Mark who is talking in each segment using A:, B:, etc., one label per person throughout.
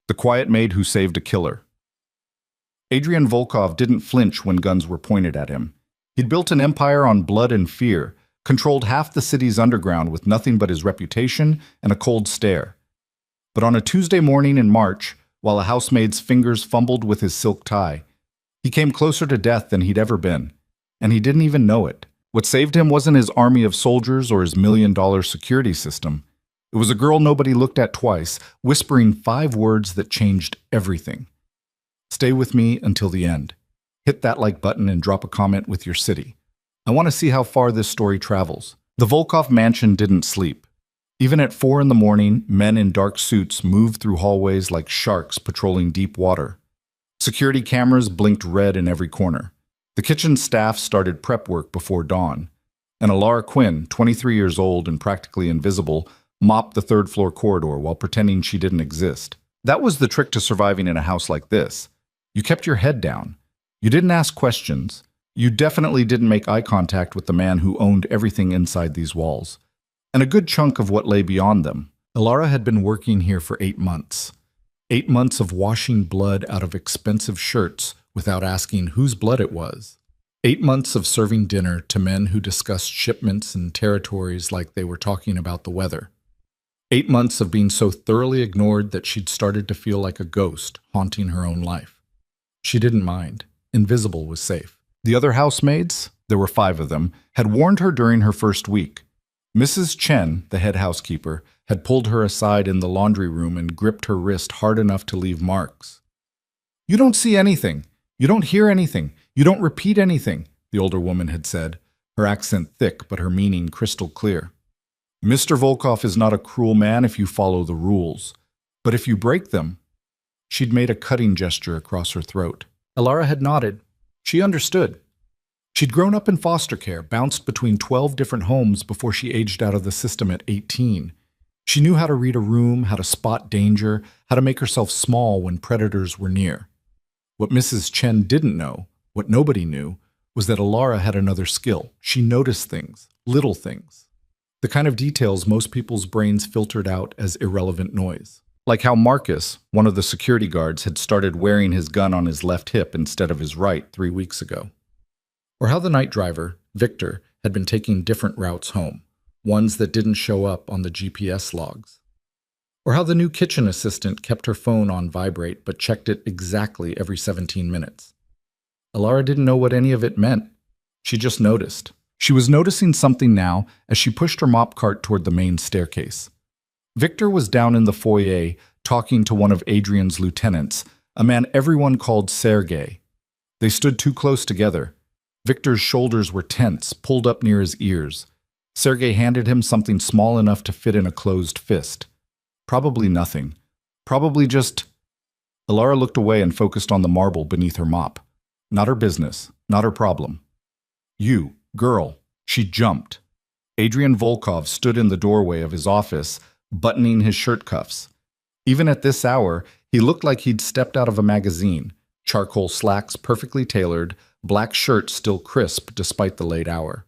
A: The quiet maid who saved a killer. Adrian Volkov didn't flinch when guns were pointed at him. He'd built an empire on blood and fear, controlled half the city's underground with nothing but his reputation and a cold stare. But on a Tuesday morning in March, while a housemaid's fingers fumbled with his silk tie, he came closer to death than he'd ever been, and he didn't even know it. What saved him wasn't his army of soldiers or his $1 million security system. It was a girl nobody looked at twice, whispering 5 words that changed everything. Stay with me until the end. Hit that like button and drop a comment with your city. I want to see how far this story travels. The Volkov mansion didn't sleep. Even at 4 in the morning, men in dark suits moved through hallways like sharks patrolling deep water. Security cameras blinked red in every corner. The kitchen staff started prep work before dawn. And Alara Quinn, 23 years old and practically invisible, mopped the 3rd-floor corridor while pretending she didn't exist. That was the trick to surviving in a house like this. You kept your head down. You didn't ask questions. You definitely didn't make eye contact with the man who owned everything inside these walls. And a good chunk of what lay beyond them. Alara had been working here for 8 months. 8 months of washing blood out of expensive shirts without asking whose blood it was. 8 months of serving dinner to men who discussed shipments and territories like they were talking about the weather. 8 months of being so thoroughly ignored that she'd started to feel like a ghost haunting her own life. She didn't mind. Invisible was safe. The other housemaids, there were 5 of them, had warned her during her first week. Mrs. Chen, the head housekeeper, had pulled her aside in the laundry room and gripped her wrist hard enough to leave marks. "You don't see anything. You don't hear anything. You don't repeat anything," the older woman had said, her accent thick but her meaning crystal clear. "Mr. Volkov is not a cruel man if you follow the rules. But if you break them—" She'd made a cutting gesture across her throat. Alara had nodded. She understood. She'd grown up in foster care, bounced between 12 different homes before she aged out of the system at 18. She knew how to read a room, how to spot danger, how to make herself small when predators were near. What Mrs. Chen didn't know, what nobody knew, was that Alara had another skill. She noticed things, little things. The kind of details most people's brains filtered out as irrelevant noise. Like how Marcus, one of the security guards, had started wearing his gun on his left hip instead of his right 3 weeks ago. Or how the night driver, Victor, had been taking different routes home, ones that didn't show up on the GPS logs. Or how the new kitchen assistant kept her phone on vibrate but checked it exactly every 17 minutes. Alara didn't know what any of it meant. She just noticed. She was noticing something now as she pushed her mop cart toward the main staircase. Victor was down in the foyer talking to one of Adrian's lieutenants, a man everyone called Sergei. They stood too close together. Victor's shoulders were tense, pulled up near his ears. Sergei handed him something small enough to fit in a closed fist. Probably nothing. Probably just... Alara looked away and focused on the marble beneath her mop. Not her business. Not her problem. "You, girl." She jumped. Adrian Volkov stood in the doorway of his office, buttoning his shirt cuffs. Even at this hour, he looked like he'd stepped out of a magazine. Charcoal slacks perfectly tailored, black shirt still crisp despite the late hour.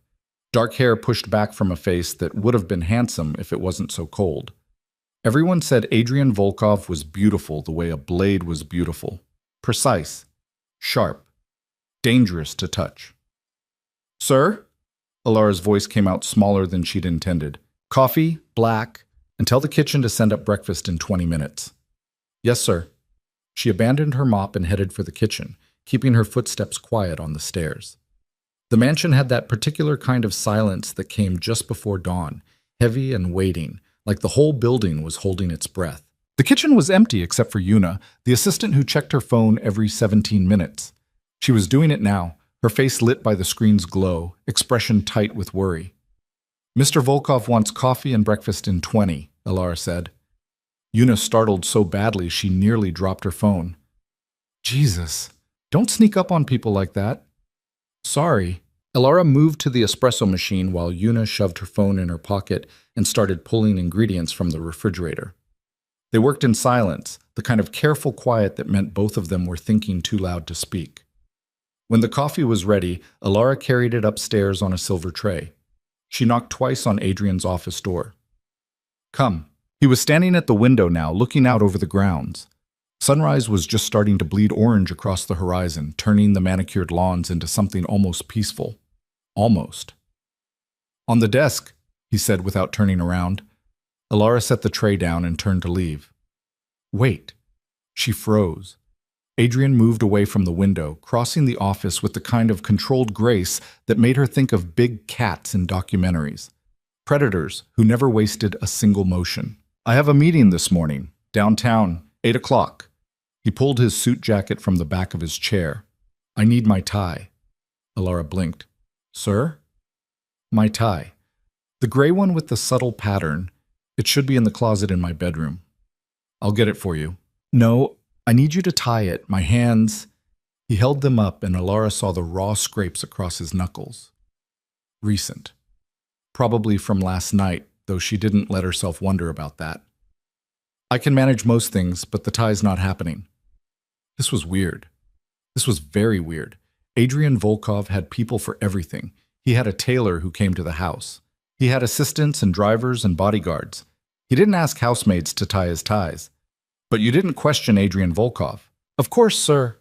A: Dark hair pushed back from a face that would have been handsome if it wasn't so cold. Everyone said Adrian Volkov was beautiful the way a blade was beautiful. Precise. Sharp. Dangerous to touch. "Sir?" Alara's voice came out smaller than she'd intended. "Coffee, black, and tell the kitchen to send up breakfast in 20 minutes. "Yes, sir." She abandoned her mop and headed for the kitchen, keeping her footsteps quiet on the stairs. The mansion had that particular kind of silence that came just before dawn, heavy and waiting, like the whole building was holding its breath. The kitchen was empty except for Yuna, the assistant who checked her phone every 17 minutes. She was doing it now, her face lit by the screen's glow, expression tight with worry. "Mr. Volkov wants coffee and breakfast in 20, Alara said. Yuna startled so badly she nearly dropped her phone. "Jesus, don't sneak up on people like that." "Sorry." Alara moved to the espresso machine while Yuna shoved her phone in her pocket and started pulling ingredients from the refrigerator. They worked in silence, the kind of careful quiet that meant both of them were thinking too loud to speak. When the coffee was ready, Alara carried it upstairs on a silver tray. She knocked twice on Adrian's office door. "Come." He was standing at the window now, looking out over the grounds. Sunrise was just starting to bleed orange across the horizon, turning the manicured lawns into something almost peaceful. Almost. "On the desk," he said without turning around. Alara set the tray down and turned to leave. "Wait." She froze. Adrian moved away from the window, crossing the office with the kind of controlled grace that made her think of big cats in documentaries. Predators who never wasted a single motion. "I have a meeting this morning, downtown, 8 o'clock. He pulled his suit jacket from the back of his chair. "I need my tie." Alara blinked. "Sir?" "My tie. The gray one with the subtle pattern. It should be in the closet in my bedroom." "I'll get it for you." "No, I need you to tie it. My hands—" He held them up and Alara saw the raw scrapes across his knuckles. Recent. Probably from last night, though she didn't let herself wonder about that. "I can manage most things, but the tie's not happening." This was weird. This was very weird. Adrian Volkov had people for everything. He had a tailor who came to the house. He had assistants and drivers and bodyguards. He didn't ask housemaids to tie his ties. "But you didn't question Adrian Volkov." "Of course, sir."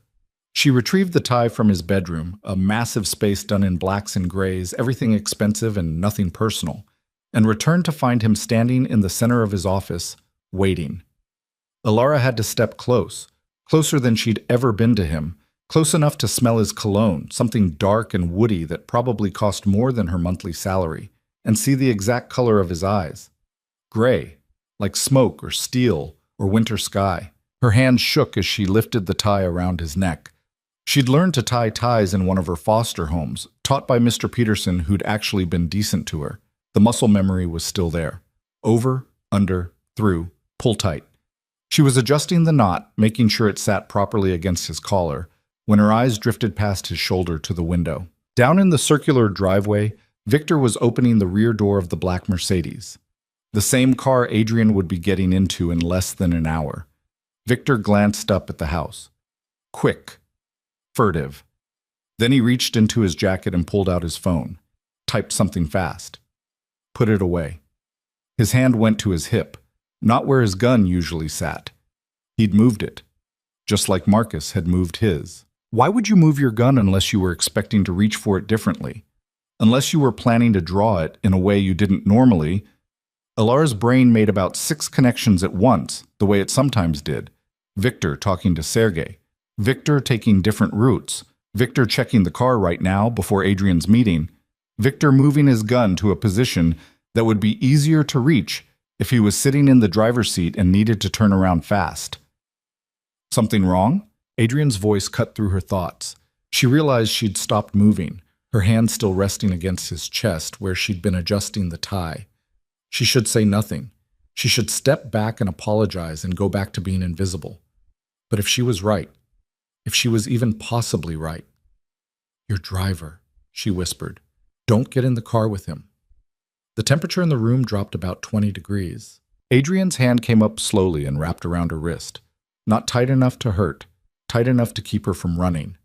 A: She retrieved the tie from his bedroom, a massive space done in blacks and grays, everything expensive and nothing personal, and returned to find him standing in the center of his office, waiting. Alara had to step close, closer than she'd ever been to him, close enough to smell his cologne, something dark and woody that probably cost more than her monthly salary, and see the exact color of his eyes. Gray, like smoke or steel or winter sky. Her hands shook as she lifted the tie around his neck. She'd learned to tie ties in one of her foster homes, taught by Mr. Peterson, who'd actually been decent to her. The muscle memory was still there. Over, under, through, pull tight. She was adjusting the knot, making sure it sat properly against his collar, when her eyes drifted past his shoulder to the window. Down in the circular driveway, Victor was opening the rear door of the black Mercedes. The same car Adrian would be getting into in less than an hour. Victor glanced up at the house. Quick. Furtive. Then he reached into his jacket and pulled out his phone. Typed something fast. Put it away. His hand went to his hip, not where his gun usually sat. He'd moved it, just like Marcus had moved his. Why would you move your gun unless you were expecting to reach for it differently? Unless you were planning to draw it in a way you didn't normally? Alara's brain made about 6 connections at once, the way it sometimes did. Victor talking to Sergei. Victor taking different routes. Victor checking the car right now before Adrian's meeting. Victor moving his gun to a position that would be easier to reach if he was sitting in the driver's seat and needed to turn around fast. Something wrong? Adrian's voice cut through her thoughts. She realized she'd stopped moving, her hand still resting against his chest where she'd been adjusting the tie. She should say nothing. She should step back and apologize and go back to being invisible. But if she was right, if she was even possibly right. "Your driver," she whispered. "Don't get in the car with him." The temperature in the room dropped about 20 degrees. Adrian's hand came up slowly and wrapped around her wrist. Not tight enough to hurt, tight enough to keep her from running.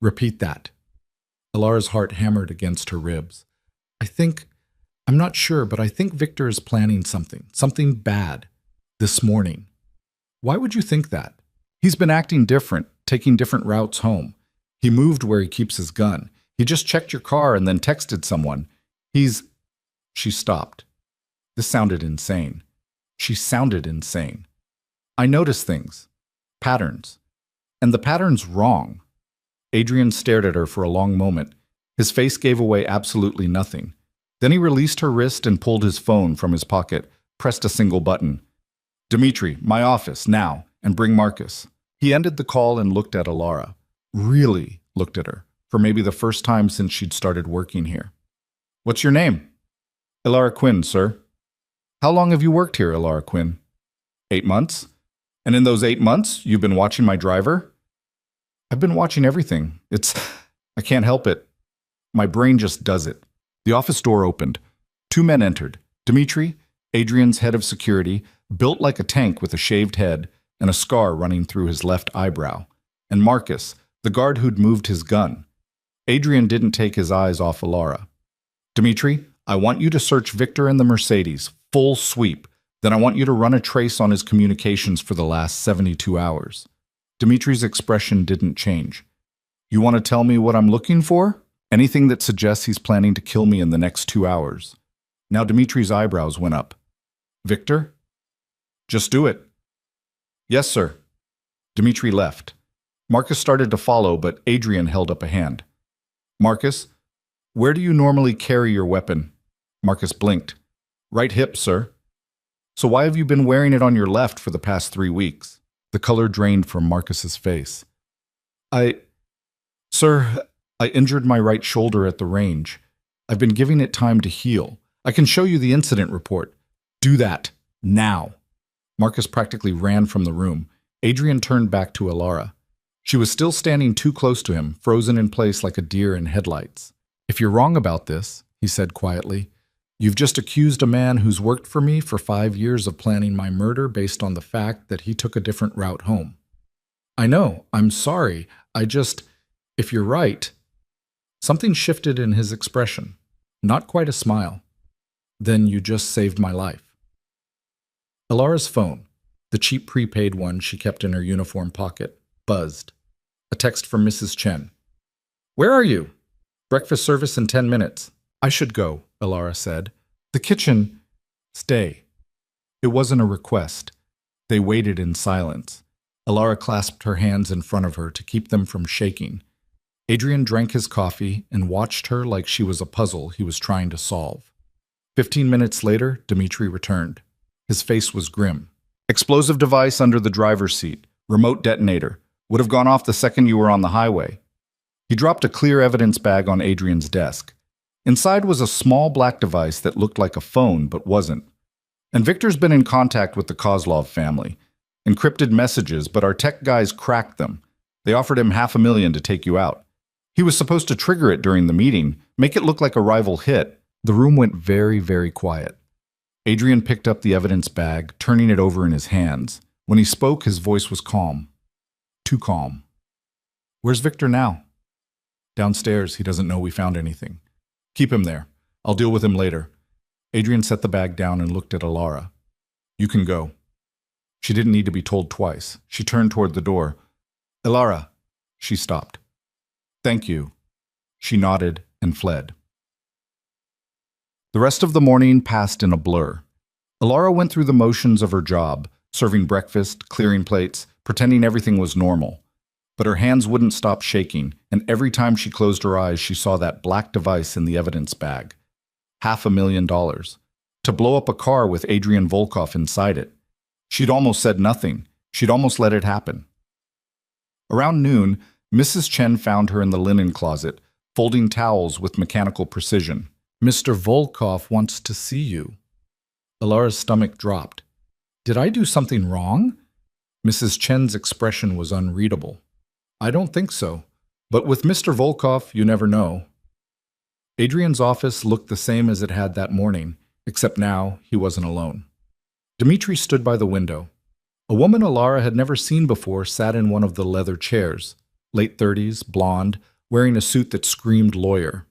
A: "Repeat that." Alara's heart hammered against her ribs. I'm not sure, but I think Victor is planning something bad, this morning." "Why would you think that?" "He's been acting different, taking different routes home. He moved where he keeps his gun. He just checked your car and then texted someone. She stopped. This sounded insane. She sounded insane. "I notice things. Patterns. And the pattern's wrong." Adrian stared at her for a long moment. His face gave away absolutely nothing. Then he released her wrist and pulled his phone from his pocket, pressed a single button. "Dmitri, my office, now, and bring Marcus." He ended the call and looked at Alara. Really looked at her, for maybe the first time since she'd started working here. "What's your name?" "Alara Quinn, sir." "How long have you worked here, Alara Quinn?" 8 months. "And in those 8 months, you've been watching my driver?" "I've been watching everything. I can't help it. My brain just does it." The office door opened. 2 men entered. Dmitri, Adrian's head of security, built like a tank with a shaved head and a scar running through his left eyebrow. And Marcus, the guard who'd moved his gun. Adrian didn't take his eyes off Alara. "Dmitri, I want you to search Victor and the Mercedes, full sweep. Then I want you to run a trace on his communications for the last 72 hours. Dimitri's expression didn't change. You want to tell me what I'm looking for? Anything that suggests he's planning to kill me in the next 2 hours. Now Dimitri's eyebrows went up. Victor? Just do it. Yes, sir. Dimitri left. Marcus started to follow, but Adrian held up a hand. Marcus, where do you normally carry your weapon? Marcus blinked. Right hip, sir. So why have you been wearing it on your left for the past 3 weeks? The color drained from Marcus's face. Sir, I injured my right shoulder at the range. I've been giving it time to heal. I can show you the incident report. Do that, now. Marcus practically ran from the room. Adrian turned back to Alara. She was still standing too close to him, frozen in place like a deer in headlights. If you're wrong about this, he said quietly, you've just accused a man who's worked for me for 5 years of planning my murder based on the fact that he took a different route home. I know, I'm sorry, if you're right. Something shifted in his expression, not quite a smile. Then you just saved my life. Alara's phone, the cheap prepaid one she kept in her uniform pocket, buzzed. A text from Mrs. Chen. Where are you? Breakfast service in 10 minutes. I should go, Alara said. The kitchen. Stay. It wasn't a request. They waited in silence. Alara clasped her hands in front of her to keep them from shaking. Adrian drank his coffee and watched her like she was a puzzle he was trying to solve. 15 minutes later, Dimitri returned. His face was grim. Explosive device under the driver's seat. Remote detonator. Would have gone off the second you were on the highway. He dropped a clear evidence bag on Adrian's desk. Inside was a small black device that looked like a phone but wasn't. And Victor's been in contact with the Kozlov family. Encrypted messages, but our tech guys cracked them. They offered him $500,000 to take you out. He was supposed to trigger it during the meeting, make it look like a rival hit. The room went very, very quiet. Adrian picked up the evidence bag, turning it over in his hands. When he spoke, his voice was calm. Too calm. Where's Victor now? Downstairs. He doesn't know we found anything. Keep him there. I'll deal with him later. Adrian set the bag down and looked at Alara. You can go. She didn't need to be told twice. She turned toward the door. Alara. She stopped. Thank you. She nodded and fled. The rest of the morning passed in a blur. Alara went through the motions of her job, serving breakfast, clearing plates, pretending everything was normal. But her hands wouldn't stop shaking, and every time she closed her eyes, she saw that black device in the evidence bag. $500,000. To blow up a car with Adrian Volkov inside it. She'd almost said nothing. She'd almost let it happen. Around noon, Mrs. Chen found her in the linen closet, folding towels with mechanical precision. Mr. Volkov wants to see you. Alara's stomach dropped. Did I do something wrong? Mrs. Chen's expression was unreadable. I don't think so. But with Mr. Volkov, you never know. Adrian's office looked the same as it had that morning, except now he wasn't alone. Dimitri stood by the window. A woman Alara had never seen before sat in one of the leather chairs, late 30s, blonde, wearing a suit that screamed lawyer.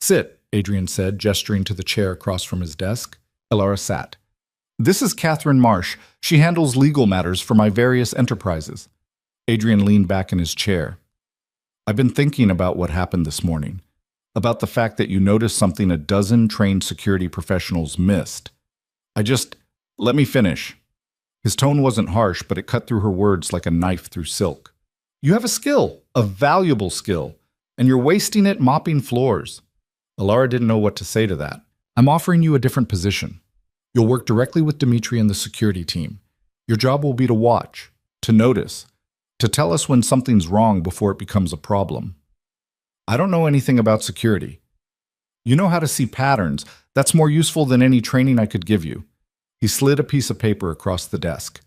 A: Sit, Adrian said, gesturing to the chair across from his desk. Alara sat. This is Catherine Marsh. She handles legal matters for my various enterprises. Adrian leaned back in his chair. I've been thinking about what happened this morning, about the fact that you noticed something a dozen trained security professionals missed. Let me finish. His tone wasn't harsh, but it cut through her words like a knife through silk. You have a skill, a valuable skill, and you're wasting it mopping floors. Alara didn't know what to say to that. I'm offering you a different position. You'll work directly with Dimitri and the security team. Your job will be to watch, to notice, to tell us when something's wrong before it becomes a problem. I don't know anything about security. You know how to see patterns. That's more useful than any training I could give you. He slid a piece of paper across the desk.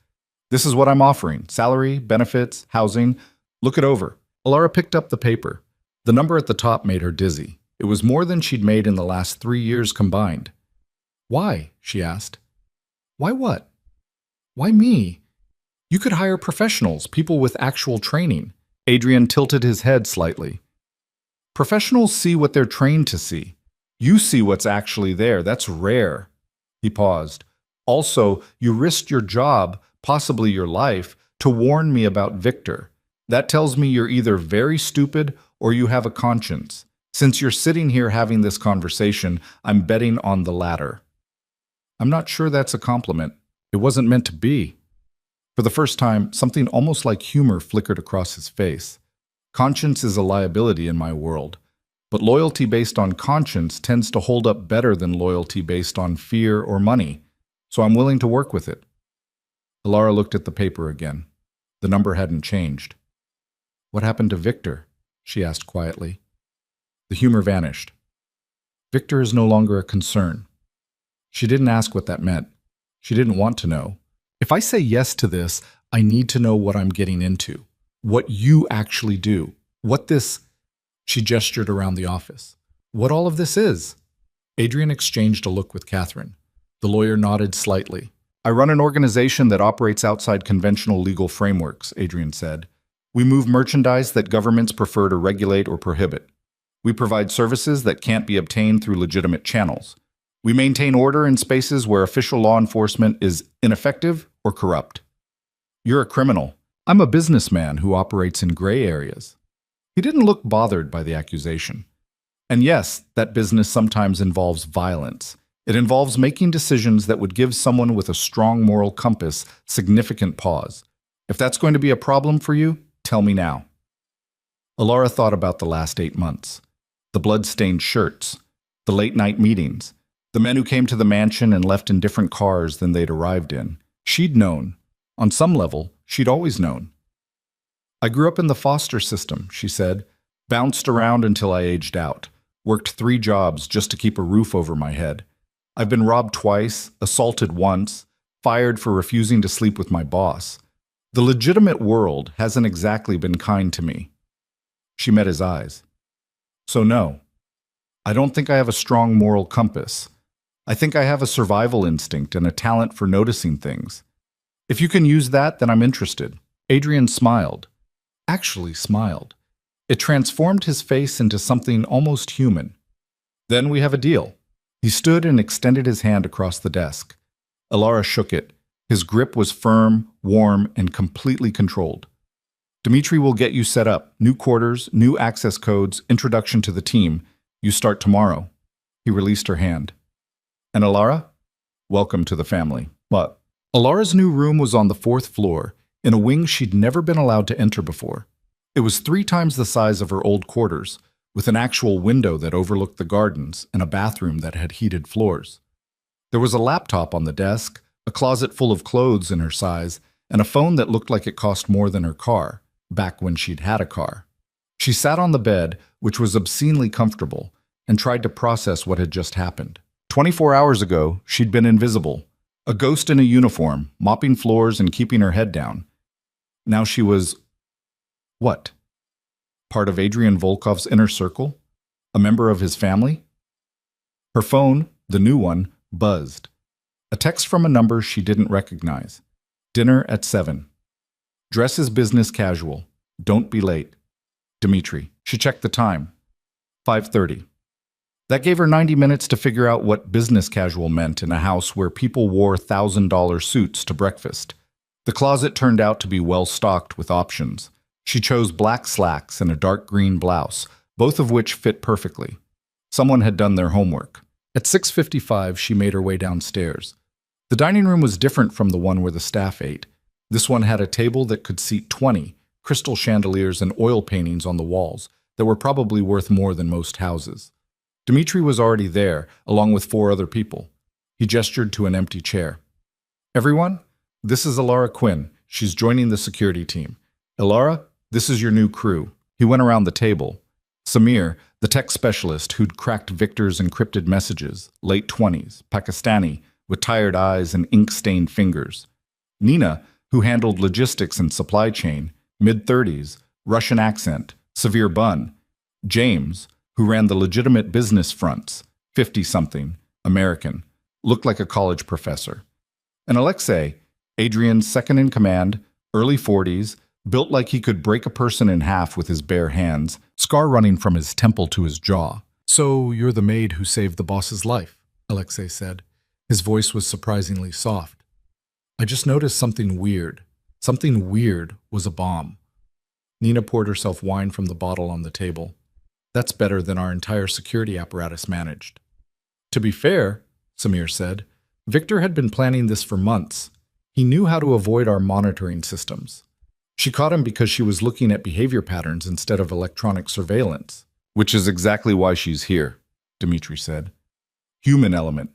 A: This is what I'm offering. Salary, benefits, housing. Look it over. Alara picked up the paper. The number at the top made her dizzy. It was more than she'd made in the last 3 years combined. Why? She asked. Why what? Why me? You could hire professionals, people with actual training. Adrian tilted his head slightly. Professionals see what they're trained to see. You see what's actually there. That's rare. He paused. Also, you risked your job, possibly your life, to warn me about Victor. That tells me you're either very stupid or you have a conscience. Since you're sitting here having this conversation, I'm betting on the latter. I'm not sure that's a compliment. It wasn't meant to be. For the first time, something almost like humor flickered across his face. Conscience is a liability in my world, but loyalty based on conscience tends to hold up better than loyalty based on fear or money, so I'm willing to work with it. Alara looked at the paper again. The number hadn't changed. What happened to Victor? She asked quietly. The humor vanished. Victor is no longer a concern. She didn't ask what that meant. She didn't want to know. If I say yes to this, I need to know what I'm getting into. What you actually do. What this... She gestured around the office. What all of this is. Adrian exchanged a look with Catherine. The lawyer nodded slightly. I run an organization that operates outside conventional legal frameworks, Adrian said. We move merchandise that governments prefer to regulate or prohibit. We provide services that can't be obtained through legitimate channels. We maintain order in spaces where official law enforcement is ineffective or corrupt. You're a criminal. I'm a businessman who operates in gray areas. He didn't look bothered by the accusation. And yes, that business sometimes involves violence. It involves making decisions that would give someone with a strong moral compass significant pause. If that's going to be a problem for you, tell me now. Alara thought about the last 8 months. The blood-stained shirts, the late-night meetings, the men who came to the mansion and left in different cars than they'd arrived in. She'd known. On some level, she'd always known. I grew up in the foster system, she said, bounced around until I aged out, worked 3 jobs just to keep a roof over my head. I've been robbed twice, assaulted once, fired for refusing to sleep with my boss. The legitimate world hasn't exactly been kind to me. She met his eyes. So no, I don't think I have a strong moral compass. I think I have a survival instinct and a talent for noticing things. If you can use that, then I'm interested. Adrian smiled. Actually smiled. It transformed his face into something almost human. Then we have a deal. He stood and extended his hand across the desk. Alara shook it. His grip was firm, warm, and completely controlled. Dimitri will get you set up. New quarters, new access codes, introduction to the team. You start tomorrow. He released her hand. And Alara? Welcome to the family. What? Alara's new room was on the 4th floor, in a wing she'd never been allowed to enter before. It was 3 times the size of her old quarters, with an actual window that overlooked the gardens and a bathroom that had heated floors. There was a laptop on the desk, a closet full of clothes in her size, and a phone that looked like it cost more than her car, back when she'd had a car. She sat on the bed, which was obscenely comfortable, and tried to process what had just happened. 24 hours ago, she'd been invisible, a ghost in a uniform, mopping floors and keeping her head down. Now she was... what? Part of Adrian Volkov's inner circle? A member of his family? Her phone, the new one, buzzed. A text from a number she didn't recognize. Dinner at 7. Dress is business casual. Don't be late. Dimitri. She checked the time. 5:30. That gave her 90 minutes to figure out what business casual meant in a house where people wore $1,000 suits to breakfast. The closet turned out to be well stocked with options. She chose black slacks and a dark green blouse, both of which fit perfectly. Someone had done their homework. At 6:55, she made her way downstairs. The dining room was different from the one where the staff ate. This one had a table that could seat 20, crystal chandeliers and oil paintings on the walls that were probably worth more than most houses. Dimitri was already there, along with 4 other people. He gestured to an empty chair. Everyone, this is Alara Quinn. She's joining the security team. Alara, this is your new crew. He went around the table. Samir, the tech specialist who'd cracked Victor's encrypted messages, late 20s, Pakistani, with tired eyes and ink-stained fingers. Nina, who handled logistics and supply chain, mid-30s, Russian accent, severe bun. James, who ran the legitimate business fronts, 50-something, American, looked like a college professor. And Alexei, Adrian's second-in-command, early 40s, built like he could break a person in half with his bare hands, scar running from his temple to his jaw. So you're the maid who saved the boss's life, Alexei said. His voice was surprisingly soft. I just noticed something weird. Something weird was a bomb. Nina poured herself wine from the bottle on the table. That's better than our entire security apparatus managed. To be fair, Samir said, Victor had been planning this for months. He knew how to avoid our monitoring systems. She caught him because she was looking at behavior patterns instead of electronic surveillance. Which is exactly why she's here, Dmitri said. Human element.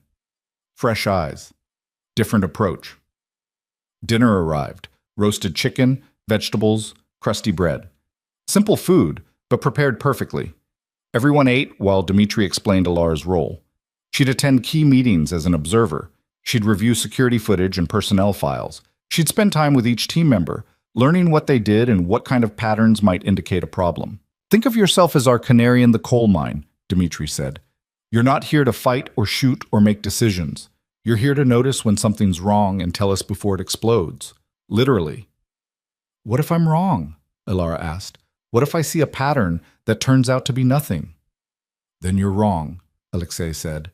A: Fresh eyes. Different approach. Dinner arrived. Roasted chicken, vegetables, crusty bread. Simple food, but prepared perfectly. Everyone ate while Dmitri explained Alara's role. She'd attend key meetings as an observer. She'd review security footage and personnel files. She'd spend time with each team member, learning what they did and what kind of patterns might indicate a problem. Think of yourself as our canary in the coal mine, Dmitri said. You're not here to fight or shoot or make decisions. You're here to notice when something's wrong and tell us before it explodes. Literally. What if I'm wrong? Alara asked. What if I see a pattern that turns out to be nothing? Then you're wrong, Alexei said.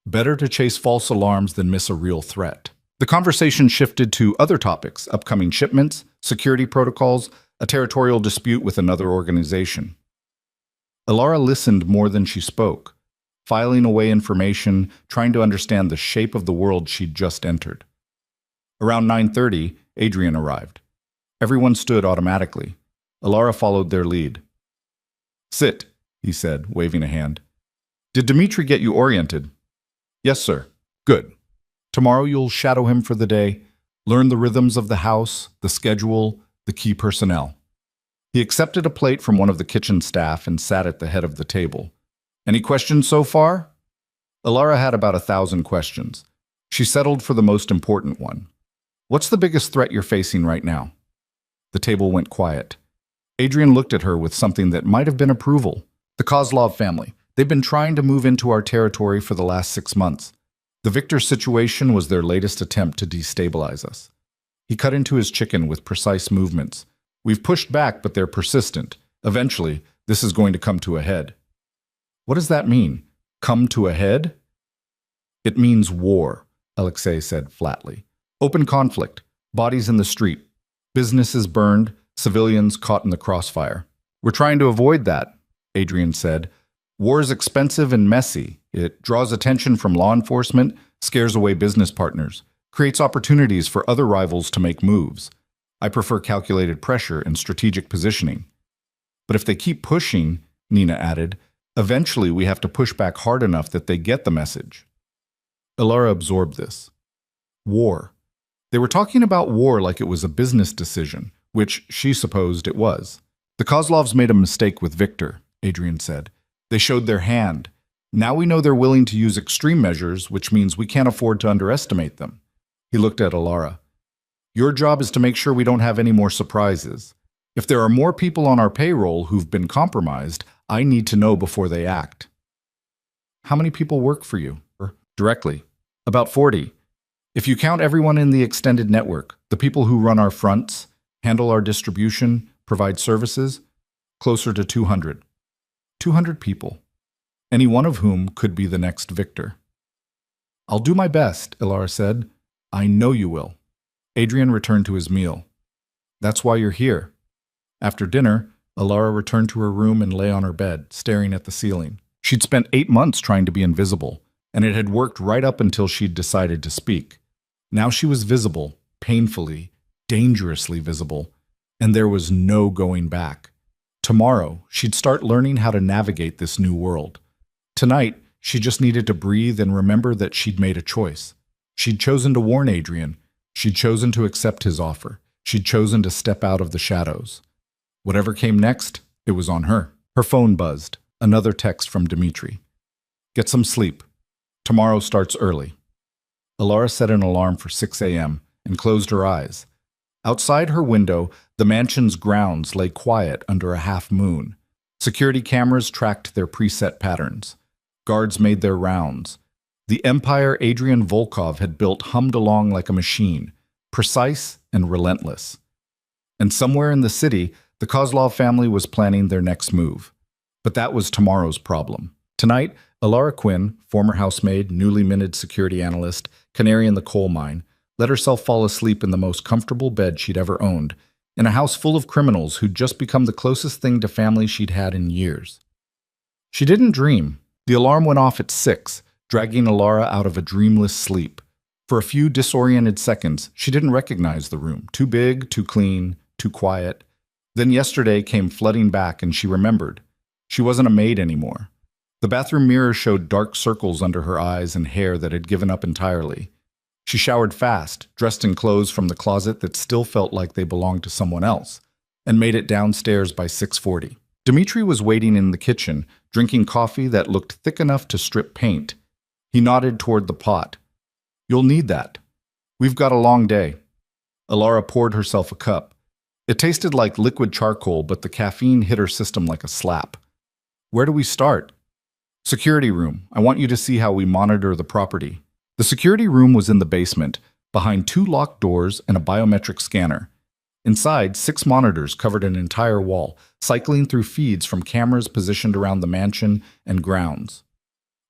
A: Better to chase false alarms than miss a real threat. The conversation shifted to other topics, upcoming shipments, security protocols, a territorial dispute with another organization. Alara listened more than she spoke, filing away information, trying to understand the shape of the world she'd just entered. Around 9:30, Adrian arrived. Everyone stood automatically. Alara followed their lead. Sit, he said, waving a hand. Did Dmitri get you oriented? Yes, sir. Good. Tomorrow you'll shadow him for the day, learn the rhythms of the house, the schedule, the key personnel. He accepted a plate from one of the kitchen staff and sat at the head of the table. Any questions so far? Alara had about 1,000 questions. She settled for the most important one. What's the biggest threat you're facing right now? The table went quiet. Adrian looked at her with something that might have been approval. The Kozlov family. They've been trying to move into our territory for the last 6 months. The Victor situation was their latest attempt to destabilize us. He cut into his chicken with precise movements. We've pushed back, but they're persistent. Eventually, this is going to come to a head. What does that mean? Come to a head? It means war, Alexei said flatly. Open conflict, bodies in the street, businesses burned, civilians caught in the crossfire. We're trying to avoid that, Adrian said. War is expensive and messy. It draws attention from law enforcement, scares away business partners, creates opportunities for other rivals to make moves. I prefer calculated pressure and strategic positioning. But if they keep pushing, Nina added, eventually we have to push back hard enough that they get the message. Alara absorbed this. War. They were talking about war like it was a business decision, which she supposed it was. The Kozlovs made a mistake with Victor, Adrian said. They showed their hand. Now we know they're willing to use extreme measures, which means we can't afford to underestimate them. He looked at Alara. Your job is to make sure we don't have any more surprises. If there are more people on our payroll who've been compromised, I need to know before they act. How many people work for you? Directly. About 40. If you count everyone in the extended network, the people who run our fronts, handle our distribution, provide services, closer to 200. 200 people, any one of whom could be the next Victor. I'll do my best, Alara said. I know you will. Adrian returned to his meal. That's why you're here. After dinner, Alara returned to her room and lay on her bed, staring at the ceiling. She'd spent 8 months trying to be invisible, and it had worked right up until she'd decided to speak. Now she was visible, painfully, dangerously visible, and there was no going back. Tomorrow, she'd start learning how to navigate this new world. Tonight, she just needed to breathe and remember that she'd made a choice. She'd chosen to warn Adrian. She'd chosen to accept his offer. She'd chosen to step out of the shadows. Whatever came next, it was on her. Her phone buzzed. Another text from Dmitri. Get some sleep. Tomorrow starts early. Alara set an alarm for 6 a.m. and closed her eyes. Outside her window, the mansion's grounds lay quiet under a half moon. Security cameras tracked their preset patterns. Guards made their rounds. The empire Adrian Volkov had built hummed along like a machine, precise and relentless. And somewhere in the city, the Kozlov family was planning their next move. But that was tomorrow's problem. Tonight, Alara Quinn, former housemaid, newly minted security analyst, canary in the coal mine, let herself fall asleep in the most comfortable bed she'd ever owned, in a house full of criminals who'd just become the closest thing to family she'd had in years. She didn't dream. The alarm went off at 6, dragging Alara out of a dreamless sleep. For a few disoriented seconds, she didn't recognize the room. Too big, too clean, too quiet. Then yesterday came flooding back and she remembered. She wasn't a maid anymore. The bathroom mirror showed dark circles under her eyes and hair that had given up entirely. She showered fast, dressed in clothes from the closet that still felt like they belonged to someone else, and made it downstairs by 6:40. Dmitri was waiting in the kitchen, drinking coffee that looked thick enough to strip paint. He nodded toward the pot. "You'll need that. We've got a long day." Alara poured herself a cup. It tasted like liquid charcoal, but the caffeine hit her system like a slap. "Where do we start?" "Security room. I want you to see how we monitor the property." The security room was in the basement, behind 2 locked doors and a biometric scanner. Inside, 6 monitors covered an entire wall, cycling through feeds from cameras positioned around the mansion and grounds.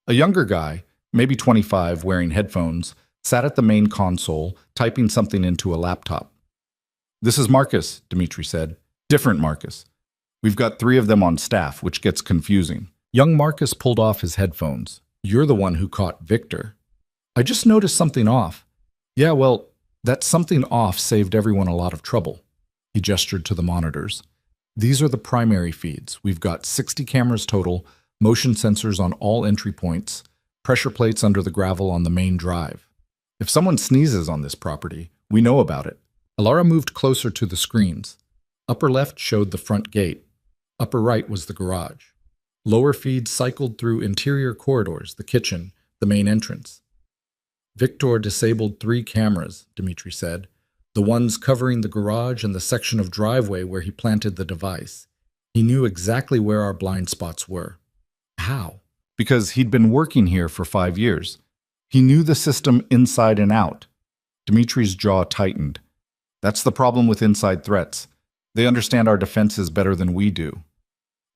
A: A younger guy, maybe 25, wearing headphones, sat at the main console, typing something into a laptop. "This is Marcus," Dmitri said. "Different Marcus. We've got 3 of them on staff, which gets confusing." Young Marcus pulled off his headphones. "You're the one who caught Victor." "I just noticed something off." "Yeah, well, that something off saved everyone a lot of trouble." He gestured to the monitors. "These are the primary feeds. We've got 60 cameras total, motion sensors on all entry points, pressure plates under the gravel on the main drive. If someone sneezes on this property, we know about it." Alara moved closer to the screens. Upper left showed the front gate. Upper right was the garage. Lower feeds cycled through interior corridors, the kitchen, the main entrance. "Victor disabled 3 cameras," Dmitri said. "The ones covering the garage and the section of driveway where he planted the device. He knew exactly where our blind spots were." "How?" "Because he'd been working here for 5 years. He knew the system inside and out." Dmitri's jaw tightened. "That's the problem with inside threats. They understand our defenses better than we do."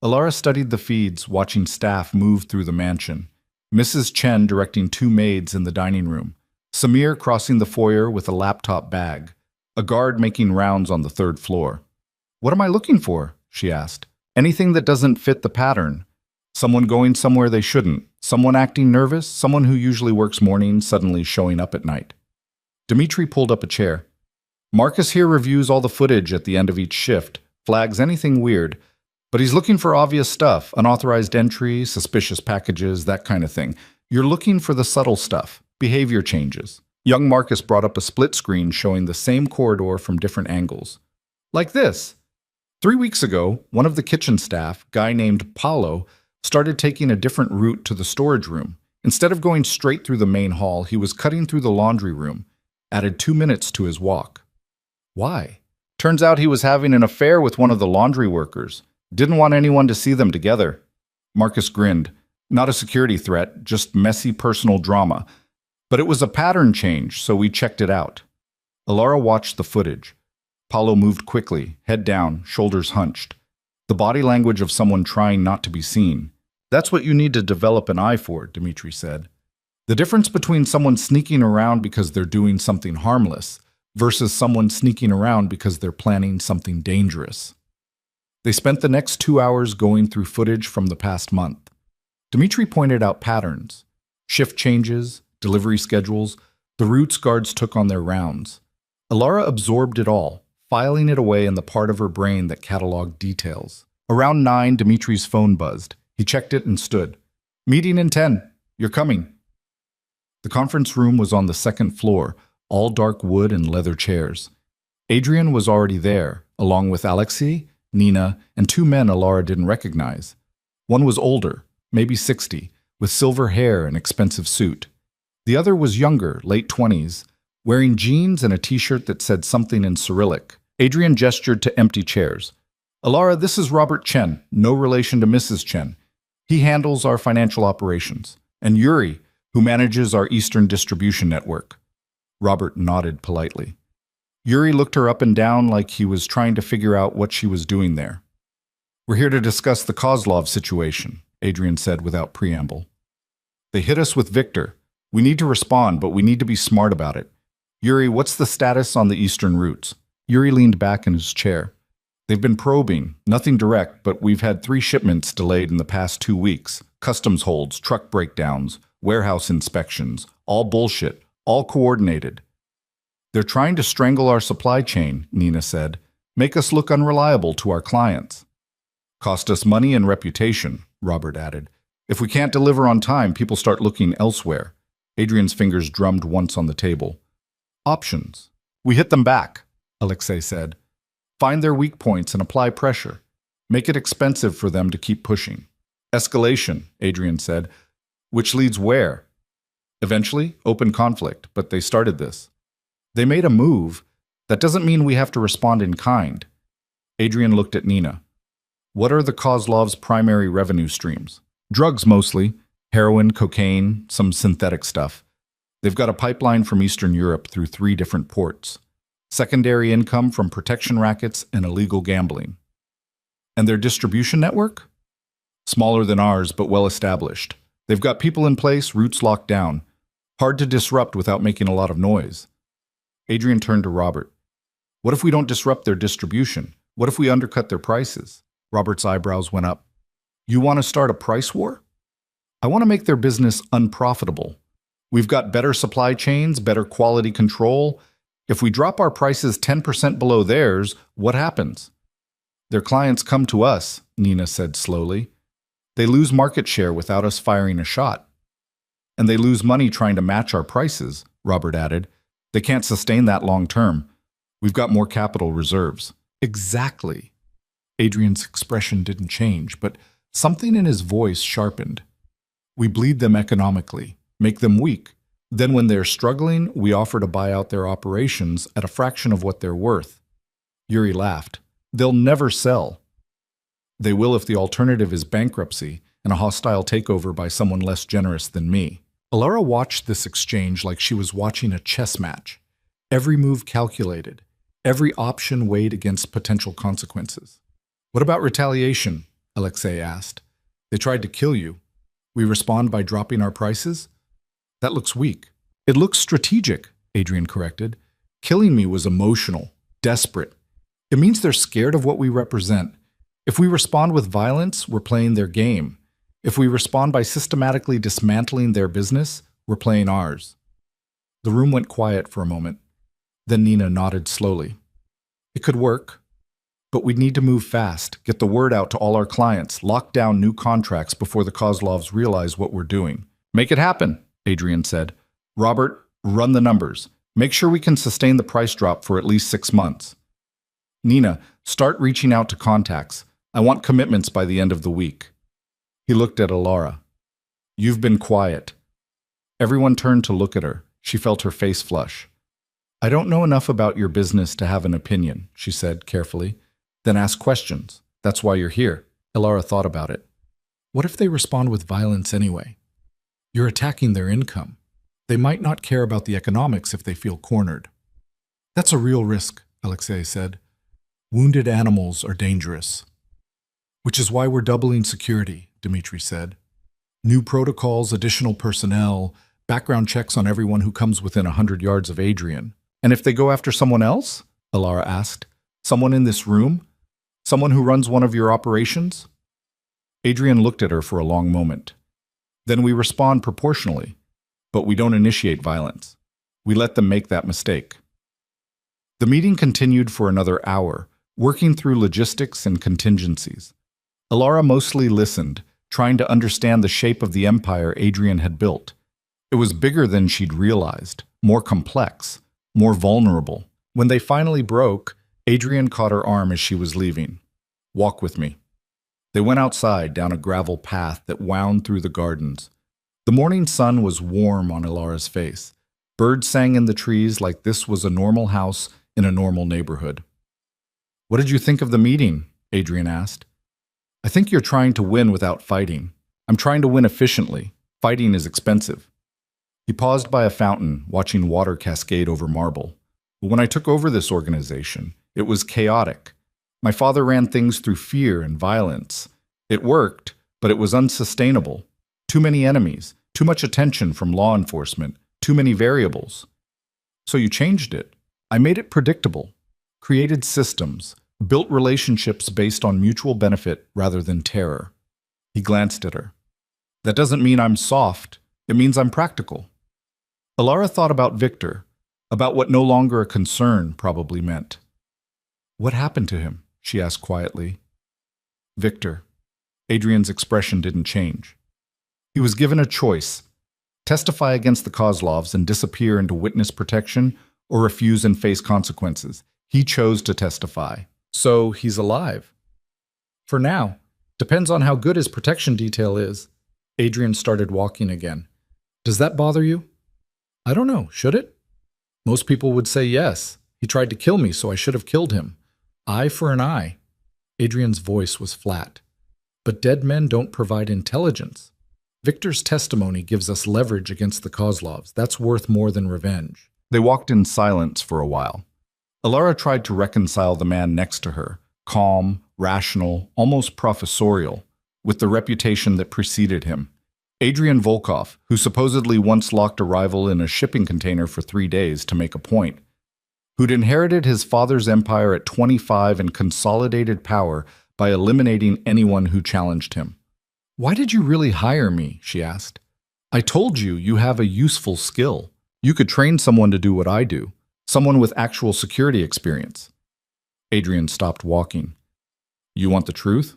A: Alara studied the feeds, watching staff move through the mansion. Mrs. Chen directing 2 maids in the dining room. Samir crossing the foyer with a laptop bag. A guard making rounds on the 3rd floor. "What am I looking for?" she asked. "Anything that doesn't fit the pattern. Someone going somewhere they shouldn't. Someone acting nervous. Someone who usually works mornings suddenly showing up at night." Dmitri pulled up a chair. "Marcus here reviews all the footage at the end of each shift, flags anything weird. But he's looking for obvious stuff, unauthorized entry, suspicious packages, that kind of thing. You're looking for the subtle stuff, behavior changes." Young Marcus brought up a split screen showing the same corridor from different angles. "Like this. 3 weeks ago, one of the kitchen staff, guy named Paulo, started taking a different route to the storage room. Instead of going straight through the main hall, he was cutting through the laundry room, added 2 minutes to his walk." "Why?" "Turns out he was having an affair with one of the laundry workers. Didn't want anyone to see them together." Marcus grinned. "Not a security threat, just messy personal drama. But it was a pattern change, so we checked it out." Alara watched the footage. Paulo moved quickly, head down, shoulders hunched. The body language of someone trying not to be seen. "That's what you need to develop an eye for," Dmitri said. "The difference between someone sneaking around because they're doing something harmless versus someone sneaking around because they're planning something dangerous." They spent the next 2 hours going through footage from the past month. Dmitri pointed out patterns, shift changes, delivery schedules, the routes guards took on their rounds. Alara absorbed it all, filing it away in the part of her brain that cataloged details. Around 9, Dmitri's phone buzzed. He checked it and stood. "Meeting in 10. You're coming." The conference room was on the 2nd floor, all dark wood and leather chairs. Adrian was already there, along with Alexei, Nina, and 2 men Alara didn't recognize. One was older, maybe 60, with silver hair and expensive suit. The other was younger, late 20s, wearing jeans and a t-shirt that said something in Cyrillic. Adrian gestured to empty chairs. "Alara, this is Robert Chen, no relation to Mrs. Chen. He handles our financial operations. And Yuri, who manages our Eastern distribution network." Robert nodded politely. Yuri looked her up and down like he was trying to figure out what she was doing there. "We're here to discuss the Kozlov situation," Adrian said without preamble. "They hit us with Victor. We need to respond, but we need to be smart about it. Yuri, what's the status on the eastern routes? Yuri leaned back in his chair. They've been probing, nothing direct, but we've had 3 shipments delayed in the past 2 weeks. Customs holds, truck breakdowns, warehouse inspections, all bullshit, all coordinated. They're trying to strangle our supply chain, Nina said. Make us look unreliable to our clients. Cost us money and reputation, Robert added. If we can't deliver on time, people start looking elsewhere. Adrian's fingers drummed once on the table. Options. We hit them back, Alexei said. Find their weak points and apply pressure. Make it expensive for them to keep pushing. Escalation, Adrian said. Which leads where? Eventually, open conflict, but they started this. They made a move. That doesn't mean we have to respond in kind. Adrian looked at Nina. What are the Kozlov's primary revenue streams? Drugs mostly. Heroin, cocaine, some synthetic stuff. They've got a pipeline from Eastern Europe through 3 different ports. Secondary income from protection rackets and illegal gambling. And their distribution network? Smaller than ours, but well established. They've got people in place, routes locked down. Hard to disrupt without making a lot of noise. Adrian turned to Robert. What if we don't disrupt their distribution? What if we undercut their prices? Robert's eyebrows went up. You want to start a price war? I want to make their business unprofitable. We've got better supply chains, better quality control. If we drop our prices 10% below theirs, what happens? Their clients come to us, Nina said slowly. They lose market share without us firing a shot. And they lose money trying to match our prices, Robert added. They can't sustain that long term. We've got more capital reserves. Exactly. Adrian's expression didn't change, but something in his voice sharpened. We bleed them economically, make them weak. Then when they're struggling, we offer to buy out their operations at a fraction of what they're worth. Yuri laughed. They'll never sell. They will if the alternative is bankruptcy and a hostile takeover by someone less generous than me. Alara watched this exchange like she was watching a chess match. Every move calculated, every option weighed against potential consequences. What about retaliation? Alexei asked. They tried to kill you. We respond by dropping our prices? That looks weak. It looks strategic, Adrian corrected. Killing me was emotional, desperate. It means they're scared of what we represent. If we respond with violence, we're playing their game. If we respond by systematically dismantling their business, we're playing ours. The room went quiet for a moment. Then Nina nodded slowly. It could work. But we'd need to move fast, get the word out to all our clients, lock down new contracts before the Kozlovs realize what we're doing. Make it happen, Adrian said. Robert, run the numbers. Make sure we can sustain the price drop for at least 6 months. Nina, start reaching out to contacts. I want commitments by the end of the week. He looked at Alara. You've been quiet. Everyone turned to look at her. She felt her face flush. I don't know enough about your business to have an opinion, she said carefully. Then ask questions. That's why you're here. Alara thought about it. What if they respond with violence anyway? You're attacking their income. They might not care about the economics if they feel cornered. That's a real risk, Alexei said. Wounded animals are dangerous. Which is why we're doubling security, Dmitri said. New protocols, additional personnel, background checks on everyone who comes within 100 yards of Adrian. And if they go after someone else? Alara asked. Someone in this room? Someone who runs one of your operations? Adrian looked at her for a long moment. Then we respond proportionally, but we don't initiate violence. We let them make that mistake. The meeting continued for another hour, working through logistics and contingencies. Alara mostly listened, trying to understand the shape of the empire Adrian had built. It was bigger than she'd realized, more complex, more vulnerable. When they finally broke, Adrian caught her arm as she was leaving. Walk with me. They went outside down a gravel path that wound through the gardens. The morning sun was warm on Alara's face. Birds sang in the trees like this was a normal house in a normal neighborhood. What did you think of the meeting? Adrian asked. I think you're trying to win without fighting. I'm trying to win efficiently. Fighting is expensive. He paused by a fountain, watching water cascade over marble. But when I took over this organization, it was chaotic. My father ran things through fear and violence. It worked, but it was unsustainable. Too many enemies, Too much attention from law enforcement, too many variables. So you changed it. I made it predictable, created systems, built relationships based on mutual benefit rather than terror. He glanced at her. That doesn't mean I'm soft. It means I'm practical. Alara thought about Victor, about what no longer a concern probably meant. What happened to him? She asked quietly. Victor. Adrian's expression didn't change. He was given a choice: testify against the Kozlovs and disappear into witness protection, or refuse and face consequences. He chose to testify. So he's alive. For now. Depends on how good his protection detail is. Adrian started walking again. Does that bother you? I don't know. Should it? Most people would say yes. He tried to kill me, so I should have killed him. Eye for an eye. Adrian's voice was flat. But dead men don't provide intelligence. Victor's testimony gives us leverage against the Kozlovs. That's worth more than revenge. They walked in silence for a while. Alara tried to reconcile the man next to her, calm, rational, almost professorial, with the reputation that preceded him. Adrian Volkov, who supposedly once locked a rival in a shipping container for 3 days to make a point, who'd inherited his father's empire at 25 and consolidated power by eliminating anyone who challenged him. Why did you really hire me? She asked. I told you you have a useful skill. You could train someone to do what I do, someone with actual security experience. Adrian stopped walking. You want the truth?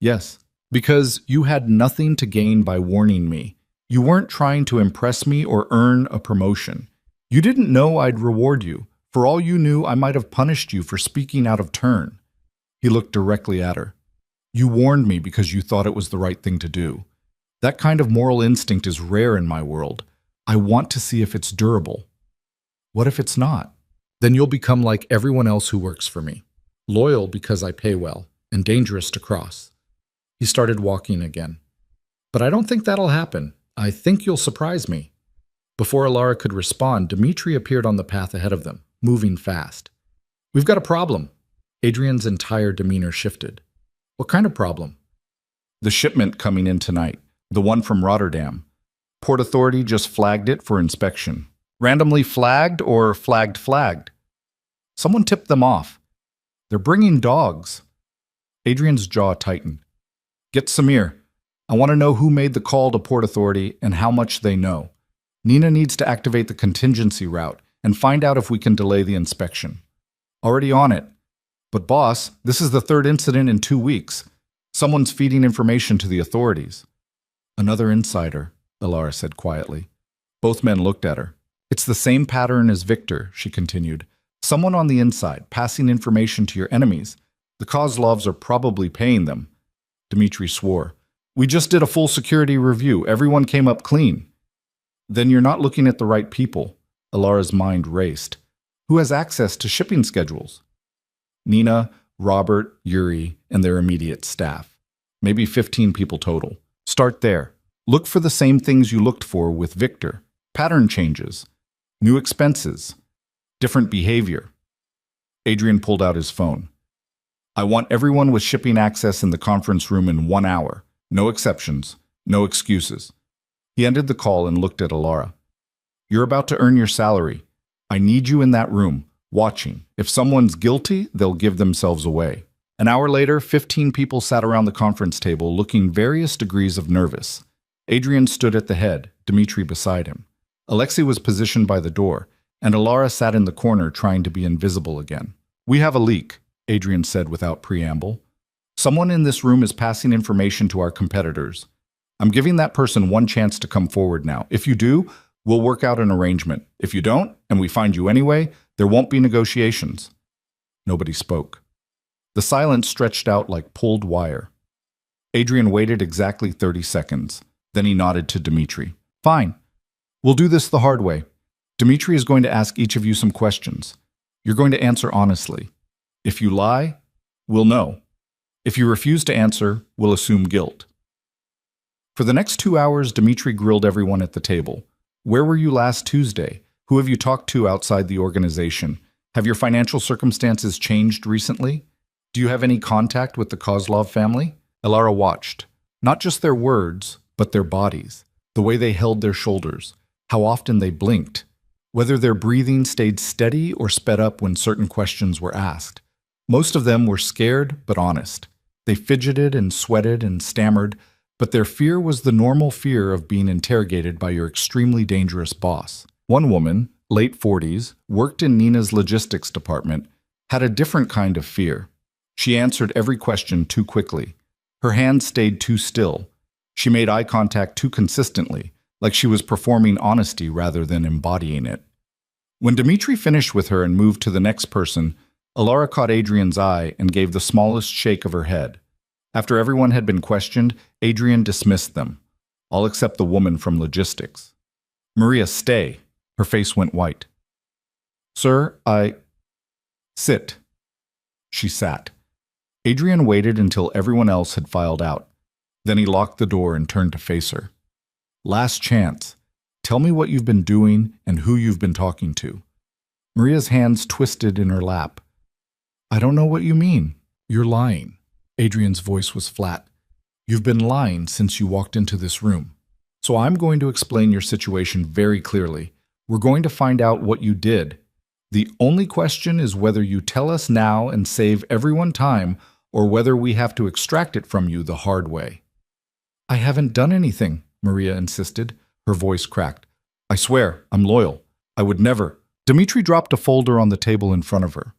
A: Yes, because you had nothing to gain by warning me. You weren't trying to impress me or earn a promotion. You didn't know I'd reward you. For all you knew, I might have punished you for speaking out of turn. He looked directly at her. You warned me because you thought it was the right thing to do. That kind of moral instinct is rare in my world. I want to see if it's durable. What if it's not? Then you'll become like everyone else who works for me. Loyal because I pay well, and dangerous to cross. He started walking again. But I don't think that'll happen. I think you'll surprise me. Before Alara could respond, Dmitri appeared on the path ahead of them, moving fast. We've got a problem. Adrian's entire demeanor shifted. What kind of problem? The shipment coming in tonight, the one from Rotterdam. Port Authority just flagged it for inspection. Randomly flagged or flagged? Someone tipped them off. They're bringing dogs. Adrian's jaw tightened. Get Samir. I want to know who made the call to Port Authority and how much they know. Nina needs to activate the contingency route and find out if we can delay the inspection. Already on it. But boss, this is the third incident in 2 weeks. Someone's feeding information to the authorities. Another insider, Alara said quietly. Both men looked at her. It's the same pattern as Victor, she continued. Someone on the inside, passing information to your enemies. The Kozlovs are probably paying them. Dmitri swore. We just did a full security review. Everyone came up clean. Then you're not looking at the right people. Alara's mind raced. Who has access to shipping schedules? Nina, Robert, Yuri, and their immediate staff. Maybe 15 people total. Start there. Look for the same things you looked for with Victor. Pattern changes. New expenses. Different behavior. Adrian pulled out his phone. I want everyone with shipping access in the conference room in 1 hour. No exceptions. No excuses. He ended the call and looked at Alara. You're about to earn your salary. I need you in that room, watching. If someone's guilty, they'll give themselves away. An hour later, 15 people sat around the conference table looking various degrees of nervous. Adrian stood at the head, Dmitri beside him. Alexei was positioned by the door, and Alara sat in the corner trying to be invisible again. We have a leak, Adrian said without preamble. Someone in this room is passing information to our competitors. I'm giving that person one chance to come forward now. If you do, we'll work out an arrangement. If you don't, and we find you anyway, there won't be negotiations. Nobody spoke. The silence stretched out like pulled wire. Adrian waited exactly 30 seconds. Then he nodded to Dmitri. Fine. We'll do this the hard way. Dmitri is going to ask each of you some questions. You're going to answer honestly. If you lie, we'll know. If you refuse to answer, we'll assume guilt. For the next 2 hours, Dmitri grilled everyone at the table. Where were you last Tuesday? Who have you talked to outside the organization? Have your financial circumstances changed recently? Do you have any contact with the Kozlov family? Alara watched. Not just their words, but their bodies. The way they held their shoulders, how often they blinked, whether their breathing stayed steady or sped up when certain questions were asked. Most of them were scared but honest. They fidgeted and sweated and stammered, but their fear was the normal fear of being interrogated by your extremely dangerous boss. One woman, late 40s, worked in Nina's logistics department, had a different kind of fear. She answered every question too quickly. Her hands stayed too still. She made eye contact too consistently, like she was performing honesty rather than embodying it. When Dimitri finished with her and moved to the next person, Alara caught Adrian's eye and gave the smallest shake of her head. After everyone had been questioned, Adrian dismissed them, all except the woman from logistics. "Maria, stay." Her face went white. "Sir, Sit." She sat. Adrian waited until everyone else had filed out. Then he locked the door and turned to face her. "Last chance. Tell me what you've been doing and who you've been talking to." Maria's hands twisted in her lap. "I don't know what you mean. You're lying." Adrian's voice was flat. "You've been lying since you walked into this room. So I'm going to explain your situation very clearly. We're going to find out what you did. The only question is whether you tell us now and save everyone time, or whether we have to extract it from you the hard way." "I haven't done anything," Maria insisted. Her voice cracked. "I swear, I'm loyal. I would never." Dimitri dropped a folder on the table in front of her.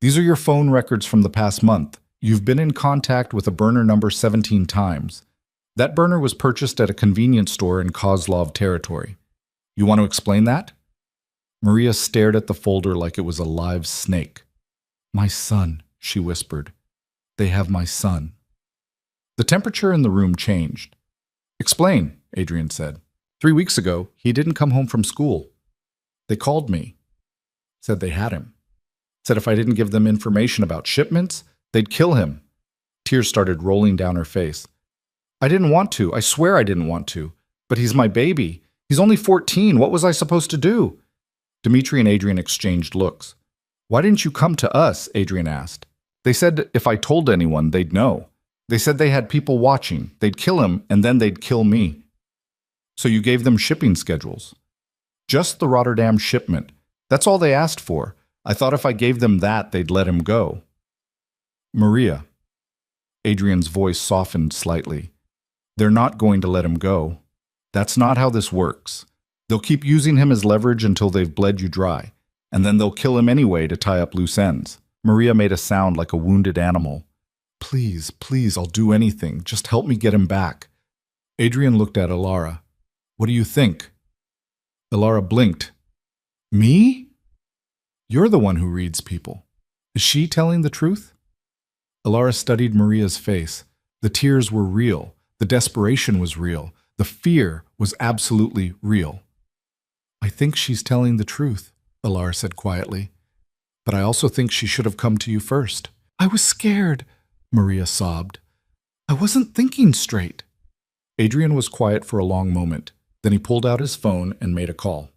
A: "These are your phone records from the past month. You've been in contact with a burner number 17 times. That burner was purchased at a convenience store in Kozlov territory. You want to explain that?" Maria stared at the folder like it was a live snake. "My son," she whispered. "They have my son." The temperature in the room changed. "Explain," Adrian said. 3 weeks ago, he didn't come home from school. They called me. Said they had him. Said if I didn't give them information about shipments, they'd kill him." Tears started rolling down her face. "I didn't want to. I swear I didn't want to. But he's my baby. He's only 14. What was I supposed to do?" Dimitri and Adrian exchanged looks. "Why didn't you come to us?" Adrian asked. "They said if I told anyone, they'd know. They said they had people watching. They'd kill him, and then they'd kill me." "So you gave them shipping schedules?" "Just the Rotterdam shipment. That's all they asked for. I thought if I gave them that, they'd let him go." "Maria." Adrian's voice softened slightly. "They're not going to let him go. That's not how this works. They'll keep using him as leverage until they've bled you dry, and then they'll kill him anyway to tie up loose ends." Maria made a sound like a wounded animal. "Please, please, I'll do anything. Just help me get him back." Adrian looked at Alara. "What do you think?" Alara blinked. "Me? You're the one who reads people. Is she telling the truth?" Alara studied Maria's face. The tears were real. The desperation was real. The fear was absolutely real. "I think she's telling the truth," Alara said quietly. "But I also think she should have come to you first." "I was scared," Maria sobbed. "I wasn't thinking straight." Adrian was quiet for a long moment. Then he pulled out his phone and made a call.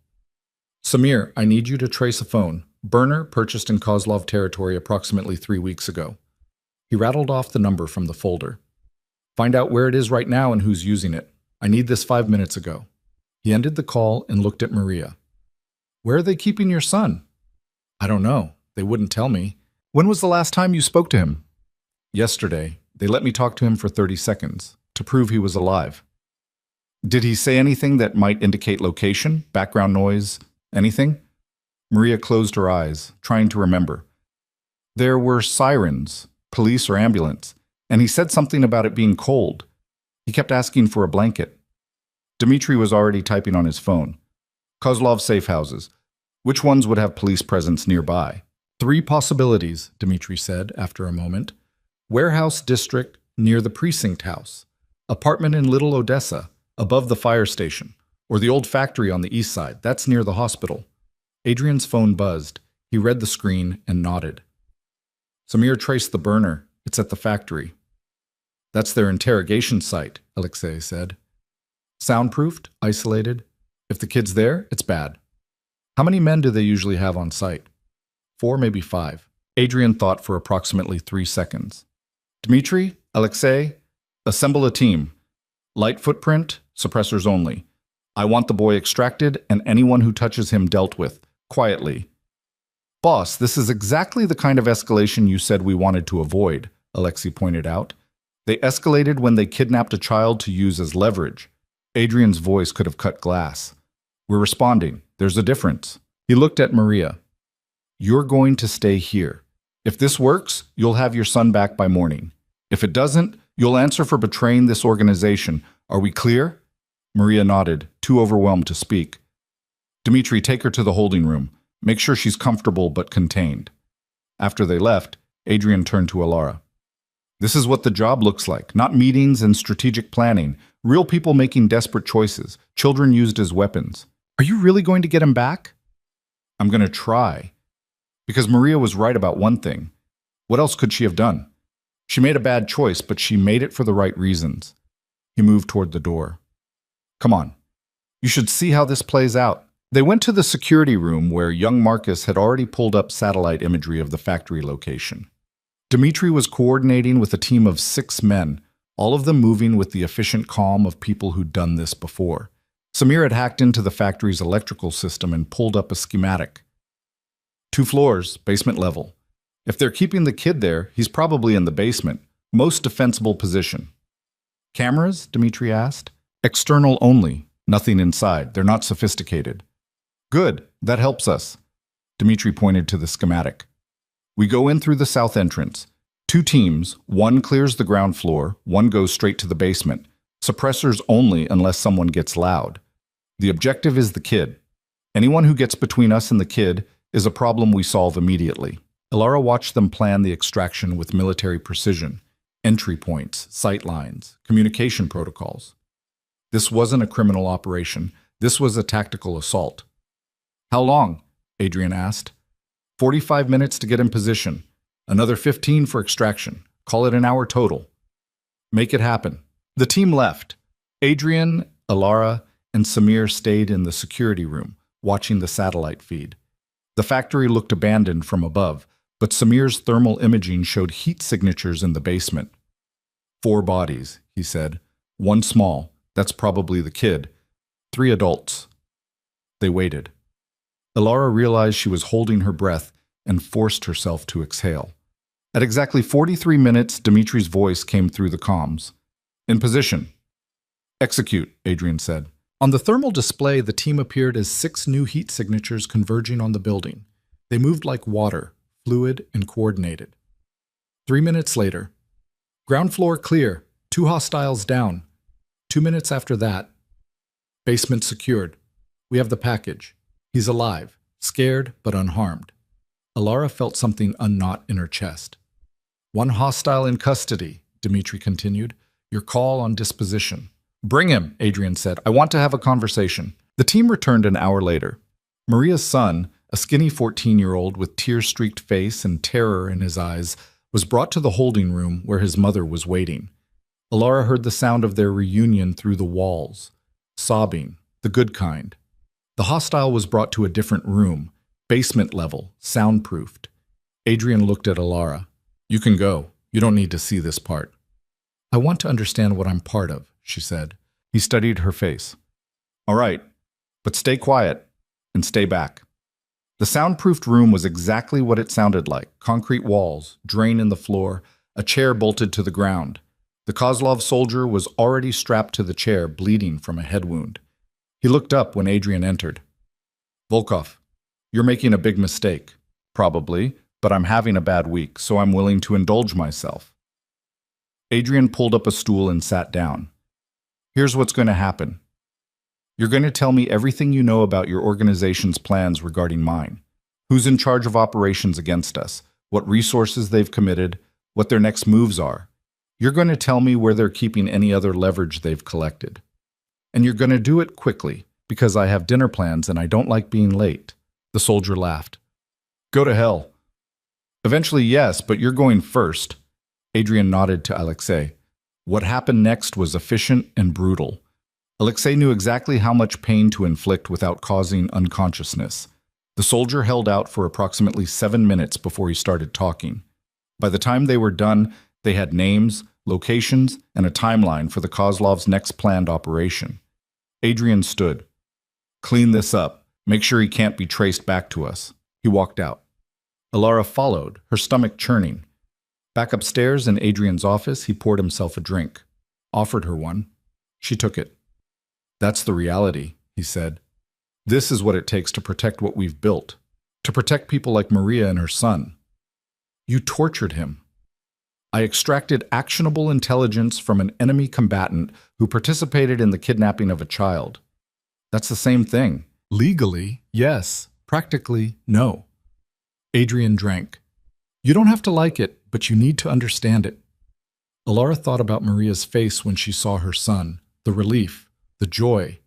A: "Samir, I need you to trace a phone. Burner purchased in Kozlov territory approximately 3 weeks ago." He rattled off the number from the folder. "Find out where it is right now and who's using it. I need this 5 minutes ago." He ended the call and looked at Maria. "Where are they keeping your son?" "I don't know. They wouldn't tell me." "When was the last time you spoke to him?" "Yesterday. They let me talk to him for 30 seconds, to prove he was alive." "Did he say anything that might indicate location, background noise, anything?" Maria closed her eyes, trying to remember. "There were sirens, police or ambulance, and he said something about it being cold. He kept asking for a blanket." Dimitri was already typing on his phone. "Kozlov safe houses. Which ones would have police presence nearby?" "3 possibilities," Dimitri said after a moment. "Warehouse district near the precinct house. Apartment in Little Odessa, above the fire station. Or the old factory on the east side. That's near the hospital." Adrian's phone buzzed. He read the screen and nodded. "Samir traced the burner. It's at the factory." "That's their interrogation site," Alexei said. "Soundproofed? Isolated? If the kid's there, it's bad." "How many men do they usually have on site?" 4, maybe 5. Adrian thought for approximately 3 seconds. "Dmitri, Alexei, assemble a team. Light footprint, suppressors only. I want the boy extracted and anyone who touches him dealt with, quietly. Boss, this is exactly the kind of escalation you said we wanted to avoid, Alexei pointed out. They escalated when they kidnapped a child to use as leverage. Adrian's voice could have cut glass. We're responding. There's a difference. He looked at Maria. You're going to stay here. If this works, you'll have your son back by morning. If it doesn't, you'll answer for betraying this organization. Are we clear? Maria nodded, too overwhelmed to speak. Dmitri, take her to the holding room. Make sure she's comfortable but contained. After they left, Adrian turned to Alara. This is what the job looks like, not meetings and strategic planning. Real people making desperate choices, children used as weapons. Are you really going to get him back? I'm going to try. Because Maria was right about one thing. What else could she have done? She made a bad choice, but she made it for the right reasons. He moved toward the door. Come on. You should see how this plays out. They went to the security room where young Marcus had already pulled up satellite imagery of the factory location. Dmitri was coordinating with a team of 6 men, all of them moving with the efficient calm of people who'd done this before. Samir had hacked into the factory's electrical system and pulled up a schematic. 2 floors, basement level. If they're keeping the kid there, he's probably in the basement, most defensible position. Cameras? Dmitri asked. External only, nothing inside. They're not sophisticated. Good, that helps us. Dmitri pointed to the schematic. We go in through the south entrance. 2 teams, one clears the ground floor, one goes straight to the basement. Suppressors only unless someone gets loud. The objective is the kid. Anyone who gets between us and the kid is a problem we solve immediately. Alara watched them plan the extraction with military precision. Entry points, sight lines, communication protocols. This wasn't a criminal operation. This was a tactical assault. How long? Adrian asked. 45 minutes to get in position. Another 15 for extraction. Call it an hour total. Make it happen. The team left. Adrian, Alara, and Samir stayed in the security room, watching the satellite feed. The factory looked abandoned from above, but Samir's thermal imaging showed heat signatures in the basement. 4 bodies, he said. 1 small, that's probably the kid. 3 adults. They waited. Alara realized she was holding her breath and forced herself to exhale. At exactly 43 minutes, Dmitri's voice came through the comms. In position. Execute, Adrian said. On the thermal display, the team appeared as 6 new heat signatures converging on the building. They moved like water, fluid and coordinated. 3 minutes later. Ground floor clear, 2 hostiles down. 2 minutes after that. Basement secured. We have the package. He's alive, scared but unharmed. Alara felt something unknot in her chest. 1 hostile in custody, Dmitri continued. Your call on disposition. Bring him, Adrian said. I want to have a conversation. The team returned an hour later. Maria's son, a skinny 14-year-old with tear-streaked face and terror in his eyes, was brought to the holding room where his mother was waiting. Alara heard the sound of their reunion through the walls. Sobbing, the good kind. The hostile was brought to a different room, basement level, soundproofed. Adrian looked at Alara. You can go. You don't need to see this part. I want to understand what I'm part of, she said. He studied her face. All right, but stay quiet and stay back. The soundproofed room was exactly what it sounded like. Concrete walls, drain in the floor, a chair bolted to the ground. The Kozlov soldier was already strapped to the chair, bleeding from a head wound. He looked up when Adrian entered. Volkov, you're making a big mistake. Probably, but I'm having a bad week, so I'm willing to indulge myself. Adrian pulled up a stool and sat down. Here's what's going to happen. You're going to tell me everything you know about your organization's plans regarding mine. Who's in charge of operations against us, what resources they've committed, what their next moves are. You're going to tell me where they're keeping any other leverage they've collected. And you're going to do it quickly, because I have dinner plans and I don't like being late. The soldier laughed. Go to hell. Eventually, yes, but you're going first. Adrian nodded to Alexei. What happened next was efficient and brutal. Alexei knew exactly how much pain to inflict without causing unconsciousness. The soldier held out for approximately 7 minutes before he started talking. By the time they were done, they had names, locations, and a timeline for the Kozlov's next planned operation. Adrian stood. Clean this up. Make sure he can't be traced back to us. He walked out. Alara followed, her stomach churning. Back upstairs in Adrian's office, he poured himself a drink. Offered her one. She took it. That's the reality, he said. This is what it takes to protect what we've built. To protect people like Maria and her son. You tortured him. I extracted actionable intelligence from an enemy combatant who participated in the kidnapping of a child. That's the same thing. Legally, yes. Practically, no. Adrian drank. You don't have to like it, but you need to understand it. Alara thought about Maria's face when she saw her son, the relief, the joy.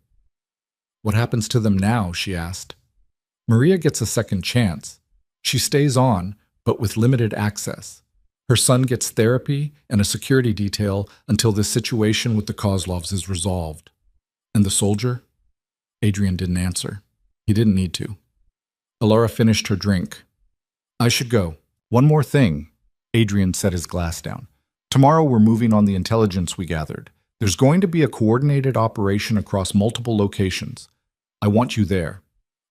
A: What happens to them now, she asked. Maria gets a second chance. She stays on, but with limited access. Her son gets therapy and a security detail until this situation with the Kozlovs is resolved. And the soldier? Adrian didn't answer. He didn't need to. Alara finished her drink. I should go. One more thing. Adrian set his glass down. Tomorrow we're moving on the intelligence we gathered. There's going to be a coordinated operation across multiple locations. I want you there.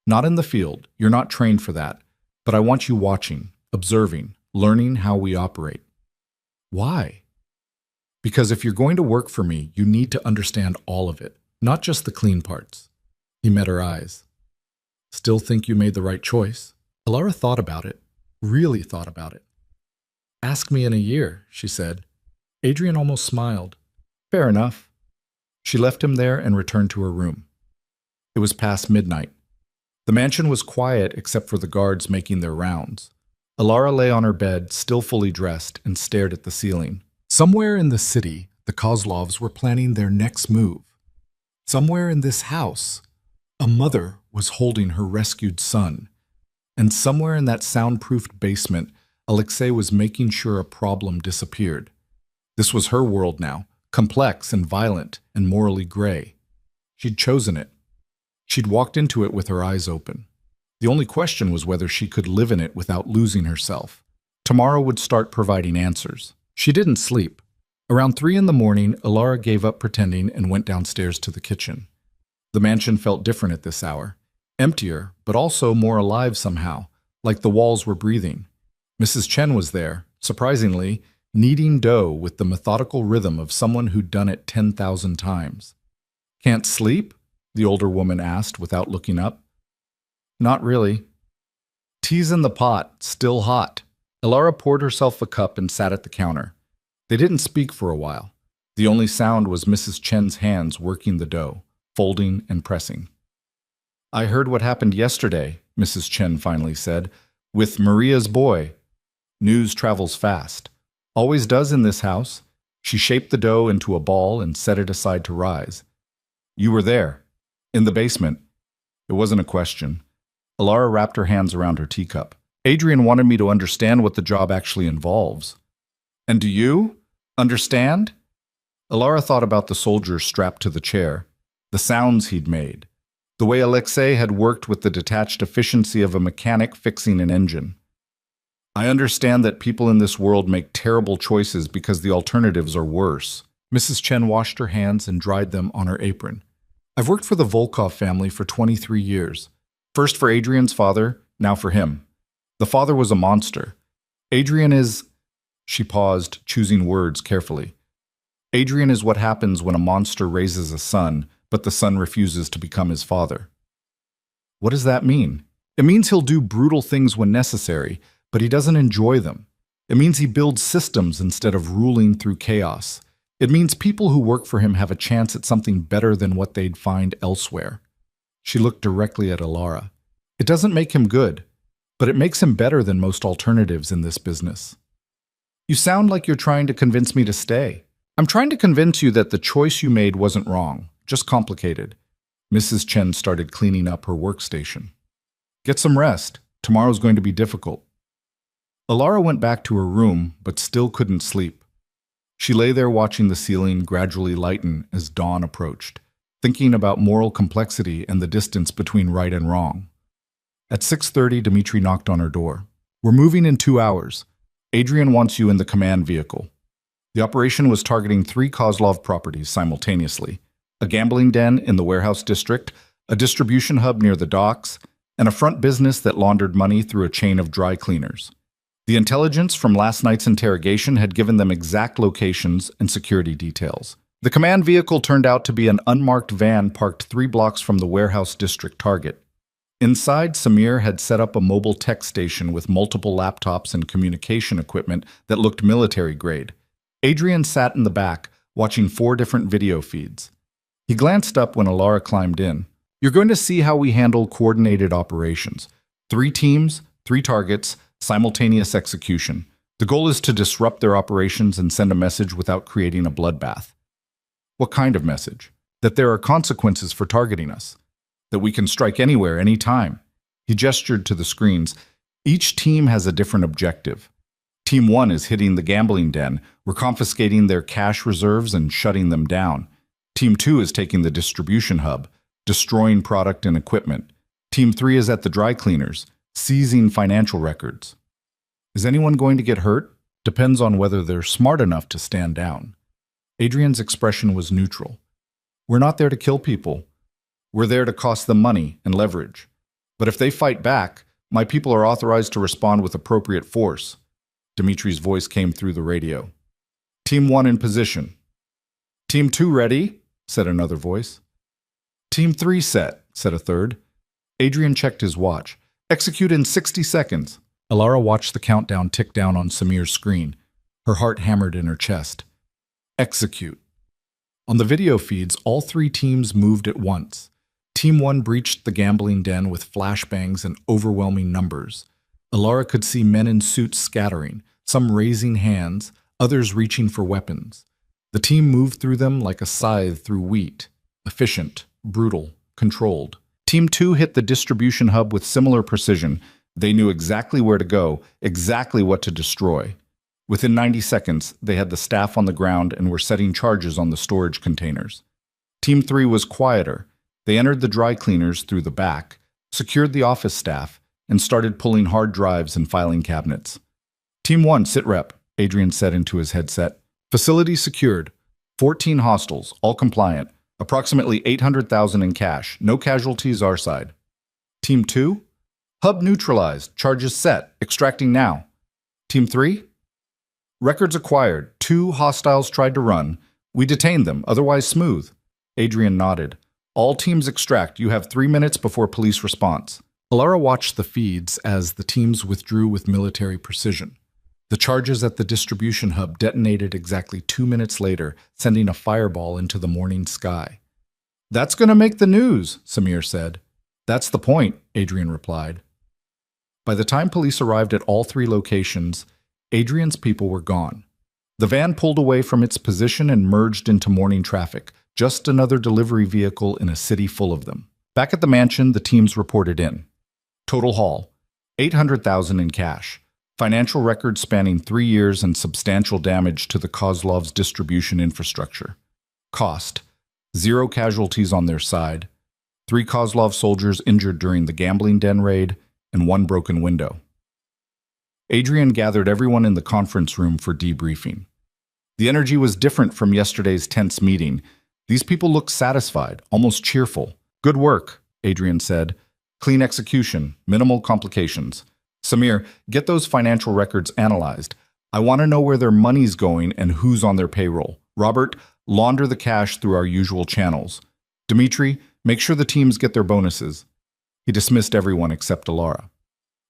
A: Not in the field. You're not trained for that. But I want you watching, observing, learning how we operate. Why? Because if you're going to work for me, you need to understand all of it, not just the clean parts. He met her eyes. Still think you made the right choice? Alara thought about it, really thought about it. Ask me in a year, she said. Adrian almost smiled. Fair enough. She left him there and returned to her room. It was past midnight. The mansion was quiet except for the guards making their rounds. Alara lay on her bed, still fully dressed, and stared at the ceiling. Somewhere in the city, the Kozlovs were planning their next move. Somewhere in this house, a mother was holding her rescued son. And somewhere in that soundproofed basement, Alexei was making sure a problem disappeared. This was her world now, complex and violent and morally gray. She'd chosen it. She'd walked into it with her eyes open. The only question was whether she could live in it without losing herself. Tomorrow would start providing answers. She didn't sleep. Around 3 in the morning, Alara gave up pretending and went downstairs to the kitchen. The mansion felt different at this hour. Emptier, but also more alive somehow, like the walls were breathing. Mrs. Chen was there, surprisingly, kneading dough with the methodical rhythm of someone who'd done it 10,000 times. Can't sleep? The older woman asked without looking up. Not really. Tea's in the pot, still hot. Alara poured herself a cup and sat at the counter. They didn't speak for a while. The only sound was Mrs. Chen's hands working the dough, folding and pressing. I heard what happened yesterday, Mrs. Chen finally said, with Maria's boy. News travels fast. Always does in this house. She shaped the dough into a ball and set it aside to rise. You were there. In the basement. It wasn't a question. Alara wrapped her hands around her teacup. Adrian wanted me to understand what the job actually involves. And do you understand? Alara thought about the soldier strapped to the chair, the sounds he'd made, the way Alexei had worked with the detached efficiency of a mechanic fixing an engine. I understand that people in this world make terrible choices because the alternatives are worse. Mrs. Chen washed her hands and dried them on her apron. I've worked for the Volkov family for 23 years. First for Adrian's father, now for him. The father was a monster. Adrian is... She paused, choosing words carefully. Adrian is what happens when a monster raises a son, but the son refuses to become his father. What does that mean? It means he'll do brutal things when necessary, but he doesn't enjoy them. It means he builds systems instead of ruling through chaos. It means people who work for him have a chance at something better than what they'd find elsewhere. She looked directly at Alara. It doesn't make him good, but it makes him better than most alternatives in this business. You sound like you're trying to convince me to stay. I'm trying to convince you that the choice you made wasn't wrong, just complicated. Mrs. Chen started cleaning up her workstation. Get some rest. Tomorrow's going to be difficult. Alara went back to her room, but still couldn't sleep. She lay there watching the ceiling gradually lighten as dawn approached, thinking about moral complexity and the distance between right and wrong. At 6:30, Dmitri knocked on her door. We're moving in 2 hours. Adrian wants you in the command vehicle. The operation was targeting 3 Kozlov properties simultaneously. a gambling den in the warehouse district, a distribution hub near the docks, and a front business that laundered money through a chain of dry cleaners. The intelligence from last night's interrogation had given them exact locations and security details. The command vehicle turned out to be an unmarked van parked 3 blocks from the warehouse district target. Inside, Samir had set up a mobile tech station with multiple laptops and communication equipment that looked military-grade. Adrian sat in the back, watching 4 different video feeds. He glanced up when Alara climbed in. "You're going to see how we handle coordinated operations. 3 teams, 3 targets, simultaneous execution. The goal is to disrupt their operations and send a message without creating a bloodbath." "What kind of message?" "That there are consequences for targeting us. That we can strike anywhere, anytime." He gestured to the screens. "Each team has a different objective. Team 1 is hitting the gambling den. We're confiscating their cash reserves and shutting them down. Team 2 is taking the distribution hub, destroying product and equipment. Team 3 is at the dry cleaners, seizing financial records." "Is anyone going to get hurt?" "Depends on whether they're smart enough to stand down." Adrian's expression was neutral. "We're not there to kill people. We're there to cost them money and leverage. But if they fight back, my people are authorized to respond with appropriate force." Dimitri's voice came through the radio. "Team 1 in position." "Team 2 ready?" said another voice. "Team 3 set," said a third. Adrian checked his watch. "Execute in 60 seconds." Alara watched the countdown tick down on Samir's screen. Her heart hammered in her chest. Execute. On the video feeds, all 3 teams moved at once. Team 1 breached the gambling den with flashbangs and overwhelming numbers. Alara could see men in suits scattering, some raising hands, others reaching for weapons. The team moved through them like a scythe through wheat, efficient, brutal, controlled. Team 2 hit the distribution hub with similar precision. They knew exactly where to go, exactly what to destroy. Within 90 seconds, they had the staff on the ground and were setting charges on the storage containers. Team 3 was quieter. They entered the dry cleaners through the back, secured the office staff, and started pulling hard drives and filing cabinets. "Team 1, sit rep," Adrian said into his headset. "Facility secured. 14 hostiles, all compliant. Approximately 800,000 in cash. No casualties our side." "Team 2? Hub neutralized. Charges set. Extracting now." "Team 3? Records acquired. 2 hostiles tried to run. We detained them, otherwise smooth." Adrian nodded. "All teams extract. You have 3 minutes before police response." Alara watched the feeds as the teams withdrew with military precision. The charges at the distribution hub detonated exactly 2 minutes later, sending a fireball into the morning sky. "That's going to make the news," Samir said. "That's the point," Adrian replied. By the time police arrived at all 3 locations, Adrian's people were gone. The van pulled away from its position and merged into morning traffic, just another delivery vehicle in a city full of them. Back at the mansion, the teams reported in. Total haul, 800,000 in cash. Financial records spanning 3 years and substantial damage to the Kozlov's distribution infrastructure. Cost, 0 casualties on their side. 3 Kozlov soldiers injured during the gambling den raid, and 1 broken window. Adrian gathered everyone in the conference room for debriefing. The energy was different from yesterday's tense meeting. These people looked satisfied, almost cheerful. "Good work," Adrian said. "Clean execution, minimal complications. Samir, get those financial records analyzed. I want to know where their money's going and who's on their payroll. Robert, launder the cash through our usual channels. Dimitri, make sure the teams get their bonuses." He dismissed everyone except Alara.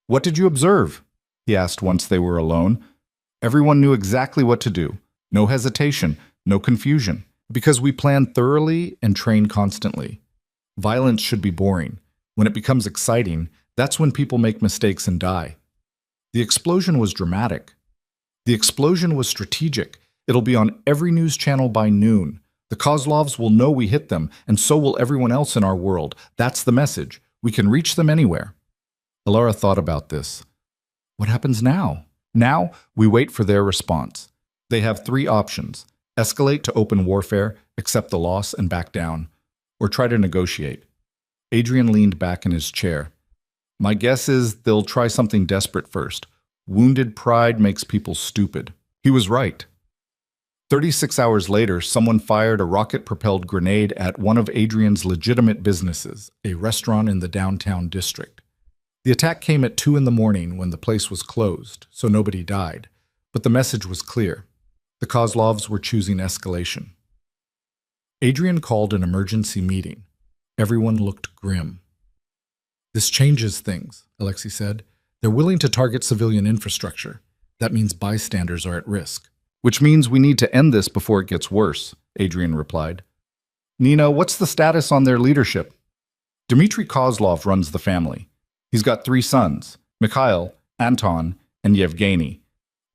A: "What did you observe?" he asked once they were alone. Everyone knew exactly what to do. No hesitation, no confusion. Because we plan thoroughly and train constantly. Violence should be boring. When it becomes exciting, that's when people make mistakes and die. The explosion was dramatic. The explosion was strategic. It'll be on every news channel by noon. The Kozlovs will know we hit them, and so will everyone else in our world. That's the message. We can reach them anywhere. Alara thought about this. What happens now? Now, we wait for their response. They have 3 options. Escalate to open warfare, accept the loss, and back down. Or try to negotiate. Adrian leaned back in his chair. My guess is they'll try something desperate first. Wounded pride makes people stupid. He was right. 36 hours later, someone fired a rocket-propelled grenade at one of Adrian's legitimate businesses, a restaurant in the downtown district. The attack came at 2 in the morning when the place was closed, so nobody died. But the message was clear. The Kozlovs were choosing escalation. Adrian called an emergency meeting. Everyone looked grim. "This changes things," Alexei said. "They're willing to target civilian infrastructure. That means bystanders are at risk." "Which means we need to end this before it gets worse," Adrian replied. "Nina, what's the status on their leadership?" Dmitry Kozlov runs the family. He's got 3 sons, Mikhail, Anton, and Yevgeny.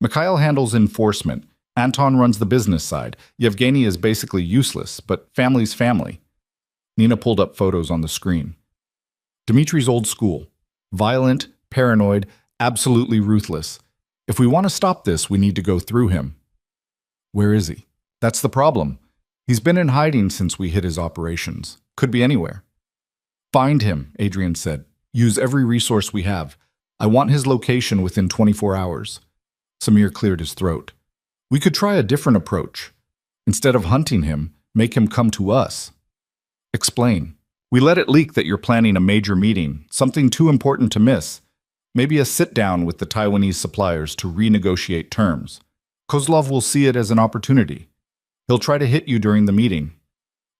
A: Mikhail handles enforcement. Anton runs the business side. Yevgeny is basically useless, but family's family. Nina pulled up photos on the screen. Dmitry's old school. Violent, paranoid, absolutely ruthless. If we want to stop this, we need to go through him. Where is he? That's the problem. He's been in hiding since we hit his operations. Could be anywhere. Find him, Adrian said. Use every resource we have. I want his location within 24 hours. Samir cleared his throat. We could try a different approach. Instead of hunting him, make him come to us. Explain. We let it leak that you're planning a major meeting, something too important to miss. Maybe a sit-down with the Taiwanese suppliers to renegotiate terms. Kozlov will see it as an opportunity. He'll try to hit you during the meeting.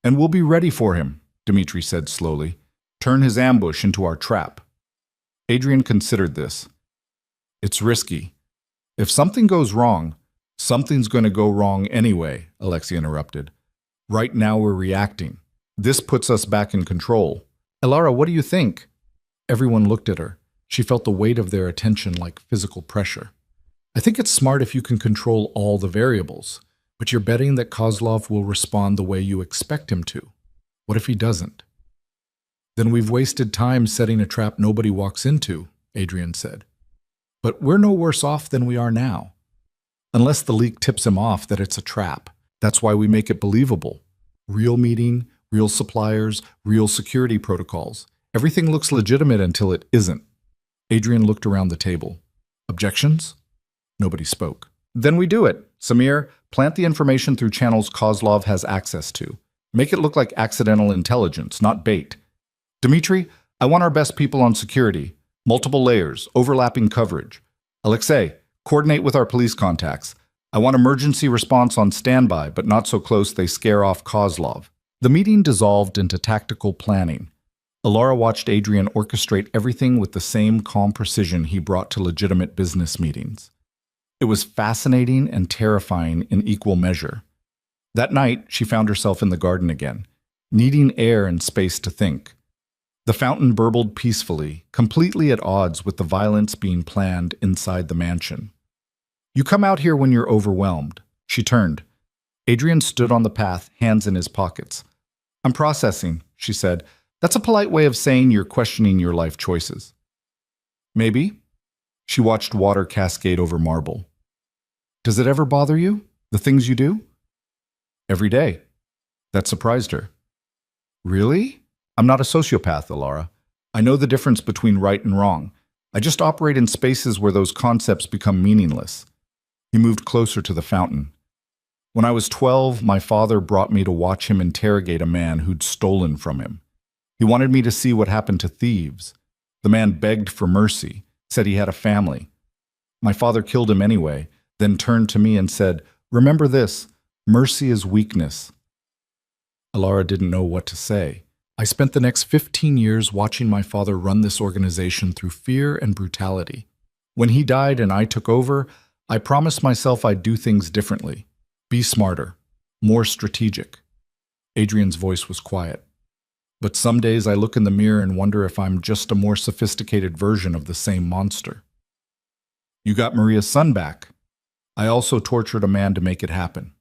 A: And we'll be ready for him, Dmitry said slowly. Turn his ambush into our trap. Adrian considered this. It's risky. If something goes wrong, something's going to go wrong anyway, Alexei interrupted. Right now we're reacting. This puts us back in control. Elara, what do you think? Everyone looked at her. She felt the weight of their attention like physical pressure. I think it's smart if you can control all the variables, but you're betting that Kozlov will respond the way you expect him to. What if he doesn't? Then we've wasted time setting a trap nobody walks into, Adrian said. But we're no worse off than we are now. Unless the leak tips him off that it's a trap. That's why we make it believable. Real meeting, real suppliers, real security protocols. Everything looks legitimate until it isn't. Adrian looked around the table. Objections? Nobody spoke. Then we do it. Samir, plant the information through channels Kozlov has access to. Make it look like accidental intelligence, not bait. Dmitry, I want our best people on security. Multiple layers, overlapping coverage. Alexei, coordinate with our police contacts. I want emergency response on standby, but not so close they scare off Kozlov. The meeting dissolved into tactical planning. Elara watched Adrian orchestrate everything with the same calm precision he brought to legitimate business meetings. It was fascinating and terrifying in equal measure. That night, she found herself in the garden again, needing air and space to think. The fountain burbled peacefully, completely at odds with the violence being planned inside the mansion. You come out here when you're overwhelmed. She turned. Adrian stood on the path, hands in his pockets. I'm processing, she said. That's a polite way of saying you're questioning your life choices. Maybe. She watched water cascade over marble. Does it ever bother you, the things you do? Every day. That surprised her. Really? I'm not a sociopath, Elara. I know the difference between right and wrong. I just operate in spaces where those concepts become meaningless. He moved closer to the fountain. When I was 12, my father brought me to watch him interrogate a man who'd stolen from him. He wanted me to see what happened to thieves. The man begged for mercy, said he had a family. My father killed him anyway, then turned to me and said, Remember this, mercy is weakness. Elara didn't know what to say. I spent the next 15 years watching my father run this organization through fear and brutality. When he died and I took over, I promised myself I'd do things differently. Be smarter, more strategic. Adrian's voice was quiet. But some days I look in the mirror and wonder if I'm just a more sophisticated version of the same monster. You got Maria's son back. I also tortured a man to make it happen.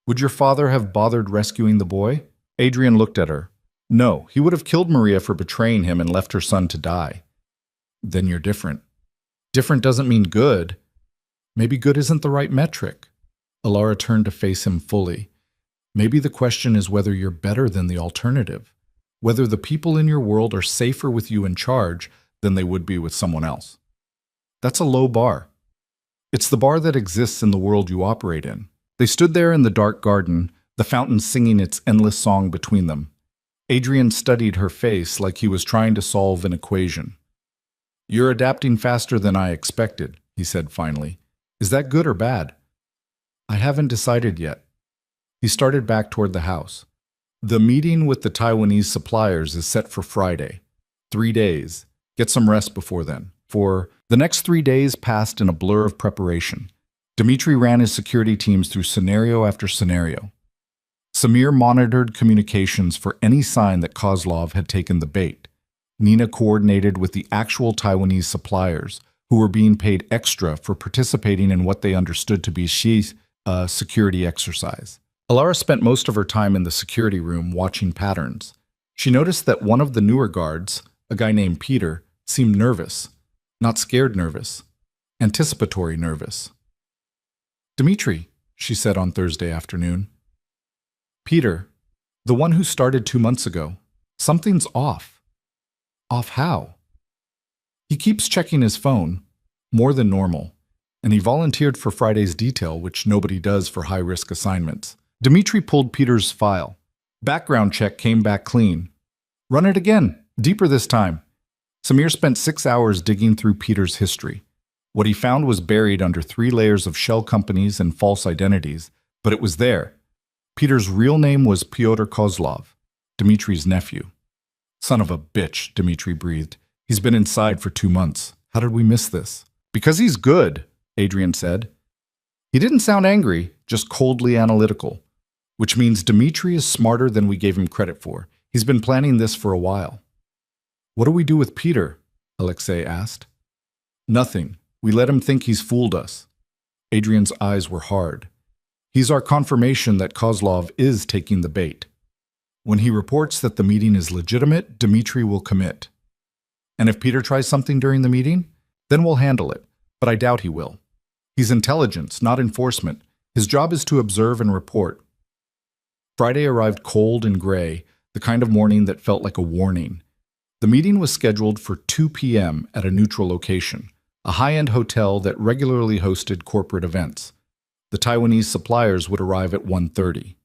A: Would your father have bothered rescuing the boy? Adrian looked at her. No, he would have killed Maria for betraying him and left her son to die. Then you're different. Different doesn't mean good. Maybe good isn't the right metric. Elara turned to face him fully. Maybe the question is whether you're better than the alternative. Whether the people in your world are safer with you in charge than they would be with someone else. That's a low bar. It's the bar that exists in the world you operate in. They stood there in the dark garden, the fountain singing its endless song between them. Adrian studied her face like he was trying to solve an equation. "You're adapting faster than I expected," he said finally. "Is that good or bad?" "I haven't decided yet." He started back toward the house. "The meeting with the Taiwanese suppliers is set for Friday. 3 days. Get some rest before then." For the next 3 days passed in a blur of preparation. Dmitry ran his security teams through scenario after scenario. Samir monitored communications for any sign that Kozlov had taken the bait. Nina coordinated with the actual Taiwanese suppliers, who were being paid extra for participating in what they understood to be a security exercise. Alara spent most of her time in the security room watching patterns. She noticed that one of the newer guards, a guy named Peter, seemed nervous. Not scared nervous, anticipatory nervous. "Dmitry," she said on Thursday afternoon. "Peter, the one who started 2 months ago, something's off." "Off how?" "He keeps checking his phone, more than normal, and he volunteered for Friday's detail, which nobody does for high-risk assignments." Dmitry pulled Peter's file. "Background check came back clean." "Run it again, deeper this time." Samir spent 6 hours digging through Peter's history. What he found was buried under 3 layers of shell companies and false identities, but it was there. Peter's real name was Pyotr Kozlov, Dmitry's nephew. "Son of a bitch," Dmitry breathed. "He's been inside for 2 months. How did we miss this?" "Because he's good," Adrian said. He didn't sound angry, just coldly analytical, which means Dmitry is smarter than we gave him credit for. He's been planning this for a while. "What do we do with Peter?" Alexei asked. "Nothing. We let him think he's fooled us." Adrian's eyes were hard. "He's our confirmation that Kozlov is taking the bait. When he reports that the meeting is legitimate, Dmitry will commit. And if Peter tries something during the meeting, then we'll handle it, but I doubt he will. He's intelligence, not enforcement. His job is to observe and report." Friday arrived cold and gray, the kind of morning that felt like a warning. The meeting was scheduled for 2 p.m. at a neutral location, a high-end hotel that regularly hosted corporate events. The Taiwanese suppliers would arrive at 1:30.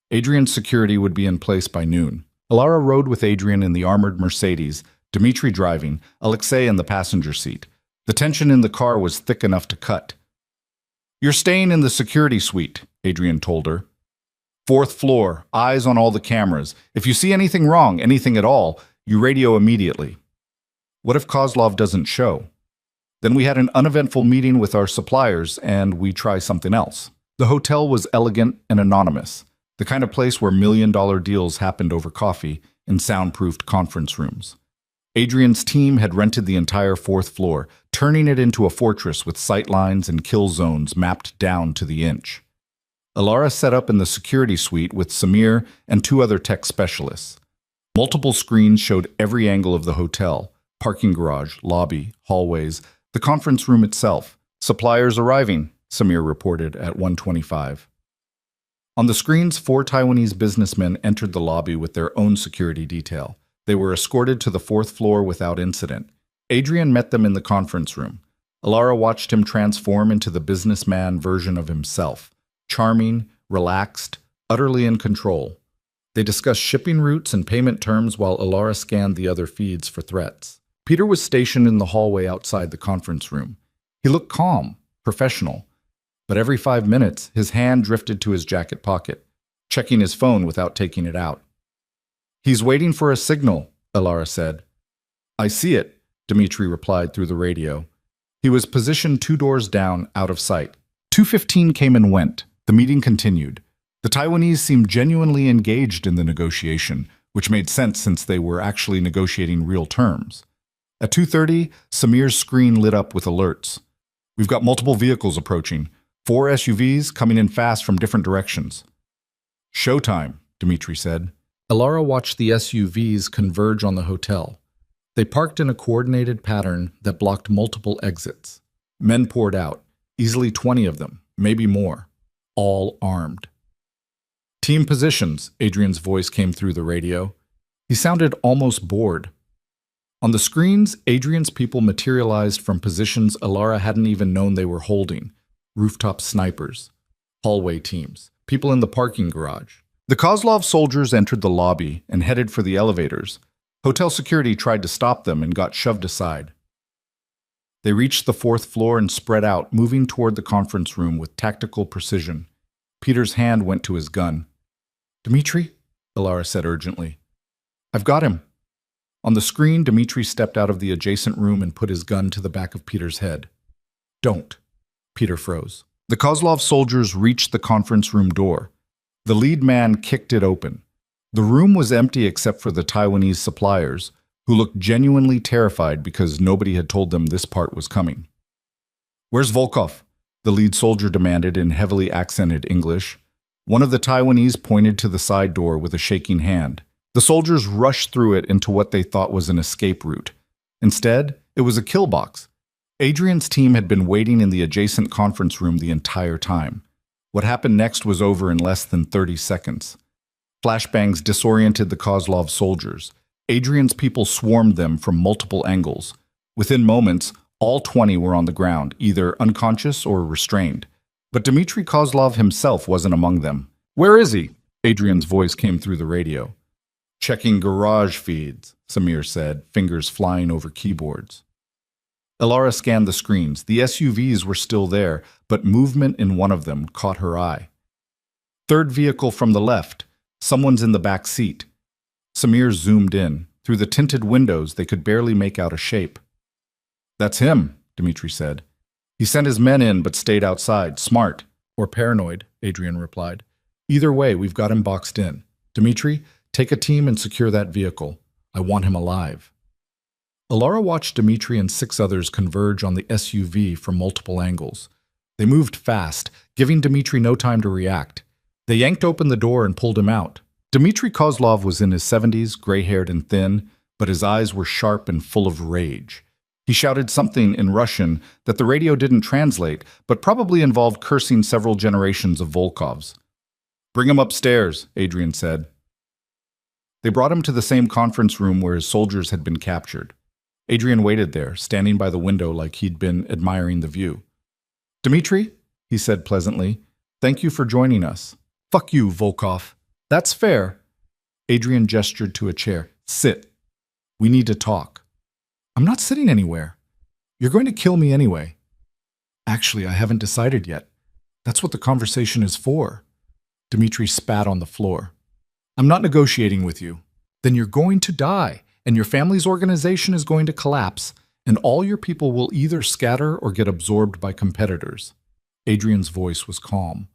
A: Adrian's security would be in place by noon. Alara rode with Adrian in the armored Mercedes, Dmitry driving, Alexei in the passenger seat. The tension in the car was thick enough to cut. "You're staying in the security suite," Adrian told her. "4th floor, eyes on all the cameras. If you see anything wrong, anything at all, you radio immediately." "What if Kozlov doesn't show?" "Then we had an uneventful meeting with our suppliers and we try something else." The hotel was elegant and anonymous, the kind of place where million-dollar deals happened over coffee in soundproofed conference rooms. Adrian's team had rented the entire 4th floor, turning it into a fortress with sight lines and kill zones mapped down to the inch. Alara set up in the security suite with Samir and 2 other tech specialists. Multiple screens showed every angle of the hotel: parking garage, lobby, hallways, the conference room itself. "Suppliers arriving," Samir reported at 1:25. On the screens, 4 Taiwanese businessmen entered the lobby with their own security detail. They were escorted to the 4th floor without incident. Adrian met them in the conference room. Alara watched him transform into the businessman version of himself. Charming, relaxed, utterly in control. They discussed shipping routes and payment terms while Alara scanned the other feeds for threats. Peter was stationed in the hallway outside the conference room. He looked calm, professional, but every 5 minutes, his hand drifted to his jacket pocket, checking his phone without taking it out. "He's waiting for a signal," Alara said. "I see it," Dmitry replied through the radio. He was positioned 2 doors down, out of sight. 2:15 came and went. The meeting continued. The Taiwanese seemed genuinely engaged in the negotiation, which made sense since they were actually negotiating real terms. At 2:30, Samir's screen lit up with alerts. "We've got multiple vehicles approaching. 4 SUVs coming in fast from different directions." "Showtime," Dmitry said. Alara watched the SUVs converge on the hotel. They parked in a coordinated pattern that blocked multiple exits. Men poured out, easily 20 of them, maybe more, all armed. "Team positions," Adrian's voice came through the radio. He sounded almost bored. On the screens, Adrian's people materialized from positions Alara hadn't even known they were holding, rooftop snipers. Hallway teams. People in the parking garage. The Kozlov soldiers entered the lobby and headed for the elevators. Hotel security tried to stop them and got shoved aside. They reached the 4th floor and spread out, moving toward the conference room with tactical precision. Peter's hand went to his gun. "Dmitri?" Ilara said urgently. "I've got him." On the screen, Dmitri stepped out of the adjacent room and put his gun to the back of Peter's head. "Don't." Peter froze. The Kozlov soldiers reached the conference room door. The lead man kicked it open. The room was empty except for the Taiwanese suppliers, who looked genuinely terrified because nobody had told them this part was coming. "Where's Volkov?" the lead soldier demanded in heavily accented English. One of the Taiwanese pointed to the side door with a shaking hand. The soldiers rushed through it into what they thought was an escape route. Instead, it was a kill box. Adrian's team had been waiting in the adjacent conference room the entire time. What happened next was over in less than 30 seconds. Flashbangs disoriented the Kozlov soldiers. Adrian's people swarmed them from multiple angles. Within moments, all 20 were on the ground, either unconscious or restrained. But Dmitri Kozlov himself wasn't among them. "Where is he?" Adrian's voice came through the radio. "Checking garage feeds," Samir said, fingers flying over keyboards. Ilara scanned the screens. The SUVs were still there, but movement in one of them caught her eye. "Third vehicle from the left. Someone's in the back seat." Samir zoomed in. Through the tinted windows, they could barely make out a shape. "That's him," Dmitri said. "He sent his men in but stayed outside. Smart." "Or paranoid," Adrian replied. "Either way, we've got him boxed in. Dmitri, take a team and secure that vehicle. I want him alive." Ilara watched Dmitri and 6 others converge on the SUV from multiple angles. They moved fast, giving Dmitri no time to react. They yanked open the door and pulled him out. Dmitri Kozlov was in his 70s, gray-haired and thin, but his eyes were sharp and full of rage. He shouted something in Russian that the radio didn't translate, but probably involved cursing several generations of Volkovs. "Bring him upstairs," Adrian said. They brought him to the same conference room where his soldiers had been captured. Adrian waited there, standing by the window like he'd been admiring the view. "Dmitri," he said pleasantly, "thank you for joining us." "Fuck you, Volkov." "That's fair." Adrian gestured to a chair. "Sit. We need to talk." "I'm not sitting anywhere. You're going to kill me anyway." "Actually, I haven't decided yet. That's what the conversation is for." Dmitri spat on the floor. "I'm not negotiating with you. Then you're going to die, and your family's organization is going to collapse, and all your people will either scatter or get absorbed by competitors." Adrian's voice was calm.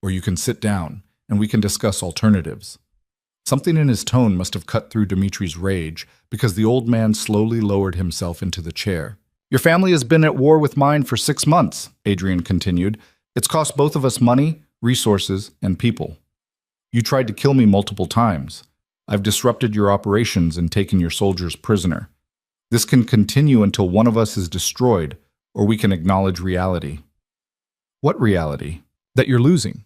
A: "Or you can sit down, and we can discuss alternatives." Something in his tone must have cut through Dmitri's rage, because the old man slowly lowered himself into the chair. "Your family has been at war with mine for 6 months," Adrian continued. "It's cost both of us money, resources, and people. You tried to kill me multiple times. I've disrupted your operations and taken your soldiers prisoner. This can continue until one of us is destroyed, or we can acknowledge reality." "What reality?" "That you're losing.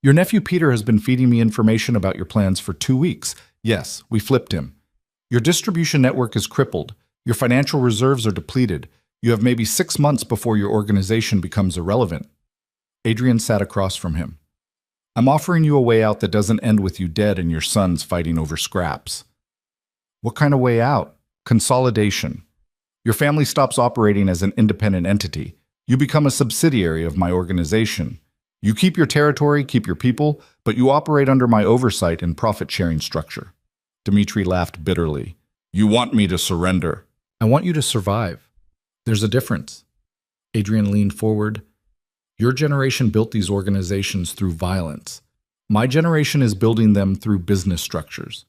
A: Your nephew Peter has been feeding me information about your plans for 2 weeks. Yes, we flipped him. Your distribution network is crippled. Your financial reserves are depleted. You have maybe 6 months before your organization becomes irrelevant." Adrian sat across from him. "I'm offering you a way out that doesn't end with you dead and your sons fighting over scraps." "What kind of way out?" "Consolidation. Your family stops operating as an independent entity. You become a subsidiary of my organization. You keep your territory, keep your people, but you operate under my oversight and profit-sharing structure." Dmitri laughed bitterly. "You want me to surrender?" "I want you to survive. There's a difference." Adrian leaned forward. "Your generation built these organizations through violence. My generation is building them through business structures.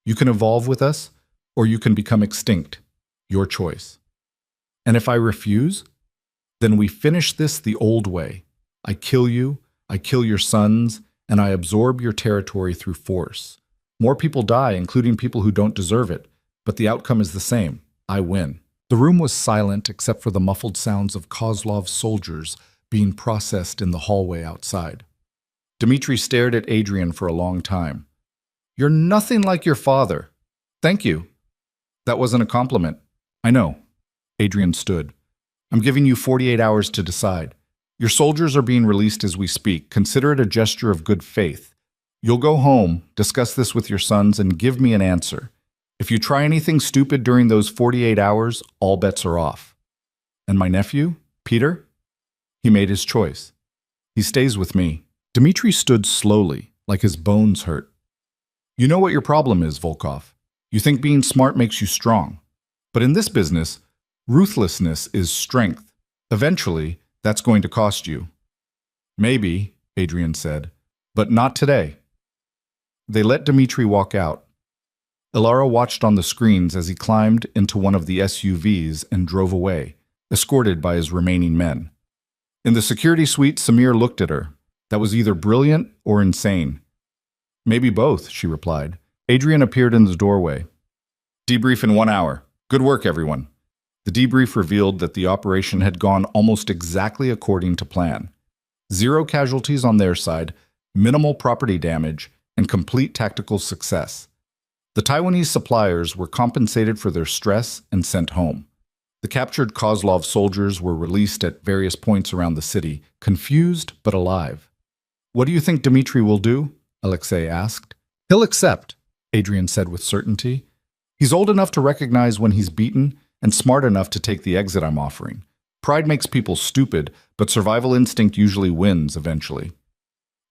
A: You can evolve with us, or you can become extinct. Your choice. And if I refuse, then we finish this the old way. I kill you, I kill your sons, and I absorb your territory through force. More people die, including people who don't deserve it, but the outcome is the same. I win." The room was silent except for the muffled sounds of Kozlov's soldiers being processed in the hallway outside. Dmitri stared at Adrian for a long time. "You're nothing like your father." "Thank you." "That wasn't a compliment." "I know." Adrian stood. "I'm giving you 48 hours to decide. Your soldiers are being released as we speak. Consider it a gesture of good faith. You'll go home, discuss this with your sons, and give me an answer. If you try anything stupid during those 48 hours, all bets are off. And my nephew, Peter? He made his choice. He stays with me. Dmitri stood slowly, like his bones hurt. You know what your problem is, Volkov. You think being smart makes you strong. But in this business, ruthlessness is strength. Eventually, that's going to cost you. Maybe, Adrian said, but not today. They let Dmitri walk out. Ilara watched on the screens as he climbed into one of the SUVs and drove away, escorted by his remaining men. In the security suite, Samir looked at her. That was either brilliant or insane. Maybe both, she replied. Adrian appeared in the doorway. Debrief in 1 hour. Good work, everyone. The debrief revealed that the operation had gone almost exactly according to plan. 0 casualties on their side, minimal property damage, and complete tactical success. The Taiwanese suppliers were compensated for their stress and sent home. The captured Kozlov soldiers were released at various points around the city, confused but alive. What do you think Dmitri will do? Alexei asked. He'll accept, Adrian said with certainty. He's old enough to recognize when he's beaten and smart enough to take the exit I'm offering. Pride makes people stupid, but survival instinct usually wins eventually.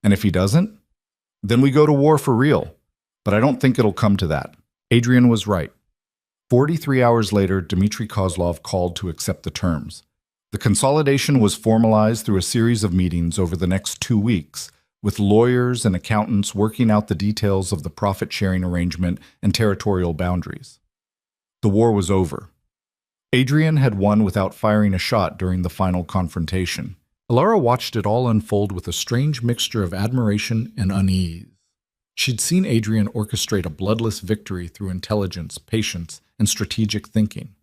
A: And if he doesn't? Then we go to war for real. But I don't think it'll come to that. Adrian was right. 43 hours later, Dmitri Kozlov called to accept the terms. The consolidation was formalized through a series of meetings over the next 2 weeks, with lawyers and accountants working out the details of the profit-sharing arrangement and territorial boundaries. The war was over. Adrian had won without firing a shot during the final confrontation. Ilara watched it all unfold with a strange mixture of admiration and unease. She'd seen Adrian orchestrate a bloodless victory through intelligence, patience, and strategic thinking.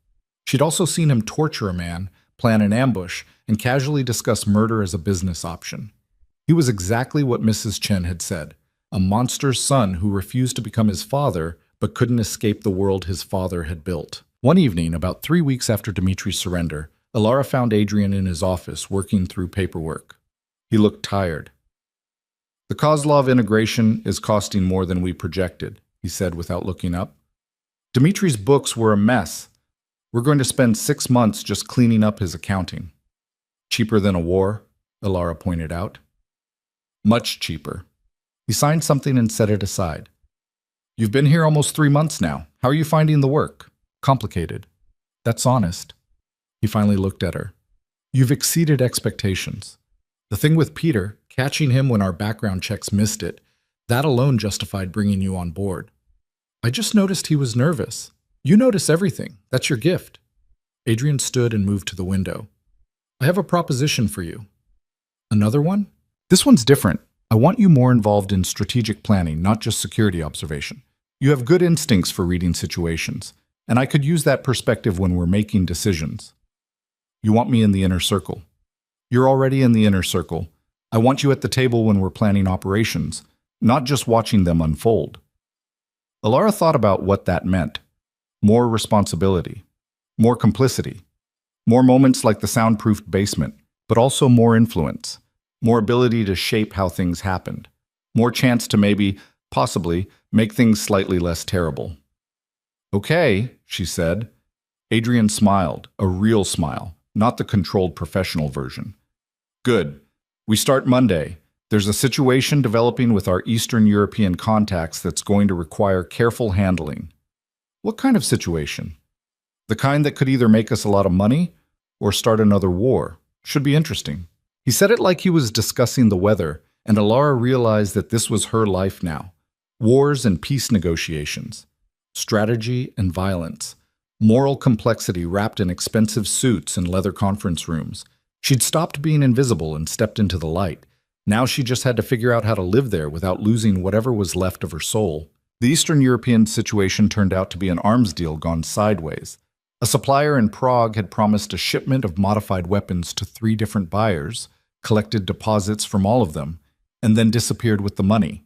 A: She'd also seen him torture a man, plan an ambush, and casually discuss murder as a business option. He was exactly what Mrs. Chen had said, a monster's son who refused to become his father but couldn't escape the world his father had built. One evening, about 3 weeks after Dmitri's surrender, Ilara found Adrian in his office working through paperwork. He looked tired. The Kozlov integration is costing more than we projected, he said without looking up. Dmitri's books were a mess. We're going to spend 6 months just cleaning up his accounting. Cheaper than a war, Ilara pointed out. Much cheaper. He signed something and set it aside. You've been here almost 3 months now. How are you finding the work? Complicated. That's honest. He finally looked at her. You've exceeded expectations. The thing with Peter, catching him when our background checks missed it, that alone justified bringing you on board. I just noticed he was nervous. You notice everything. That's your gift. Adrian stood and moved to the window. I have a proposition for you. Another one? This one's different. I want you more involved in strategic planning, not just security observation. You have good instincts for reading situations, and I could use that perspective when we're making decisions. You want me in the inner circle. You're already in the inner circle. I want you at the table when we're planning operations, not just watching them unfold. Ilara thought about what that meant. More responsibility, more complicity, more moments like the soundproofed basement, but also more influence, more ability to shape how things happened, more chance to maybe, possibly, make things slightly less terrible. Okay, she said. Adrian smiled, a real smile, not the controlled professional version. Good. We start Monday. There's a situation developing with our Eastern European contacts that's going to require careful handling. What kind of situation? The kind that could either make us a lot of money or start another war. Should be interesting. He said it like he was discussing the weather, and Ilara realized that this was her life now. Wars and peace negotiations. Strategy and violence. Moral complexity wrapped in expensive suits and leather conference rooms. She'd stopped being invisible and stepped into the light. Now she just had to figure out how to live there without losing whatever was left of her soul. The Eastern European situation turned out to be an arms deal gone sideways. A supplier in Prague had promised a shipment of modified weapons to 3 different buyers, collected deposits from all of them, and then disappeared with the money.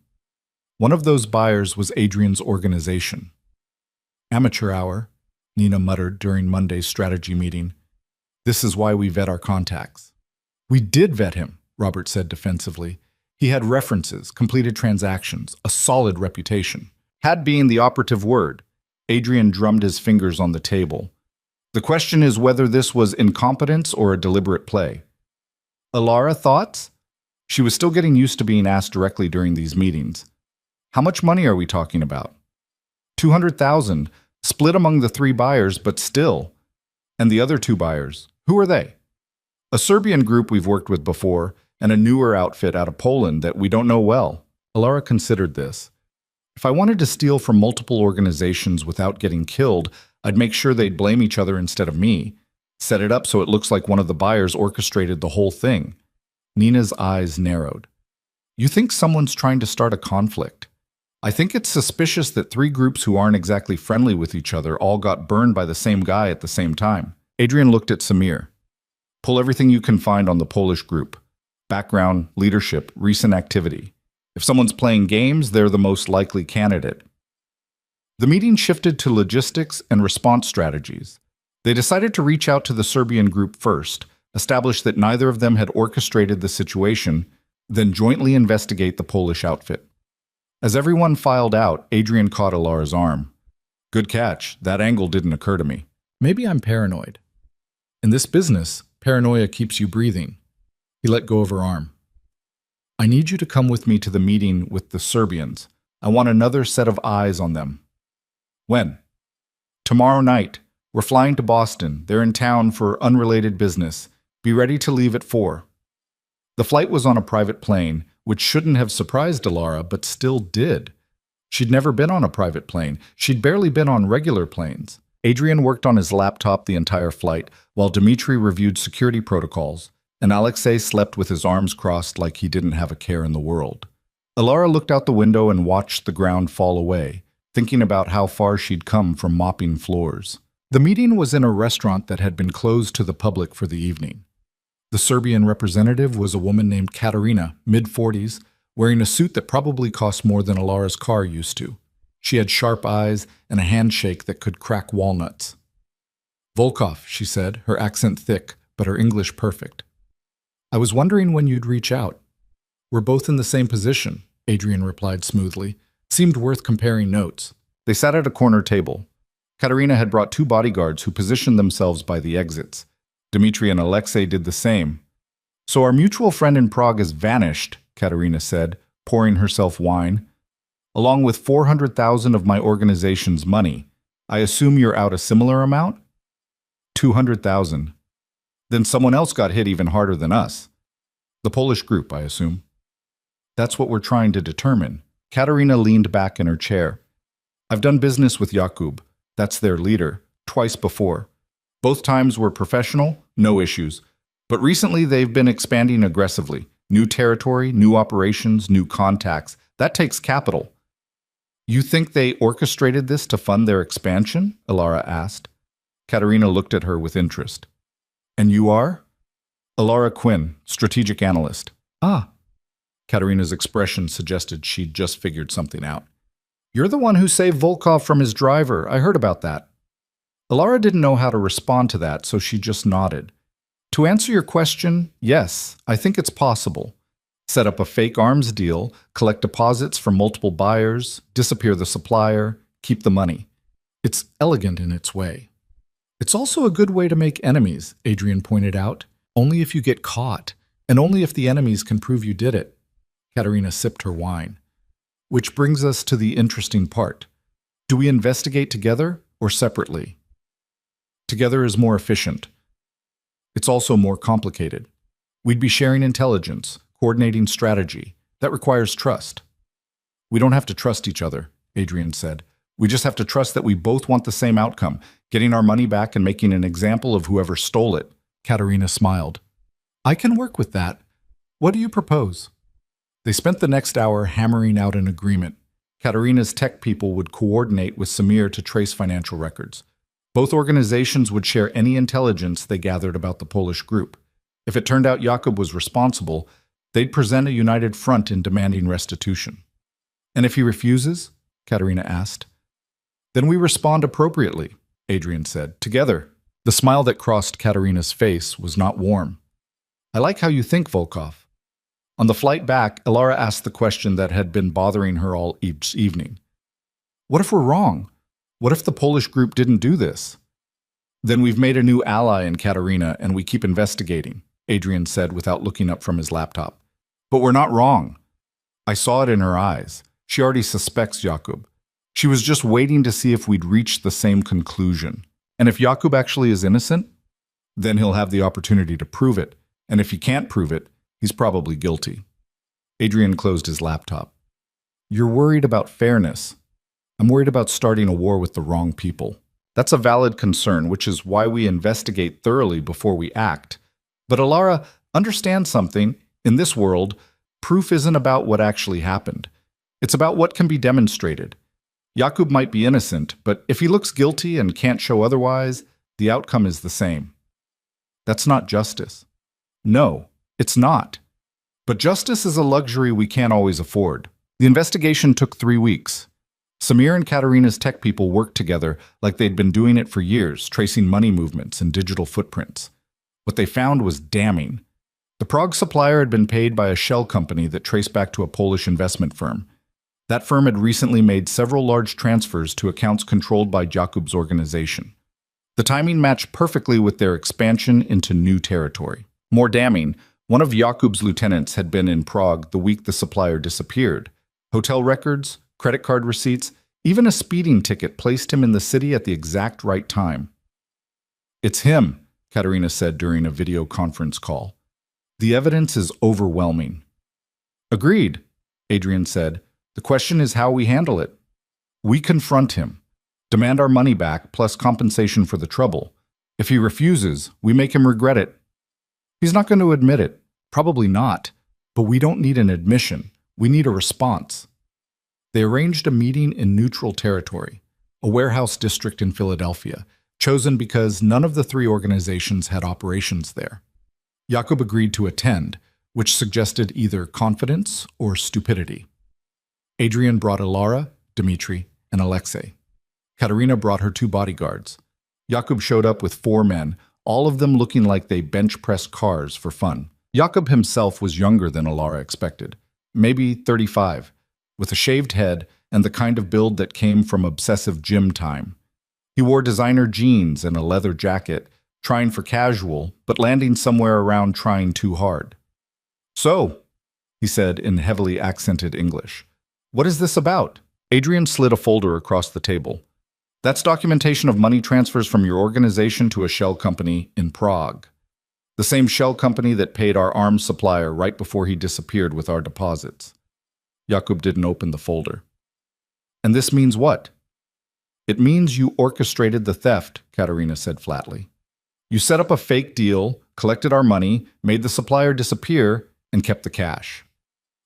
A: One of those buyers was Adrian's organization. Amateur hour, Nina muttered during Monday's strategy meeting. This is why we vet our contacts. We did vet him, Robert said defensively. He had references, completed transactions, a solid reputation. Had being the operative word. Adrian drummed his fingers on the table. The question is whether this was incompetence or a deliberate play. Alara, thoughts? She was still getting used to being asked directly during these meetings. How much money are we talking about? 200,000, split among the 3 buyers, but still. And the other 2 buyers, who are they? A Serbian group we've worked with before, and a newer outfit out of Poland that we don't know well. Alara considered this. If I wanted to steal from multiple organizations without getting killed, I'd make sure they'd blame each other instead of me. Set it up so it looks like one of the buyers orchestrated the whole thing. Nina's eyes narrowed. You think someone's trying to start a conflict? I think it's suspicious that 3 groups who aren't exactly friendly with each other all got burned by the same guy at the same time. Adrian looked at Samir. Pull everything you can find on the Polish group. Background, leadership, recent activity. If someone's playing games, they're the most likely candidate. The meeting shifted to logistics and response strategies. They decided to reach out to the Serbian group first, establish that neither of them had orchestrated the situation, then jointly investigate the Polish outfit. As everyone filed out, Adrian caught Alara's arm. Good catch. That angle didn't occur to me. Maybe I'm paranoid. In this business, paranoia keeps you breathing. He let go of her arm. I need you to come with me to the meeting with the Serbians. I want another set of eyes on them. When? Tomorrow night. We're flying to Boston. They're in town for unrelated business. Be ready to leave at 4. The flight was on a private plane, which shouldn't have surprised Alara, but still did. She'd never been on a private plane. She'd barely been on regular planes. Adrian worked on his laptop the entire flight, while Dmitri reviewed security protocols, and Alexei slept with his arms crossed like he didn't have a care in the world. Alara looked out the window and watched the ground fall away, thinking about how far she'd come from mopping floors. The meeting was in a restaurant that had been closed to the public for the evening. The Serbian representative was a woman named Katarina, mid-40s, wearing a suit that probably cost more than Alara's car used to. She had sharp eyes and a handshake that could crack walnuts. Volkov, she said, her accent thick, but her English perfect. I was wondering when you'd reach out. We're both in the same position, Adrian replied smoothly. Seemed worth comparing notes. They sat at a corner table. Katarina had brought 2 bodyguards who positioned themselves by the exits. Dmitri and Alexei did the same. So our mutual friend in Prague has vanished, Katarina said, pouring herself wine. Along with 400,000 of my organization's money. I assume you're out a similar amount? 200,000. Then someone else got hit even harder than us. The Polish group, I assume. That's what we're trying to determine. Katarina leaned back in her chair. I've done business with Jakub, that's their leader, twice before. Both times were professional, no issues. But recently they've been expanding aggressively. New territory, new operations, new contacts. That takes capital. You think they orchestrated this to fund their expansion? Alara asked. Katarina looked at her with interest. And you are? Alara Quinn, strategic analyst. Ah. Katarina's expression suggested she'd just figured something out. You're the one who saved Volkov from his driver. I heard about that. Alara didn't know how to respond to that, so she just nodded. To answer your question, yes, I think it's possible. Set up a fake arms deal, collect deposits from multiple buyers, disappear the supplier, keep the money. It's elegant in its way. It's also a good way to make enemies, Adrian pointed out. Only if you get caught, and only if the enemies can prove you did it. Katarina sipped her wine. Which brings us to the interesting part. Do we investigate together or separately? Together is more efficient. It's also more complicated. We'd be sharing intelligence, coordinating strategy. That requires trust. We don't have to trust each other, Adrian said. We just have to trust that we both want the same outcome, getting our money back and making an example of whoever stole it. Katarina smiled. I can work with that. What do you propose? They spent the next hour hammering out an agreement. Katarina's tech people would coordinate with Samir to trace financial records. Both organizations would share any intelligence they gathered about the Polish group. If it turned out Jakub was responsible, they'd present a united front in demanding restitution. And if he refuses? Katarina asked. Then we respond appropriately, Adrian said, together. The smile that crossed Katarina's face was not warm. I like how you think, Volkov. On the flight back, Ilara asked the question that had been bothering her all each evening. What if we're wrong? What if the Polish group didn't do this? Then we've made a new ally in Katerina and we keep investigating, Adrian said without looking up from his laptop. But we're not wrong. I saw it in her eyes. She already suspects Jakub. She was just waiting to see if we'd reach the same conclusion. And if Jakub actually is innocent, then he'll have the opportunity to prove it. And if he can't prove it, he's probably guilty. Adrian closed his laptop. You're worried about fairness. I'm worried about starting a war with the wrong people. That's a valid concern, which is why we investigate thoroughly before we act. But Ilara, understand something. In this world, proof isn't about what actually happened. It's about what can be demonstrated. Jakub might be innocent, but if he looks guilty and can't show otherwise, the outcome is the same. That's not justice. No, it's not. But justice is a luxury we can't always afford. The investigation took 3 weeks. Samir and Katerina's tech people worked together like they'd been doing it for years, tracing money movements and digital footprints. What they found was damning. The Prague supplier had been paid by a shell company that traced back to a Polish investment firm. That firm had recently made several large transfers to accounts controlled by Jakub's organization. The timing matched perfectly with their expansion into new territory. More damning, one of Jakub's lieutenants had been in Prague the week the supplier disappeared. Hotel records, credit card receipts, even a speeding ticket placed him in the city at the exact right time. It's him, Katerina said during a video conference call. The evidence is overwhelming. Agreed, Adrian said. The question is how we handle it. We confront him, demand our money back plus compensation for the trouble. If he refuses, we make him regret it. He's not going to admit it. Probably not. But we don't need an admission. We need a response. They arranged a meeting in neutral territory, a warehouse district in Philadelphia, chosen because none of the 3 organizations had operations there. Jakub agreed to attend, which suggested either confidence or stupidity. Adrian brought Ilara, Dmitri, and Alexei. Katerina brought her 2 bodyguards. Jakub showed up with 4 men, all of them looking like they bench-pressed cars for fun. Jakub himself was younger than Ilara expected, maybe 35, with a shaved head and the kind of build that came from obsessive gym time. He wore designer jeans and a leather jacket, trying for casual, but landing somewhere around trying too hard. So, he said in heavily accented English, what is this about? Adrian slid a folder across the table. That's documentation of money transfers from your organization to a shell company in Prague. The same shell company that paid our arms supplier right before he disappeared with our deposits. Jakub didn't open the folder. And this means what? It means you orchestrated the theft, Katerina said flatly. You set up a fake deal, collected our money, made the supplier disappear, and kept the cash.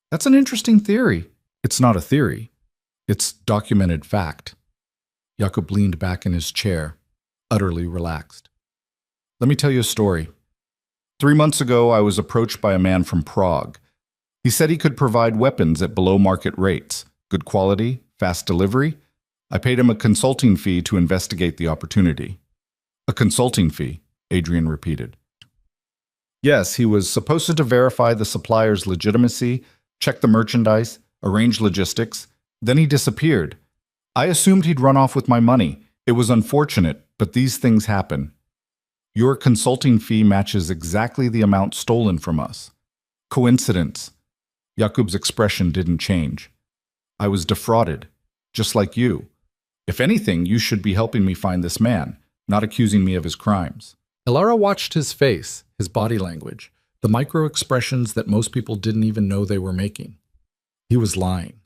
A: That's an interesting theory. It's not a theory. It's documented fact. Jakub leaned back in his chair, utterly relaxed. Let me tell you a story. 3 months ago, I was approached by a man from Prague. He said he could provide weapons at below-market rates, good quality, fast delivery. I paid him a consulting fee to investigate the opportunity. A consulting fee, Adrian repeated. Yes, he was supposed to verify the supplier's legitimacy, check the merchandise, arrange logistics. Then he disappeared. I assumed he'd run off with my money. It was unfortunate, but these things happen. Your consulting fee matches exactly the amount stolen from us. Coincidence. Jakub's expression didn't change. I was defrauded, just like you. If anything, you should be helping me find this man, not accusing me of his crimes. Ilara watched his face, his body language, the micro-expressions that most people didn't even know they were making. He was lying.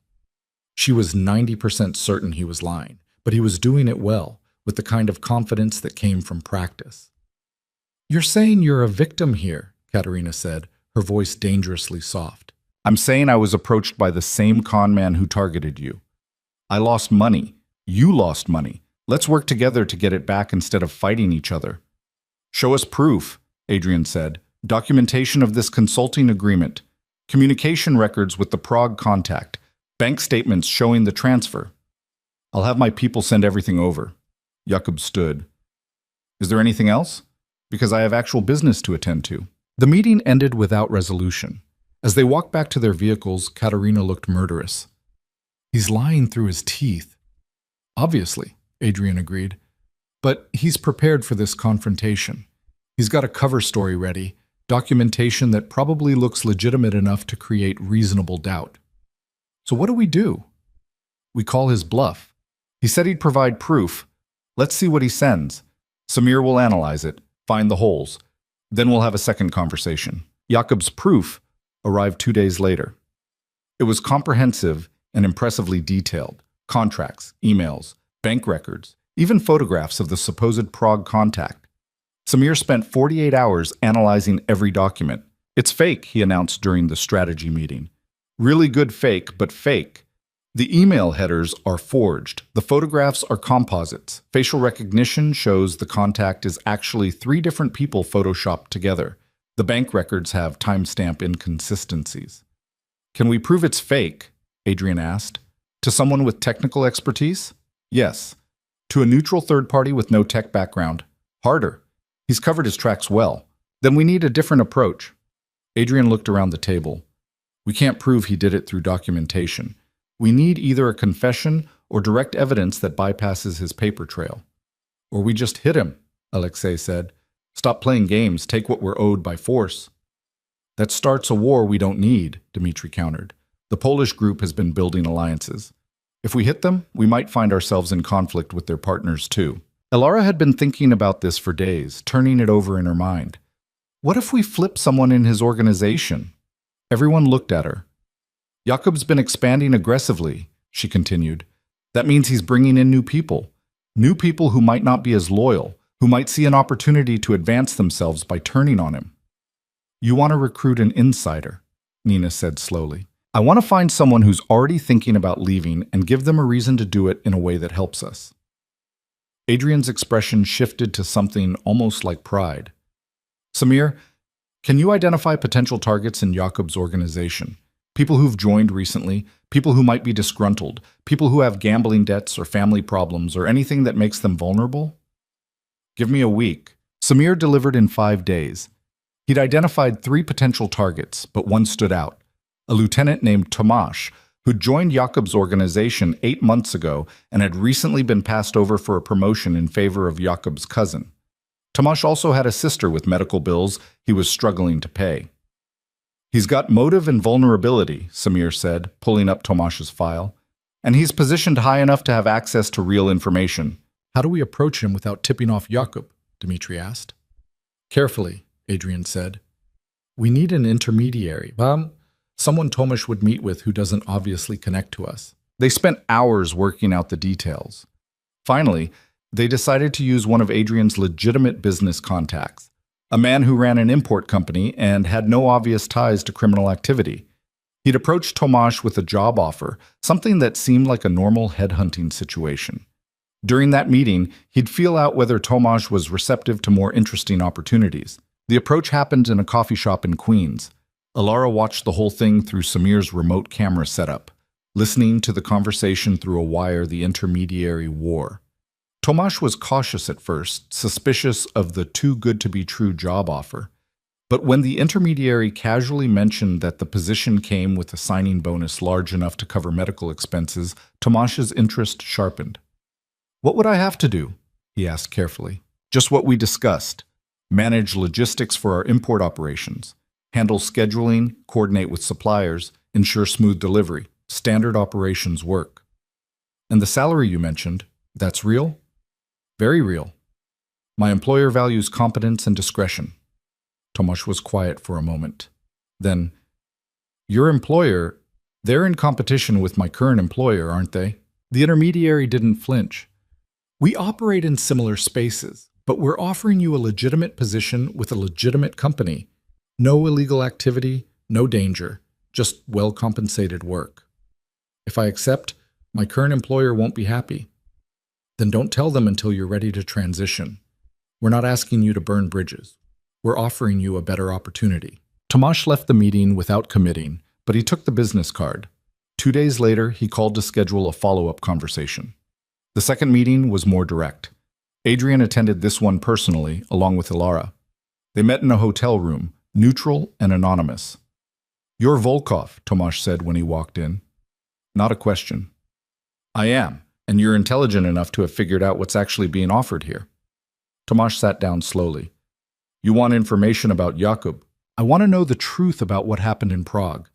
A: She was 90% certain he was lying, but he was doing it well, with the kind of confidence that came from practice. You're saying you're a victim here, Katerina said, her voice dangerously soft. I'm saying I was approached by the same con man who targeted you. I lost money. You lost money. Let's work together to get it back instead of fighting each other. Show us proof, Adrian said. Documentation of this consulting agreement. Communication records with the Prague contact. Bank statements showing the transfer. I'll have my people send everything over. Jakub stood. Is there anything else? Because I have actual business to attend to. The meeting ended without resolution. As they walked back to their vehicles, Katerina looked murderous. "He's lying through his teeth." "Obviously," Adrian agreed. "But he's prepared for this confrontation. He's got a cover story ready, documentation that probably looks legitimate enough to create reasonable doubt. So what do? We call his bluff. He said he'd provide proof. Let's see what he sends. Samir will analyze it, find the holes. Then we'll have a second conversation." Jakob's proof arrived 2 days later. It was comprehensive and impressively detailed. Contracts, emails, bank records, even photographs of the supposed Prague contact. Samir spent 48 hours analyzing every document. "It's fake," he announced during the strategy meeting. "Really good fake, but fake. The email headers are forged. The photographs are composites. Facial recognition shows the contact is actually 3 different people photoshopped together. The bank records have timestamp inconsistencies." "Can we prove it's fake?" Adrian asked. "To someone with technical expertise?" "Yes." "To a neutral third party with no tech background?" "Harder. He's covered his tracks well. Then we need a different approach." Adrian looked around the table. "We can't prove he did it through documentation. We need either a confession or direct evidence that bypasses his paper trail." "Or we just hit him," Alexei said. "Stop playing games, take what we're owed by force." "That starts a war we don't need," Dmitry countered. "The Polish group has been building alliances. If we hit them, we might find ourselves in conflict with their partners too." Elara had been thinking about this for days, turning it over in her mind. What if we flip someone in his organization? Everyone looked at her. "Jakob's been expanding aggressively," she continued. "That means he's bringing in new people who might not be as loyal, who might see an opportunity to advance themselves by turning on him." "You want to recruit an insider," Nina said slowly. "I want to find someone who's already thinking about leaving and give them a reason to do it in a way that helps us." Adrian's expression shifted to something almost like pride. "Samir, can you identify potential targets in Jakob's organization? People who've joined recently, people who might be disgruntled, people who have gambling debts or family problems or anything that makes them vulnerable?" "Give me a week." Samir delivered in 5 days. He'd identified 3 potential targets, but one stood out. A lieutenant named Tomasz, who'd joined Jakob's organization 8 months ago and had recently been passed over for a promotion in favor of Jakob's cousin. Tomasz also had a sister with medical bills he was struggling to pay. "He's got motive and vulnerability," Samir said, pulling up Tomasz's file. "And he's positioned high enough to have access to real information." "How do we approach him without tipping off Jakob?" Dmitry asked. "Carefully," Adrian said. "We need an intermediary. Someone Tomasz would meet with who doesn't obviously connect to us." They spent hours working out the details. Finally, they decided to use one of Adrian's legitimate business contacts, a man who ran an import company and had no obvious ties to criminal activity. He'd approached Tomasz with a job offer, something that seemed like a normal headhunting situation. During that meeting, he'd feel out whether Tomasz was receptive to more interesting opportunities. The approach happened in a coffee shop in Queens. Elara watched the whole thing through Samir's remote camera setup, listening to the conversation through a wire the intermediary wore. Tomasz was cautious at first, suspicious of the too-good-to-be-true job offer. But when the intermediary casually mentioned that the position came with a signing bonus large enough to cover medical expenses, Tomasz's interest sharpened. "What would I have to do?" he asked carefully. "Just what we discussed. Manage logistics for our import operations. Handle scheduling, coordinate with suppliers, ensure smooth delivery. Standard operations work." "And the salary you mentioned, that's real?" "Very real. My employer values competence and discretion." Tomasz was quiet for a moment. Then, "Your employer, they're in competition with my current employer, aren't they?" The intermediary didn't flinch. "We operate in similar spaces, but we're offering you a legitimate position with a legitimate company. No illegal activity, no danger, just well-compensated work. If I accept, my current employer won't be happy. Then don't tell them until you're ready to transition. We're not asking you to burn bridges. We're offering you a better opportunity." Tomasz left the meeting without committing, but he took the business card. 2 days later, he called to schedule a follow-up conversation. The second meeting was more direct. Adrian attended this one personally, along with Elara. They met in a hotel room, neutral and anonymous. "You're Volkov," Tomasz said when he walked in. Not a question. "I am, and you're intelligent enough to have figured out what's actually being offered here." Tomasz sat down slowly. "You want information about Jakub? I want to know the truth about what happened in Prague.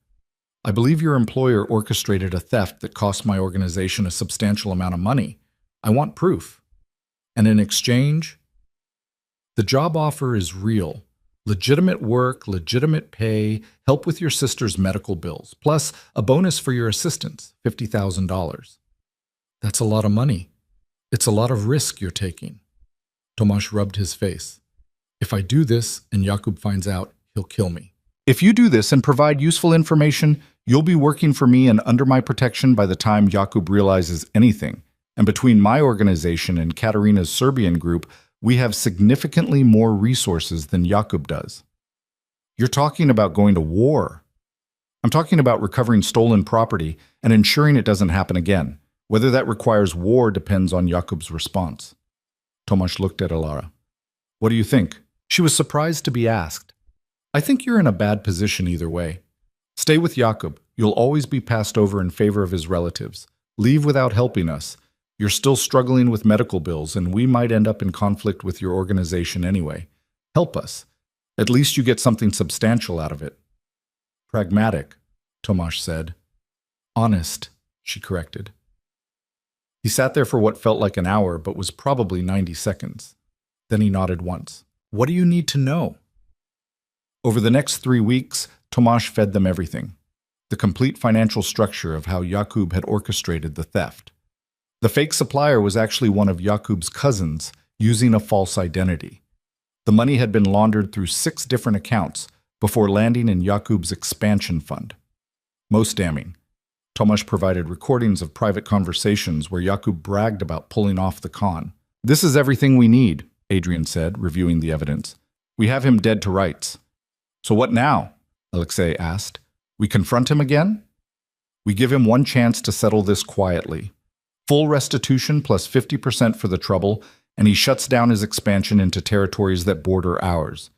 A: I believe your employer orchestrated a theft that cost my organization a substantial amount of money. I want proof. And in exchange, the job offer is real. Legitimate work, legitimate pay, help with your sister's medical bills, plus a bonus for your assistants, $50,000. That's a lot of money. It's a lot of risk you're taking." Tomasz rubbed his face. "If I do this and Jakub finds out, he'll kill me." "If you do this and provide useful information, you'll be working for me and under my protection by the time Jakub realizes anything. And between my organization and Katarina's Serbian group, we have significantly more resources than Jakub does." "You're talking about going to war." "I'm talking about recovering stolen property and ensuring it doesn't happen again. Whether that requires war depends on Jakub's response." Tomasz looked at Alara. "What do you think?" She was surprised to be asked. "I think you're in a bad position either way. Stay with Jakub. You'll always be passed over in favor of his relatives. Leave without helping us. You're still struggling with medical bills, and we might end up in conflict with your organization anyway. Help us. At least you get something substantial out of it." "Pragmatic," Tomasz said. "Honest," she corrected. He sat there for what felt like an hour, but was probably 90 seconds. Then he nodded once. "What do you need to know?" Over the next 3 weeks, Tomasz fed them everything. The complete financial structure of how Jakub had orchestrated the theft. The fake supplier was actually one of Jakub's cousins, using a false identity. The money had been laundered through 6 different accounts before landing in Jakub's expansion fund. Most damning, Tomasz provided recordings of private conversations where Jakub bragged about pulling off the con. "This is everything we need," Adrian said, reviewing the evidence. "We have him dead to rights." "So what now?" Alexei asked. "We confront him again?" "We give him one chance to settle this quietly. Full restitution plus 50% for the trouble, and he shuts down his expansion into territories that border ours.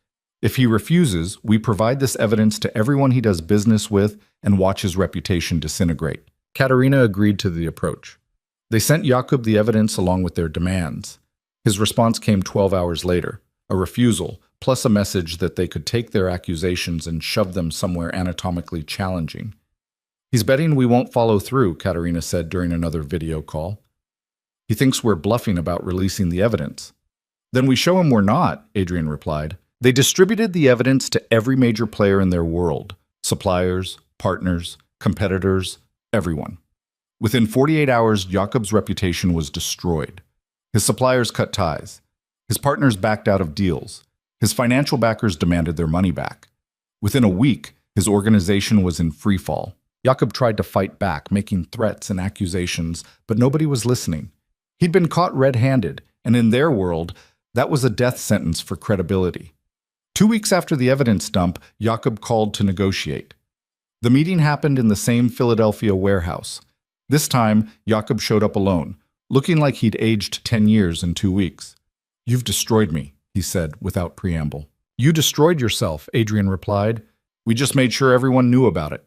A: If he refuses, we provide this evidence to everyone he does business with and watch his reputation disintegrate." Katarina agreed to the approach. They sent Jakub the evidence along with their demands. His response came 12 hours later, a refusal, plus a message that they could take their accusations and shove them somewhere anatomically challenging. "He's betting we won't follow through," Katarina said during another video call. "He thinks we're bluffing about releasing the evidence." "Then we show him we're not," Adrian replied. They distributed the evidence to every major player in their world, suppliers, partners, competitors, everyone. Within 48 hours, Jakub's reputation was destroyed. His suppliers cut ties. His partners backed out of deals. His financial backers demanded their money back. Within a week, his organization was in freefall. Jakub tried to fight back, making threats and accusations, but nobody was listening. He'd been caught red-handed, and in their world, that was a death sentence for credibility. 2 weeks after the evidence dump, Jakub called to negotiate. The meeting happened in the same Philadelphia warehouse. This time, Jakub showed up alone, looking like he'd aged 10 years in 2 weeks. "You've destroyed me," he said without preamble. "You destroyed yourself," Adrian replied. "We just made sure everyone knew about it."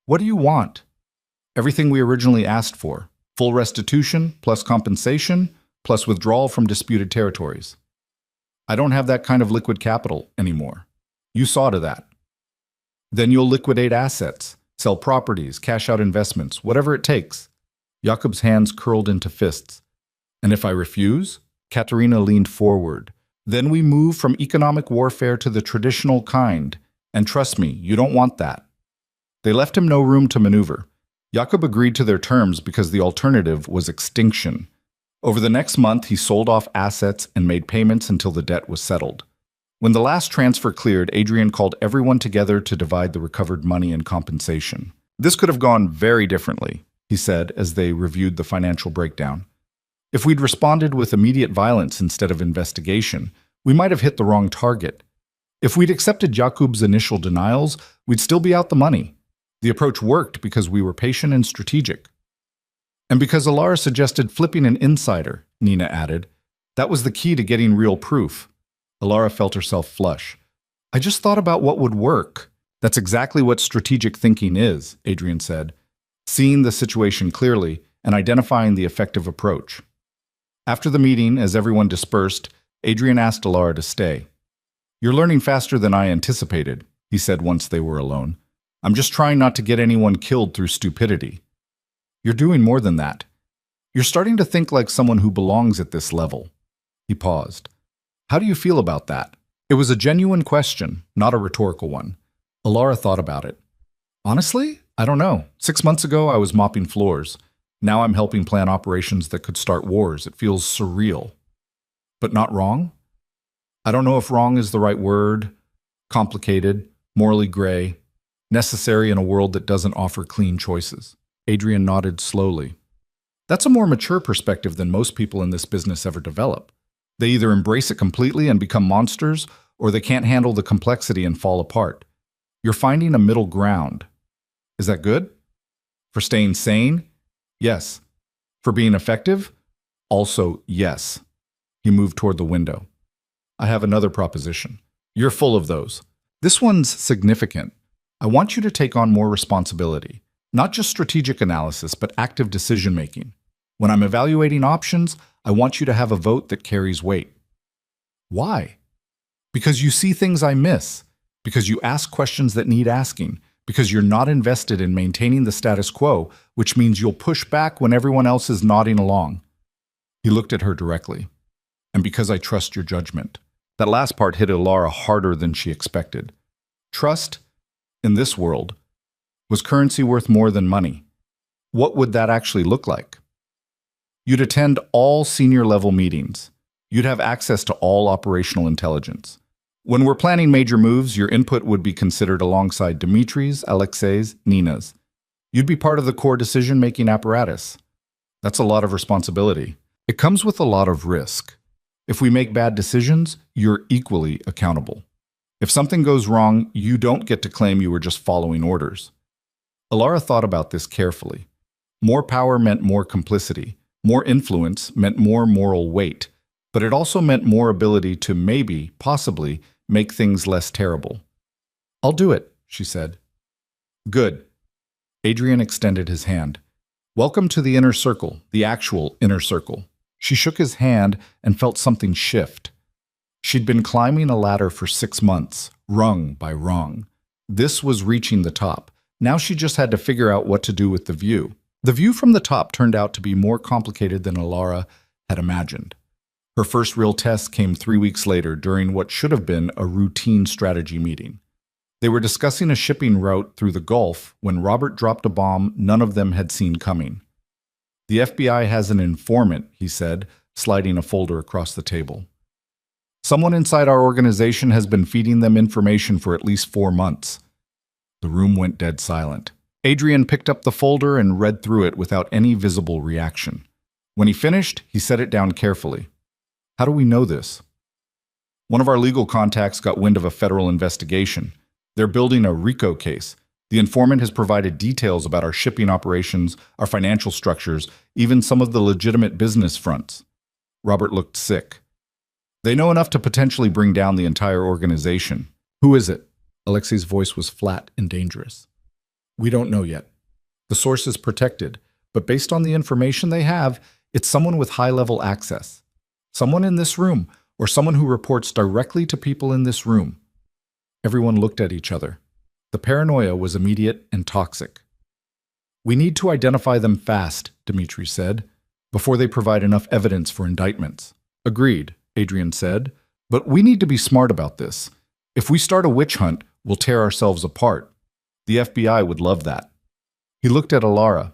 A: "What do you want?" "Everything we originally asked for. Full restitution, plus compensation, plus withdrawal from disputed territories." "I don't have that kind of liquid capital anymore. You saw to that." "Then you'll liquidate assets, sell properties, cash out investments, whatever it takes." Jakub's hands curled into fists. "And if I refuse?" Katarina leaned forward. "Then we move from economic warfare to the traditional kind. And trust me, you don't want that." They left him no room to maneuver. Jakub agreed to their terms because the alternative was extinction. Over the next month, he sold off assets and made payments until the debt was settled. When the last transfer cleared, Adrian called everyone together to divide the recovered money and compensation. "This could have gone very differently," he said as they reviewed the financial breakdown. "If we'd responded with immediate violence instead of investigation, we might have hit the wrong target. If we'd accepted Jakub's initial denials, we'd still be out the money. The approach worked because we were patient and strategic." "And because Alara suggested flipping an insider," Nina added. "That was the key to getting real proof." Alara felt herself flush. I just thought about what would work. That's exactly what strategic thinking is, Adrian said, seeing the situation clearly and identifying the effective approach. After the meeting, as everyone dispersed, Adrian asked Alara to stay. You're learning faster than I anticipated, he said once they were alone. I'm just trying not to get anyone killed through stupidity. You're doing more than that. You're starting to think like someone who belongs at this level. He paused. How do you feel about that? It was a genuine question, not a rhetorical one. Alara thought about it. Honestly, I don't know. 6 months ago, I was mopping floors. Now I'm helping plan operations that could start wars. It feels surreal. But not wrong? I don't know if wrong is the right word. Complicated, morally gray, necessary in a world that doesn't offer clean choices. Adrian nodded slowly. That's a more mature perspective than most people in this business ever develop. They either embrace it completely and become monsters, or they can't handle the complexity and fall apart. You're finding a middle ground. Is that good? For staying sane? Yes. For being effective? Also, yes. He moved toward the window. I have another proposition. You're full of those. This one's significant. I want you to take on more responsibility. Not just strategic analysis, but active decision-making. When I'm evaluating options, I want you to have a vote that carries weight. Why? Because you see things I miss. Because you ask questions that need asking. Because you're not invested in maintaining the status quo, which means you'll push back when everyone else is nodding along. He looked at her directly. And because I trust your judgment. That last part hit Alara harder than she expected. Trust, in this world, was currency worth more than money? What would that actually look like? You'd attend all senior-level meetings. You'd have access to all operational intelligence. When we're planning major moves, your input would be considered alongside Dimitri's, Alexei's, Nina's. You'd be part of the core decision-making apparatus. That's a lot of responsibility. It comes with a lot of risk. If we make bad decisions, you're equally accountable. If something goes wrong, you don't get to claim you were just following orders. Alara thought about this carefully. More power meant more complicity. More influence meant more moral weight. But it also meant more ability to maybe, possibly, make things less terrible. I'll do it, she said. Good. Adrian extended his hand. Welcome to the inner circle, the actual inner circle. She shook his hand and felt something shift. She'd been climbing a ladder for 6 months, rung by rung. This was reaching the top. Now she just had to figure out what to do with the view. The view from the top turned out to be more complicated than Alara had imagined. Her first real test came 3 weeks later during what should have been a routine strategy meeting. They were discussing a shipping route through the Gulf when Robert dropped a bomb none of them had seen coming. The FBI has an informant, he said, sliding a folder across the table. Someone inside our organization has been feeding them information for at least 4 months. The room went dead silent. Adrian picked up the folder and read through it without any visible reaction. When he finished, he set it down carefully. How do we know this? One of our legal contacts got wind of a federal investigation. They're building a RICO case. The informant has provided details about our shipping operations, our financial structures, even some of the legitimate business fronts. Robert looked sick. They know enough to potentially bring down the entire organization. Who is it? Alexei's voice was flat and dangerous. We don't know yet. The source is protected, but based on the information they have, it's someone with high-level access. Someone in this room, or someone who reports directly to people in this room. Everyone looked at each other. The paranoia was immediate and toxic. We need to identify them fast, Dimitri said, before they provide enough evidence for indictments. Agreed, Adrian said, but we need to be smart about this. If we start a witch hunt, we'll tear ourselves apart. The FBI would love that. He looked at Alara.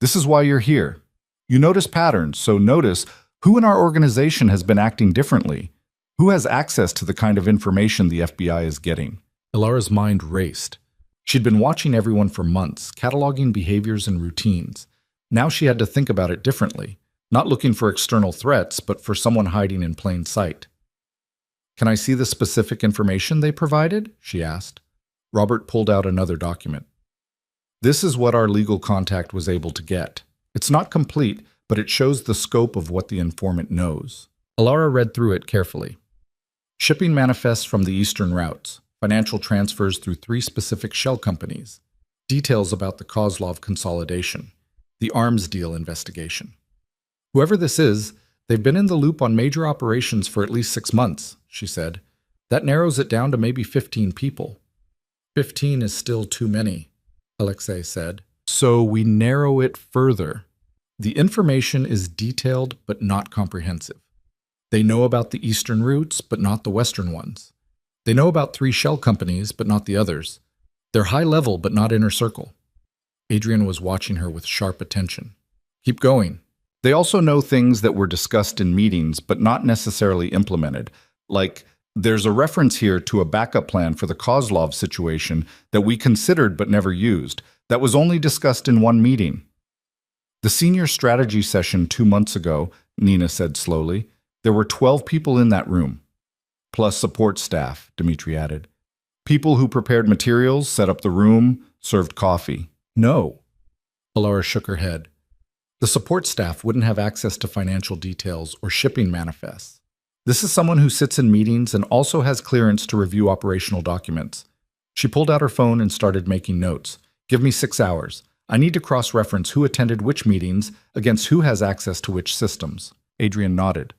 A: This is why you're here. You notice patterns, so notice who in our organization has been acting differently. Who has access to the kind of information the FBI is getting? Alara's mind raced. She'd been watching everyone for months, cataloging behaviors and routines. Now she had to think about it differently, not looking for external threats, but for someone hiding in plain sight. Can I see the specific information they provided? She asked. Robert pulled out another document. This is what our legal contact was able to get. It's not complete, but it shows the scope of what the informant knows. Alara read through it carefully. Shipping manifests from the eastern routes, financial transfers through 3 specific shell companies, details about the Kozlov consolidation, the arms deal investigation. Whoever this is, they've been in the loop on major operations for at least 6 months, she said. That narrows it down to maybe 15 people. 15 is still too many, Alexei said. So we narrow it further. The information is detailed but not comprehensive. They know about the eastern routes, but not the western ones. They know about 3 shell companies, but not the others. They're high level, but not inner circle. Adrian was watching her with sharp attention. Keep going. They also know things that were discussed in meetings, but not necessarily implemented. Like, there's a reference here to a backup plan for the Kozlov situation that we considered but never used. That was only discussed in one meeting. The senior strategy session 2 months ago, Nina said slowly, there were 12 people in that room. Plus support staff, Dmitri added. People who prepared materials, set up the room, served coffee. No. Alara shook her head. The support staff wouldn't have access to financial details or shipping manifests. This is someone who sits in meetings and also has clearance to review operational documents. She pulled out her phone and started making notes. Give me 6 hours. I need to cross-reference who attended which meetings against who has access to which systems. Adrian nodded.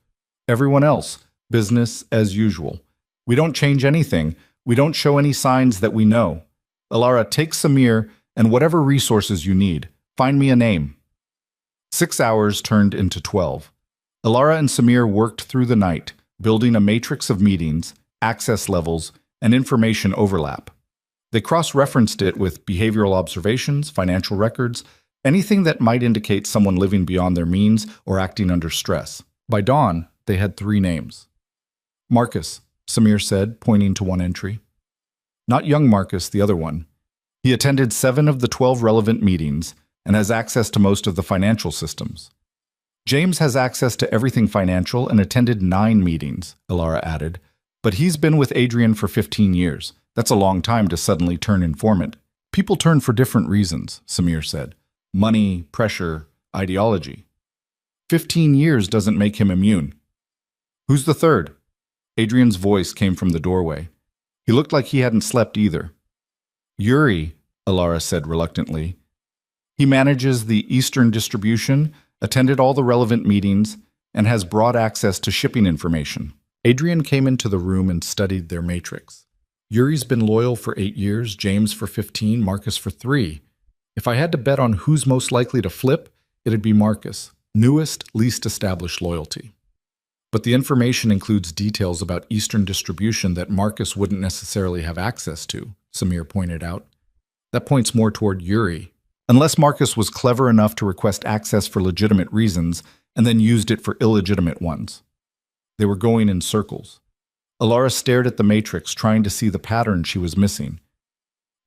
A: Everyone else, business as usual. We don't change anything. We don't show any signs that we know. Alara, take Samir and whatever resources you need. Find me a name. 6 hours turned into 12. Alara and Samir worked through the night, building a matrix of meetings, access levels, and information overlap. They cross-referenced it with behavioral observations, financial records, anything that might indicate someone living beyond their means or acting under stress. By dawn, they had 3 names. Marcus, Samir said, pointing to one entry. Not young Marcus, the other one. He attended 7 of the 12 relevant meetings and has access to most of the financial systems. James has access to everything financial and attended 9 meetings, Alara added, but he's been with Adrian for 15 years. That's a long time to suddenly turn informant. People turn for different reasons, Samir said. Money, pressure, ideology. 15 years doesn't make him immune. Who's the third? Adrian's voice came from the doorway. He looked like he hadn't slept either. Yuri, Alara said reluctantly. He manages the Eastern distribution, attended all the relevant meetings, and has broad access to shipping information. Adrian came into the room and studied their matrix. Yuri's been loyal for 8 years, James for 15, Marcus for 3. If I had to bet on who's most likely to flip, it'd be Marcus, newest, least established loyalty. But the information includes details about Eastern distribution that Marcus wouldn't necessarily have access to, Samir pointed out. That points more toward Yuri. Unless Marcus was clever enough to request access for legitimate reasons and then used it for illegitimate ones. They were going in circles. Alara stared at the matrix, trying to see the pattern she was missing.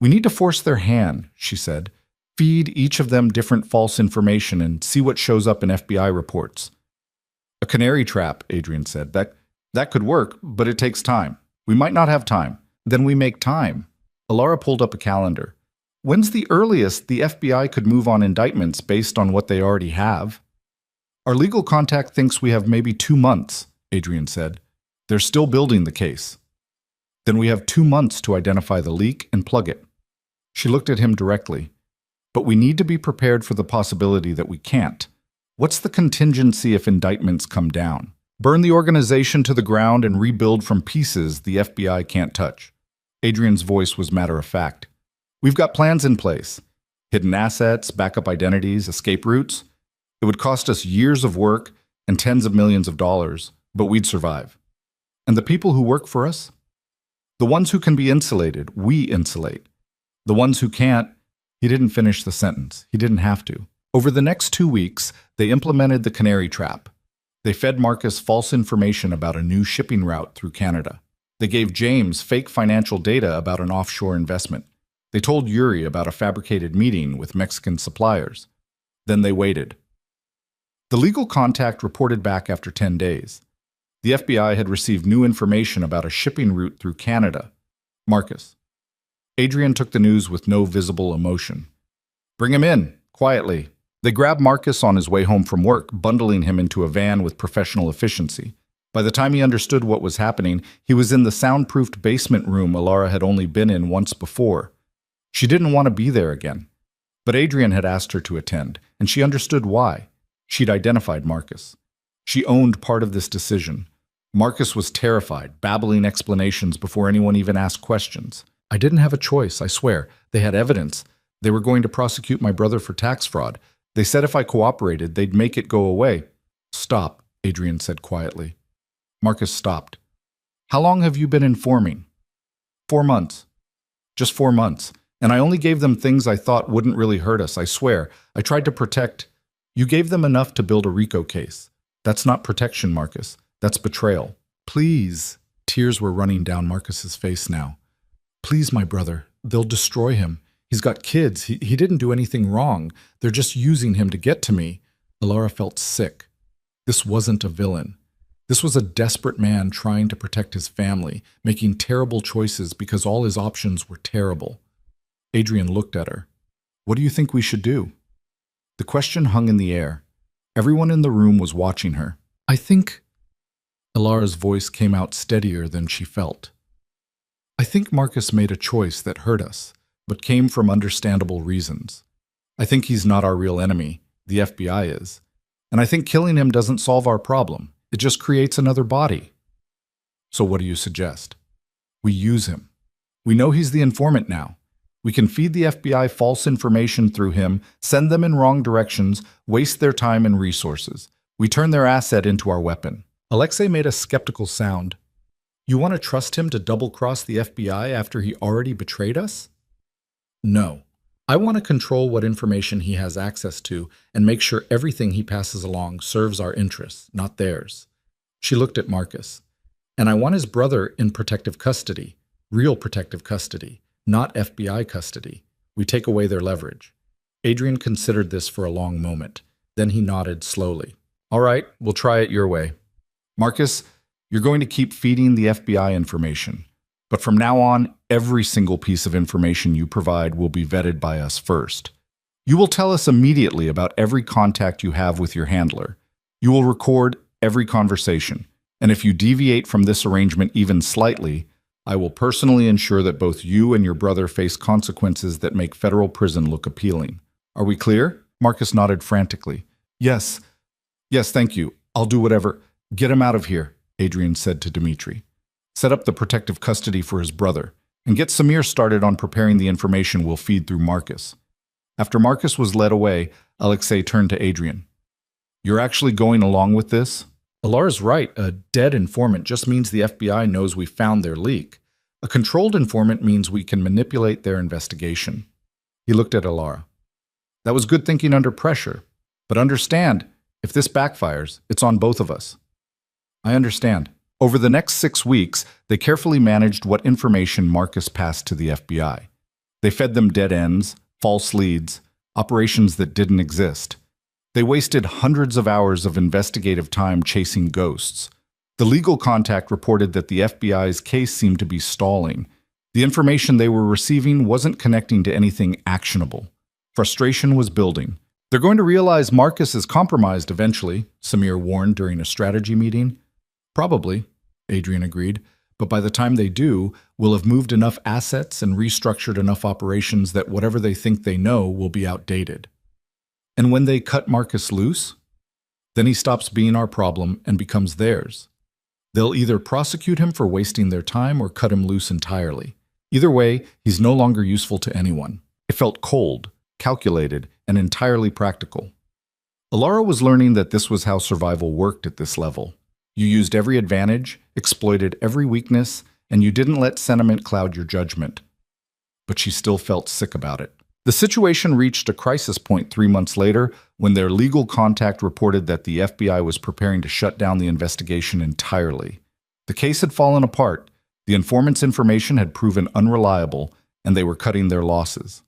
A: We need to force their hand, she said. Feed each of them different false information and see what shows up in FBI reports. A canary trap, Adrian said. That could work, but it takes time. We might not have time. Then we make time. Alara pulled up a calendar. When's the earliest the FBI could move on indictments based on what they already have? Our legal contact thinks we have maybe 2 months, Adrian said. They're still building the case. Then we have 2 months to identify the leak and plug it. She looked at him directly. But we need to be prepared for the possibility that we can't. What's the contingency if indictments come down? Burn the organization to the ground and rebuild from pieces the FBI can't touch. Adrian's voice was matter-of-fact. We've got plans in place. Hidden assets, backup identities, escape routes. It would cost us years of work and tens of millions of dollars, but we'd survive. And the people who work for us? The ones who can be insulated, we insulate. The ones who can't, he didn't finish the sentence. He didn't have to. Over the next 2 weeks, they implemented the canary trap. They fed Marcus false information about a new shipping route through Canada. They gave James fake financial data about an offshore investment. They told Yuri about a fabricated meeting with Mexican suppliers. Then they waited. The legal contact reported back after 10 days. The FBI had received new information about a shipping route through Canada. Marcus. Adrian took the news with no visible emotion. Bring him in, quietly. They grabbed Marcus on his way home from work, bundling him into a van with professional efficiency. By the time he understood what was happening, he was in the soundproofed basement room Alara had only been in once before. She didn't want to be there again. But Adrian had asked her to attend, and she understood why. She'd identified Marcus. She owned part of this decision. Marcus was terrified, babbling explanations before anyone even asked questions. I didn't have a choice, I swear. They had evidence. They were going to prosecute my brother for tax fraud. They said if I cooperated, they'd make it go away. Stop, Adrian said quietly. Marcus stopped. How long have you been informing? 4 months. Just 4 months. And I only gave them things I thought wouldn't really hurt us, I swear. I tried to protect. You gave them enough to build a RICO case. That's not protection, Marcus. That's betrayal. Please. Tears were running down Marcus's face now. Please, my brother. They'll destroy him. He's got kids. He didn't do anything wrong. They're just using him to get to me. Alara felt sick. This wasn't a villain. This was a desperate man trying to protect his family, making terrible choices because all his options were terrible. Adrian looked at her. What do you think we should do? The question hung in the air. Everyone in the room was watching her. I think... Alara's voice came out steadier than she felt. I think Marcus made a choice that hurt us, but came from understandable reasons. I think he's not our real enemy. The FBI is. And I think killing him doesn't solve our problem. It just creates another body. So what do you suggest? We use him. We know he's the informant now. We can feed the FBI false information through him, send them in wrong directions, waste their time and resources. We turn their asset into our weapon. Alexei made a skeptical sound. You want to trust him to double-cross the FBI after he already betrayed us? No. I want to control what information he has access to and make sure everything he passes along serves our interests, not theirs. She looked at Marcus. And I want his brother in protective custody, real protective custody. Not FBI custody. We take away their leverage. Adrian considered this for a long moment. Then he nodded slowly. All right, we'll try it your way. Marcus, you're going to keep feeding the FBI information. But from now on, every single piece of information you provide will be vetted by us first. You will tell us immediately about every contact you have with your handler. You will record every conversation. And if you deviate from this arrangement even slightly, I will personally ensure that both you and your brother face consequences that make federal prison look appealing. Are we clear? Marcus nodded frantically. Yes. Yes, thank you. I'll do whatever. Get him out of here, Adrian said to Dmitri. Set up the protective custody for his brother, and get Samir started on preparing the information we'll feed through Marcus. After Marcus was led away, Alexei turned to Adrian. You're actually going along with this? Alara's right. A dead informant just means the FBI knows we found their leak. A controlled informant means we can manipulate their investigation. He looked at Alara. That was good thinking under pressure. But understand, if this backfires, it's on both of us. I understand. Over the next 6 weeks, they carefully managed what information Marcus passed to the FBI. They fed them dead ends, false leads, operations that didn't exist. They wasted hundreds of hours of investigative time chasing ghosts. The legal contact reported that the FBI's case seemed to be stalling. The information they were receiving wasn't connecting to anything actionable. Frustration was building. They're going to realize Marcus is compromised eventually, Samir warned during a strategy meeting. Probably, Adrian agreed, but by the time they do, we'll have moved enough assets and restructured enough operations that whatever they think they know will be outdated. And when they cut Marcus loose, then he stops being our problem and becomes theirs. They'll either prosecute him for wasting their time or cut him loose entirely. Either way, he's no longer useful to anyone. It felt cold, calculated, and entirely practical. Alara was learning that this was how survival worked at this level. You used every advantage, exploited every weakness, and you didn't let sentiment cloud your judgment. But she still felt sick about it. The situation reached a crisis point 3 months later when their legal contact reported that the FBI was preparing to shut down the investigation entirely. The case had fallen apart, the informant's information had proven unreliable, and they were cutting their losses.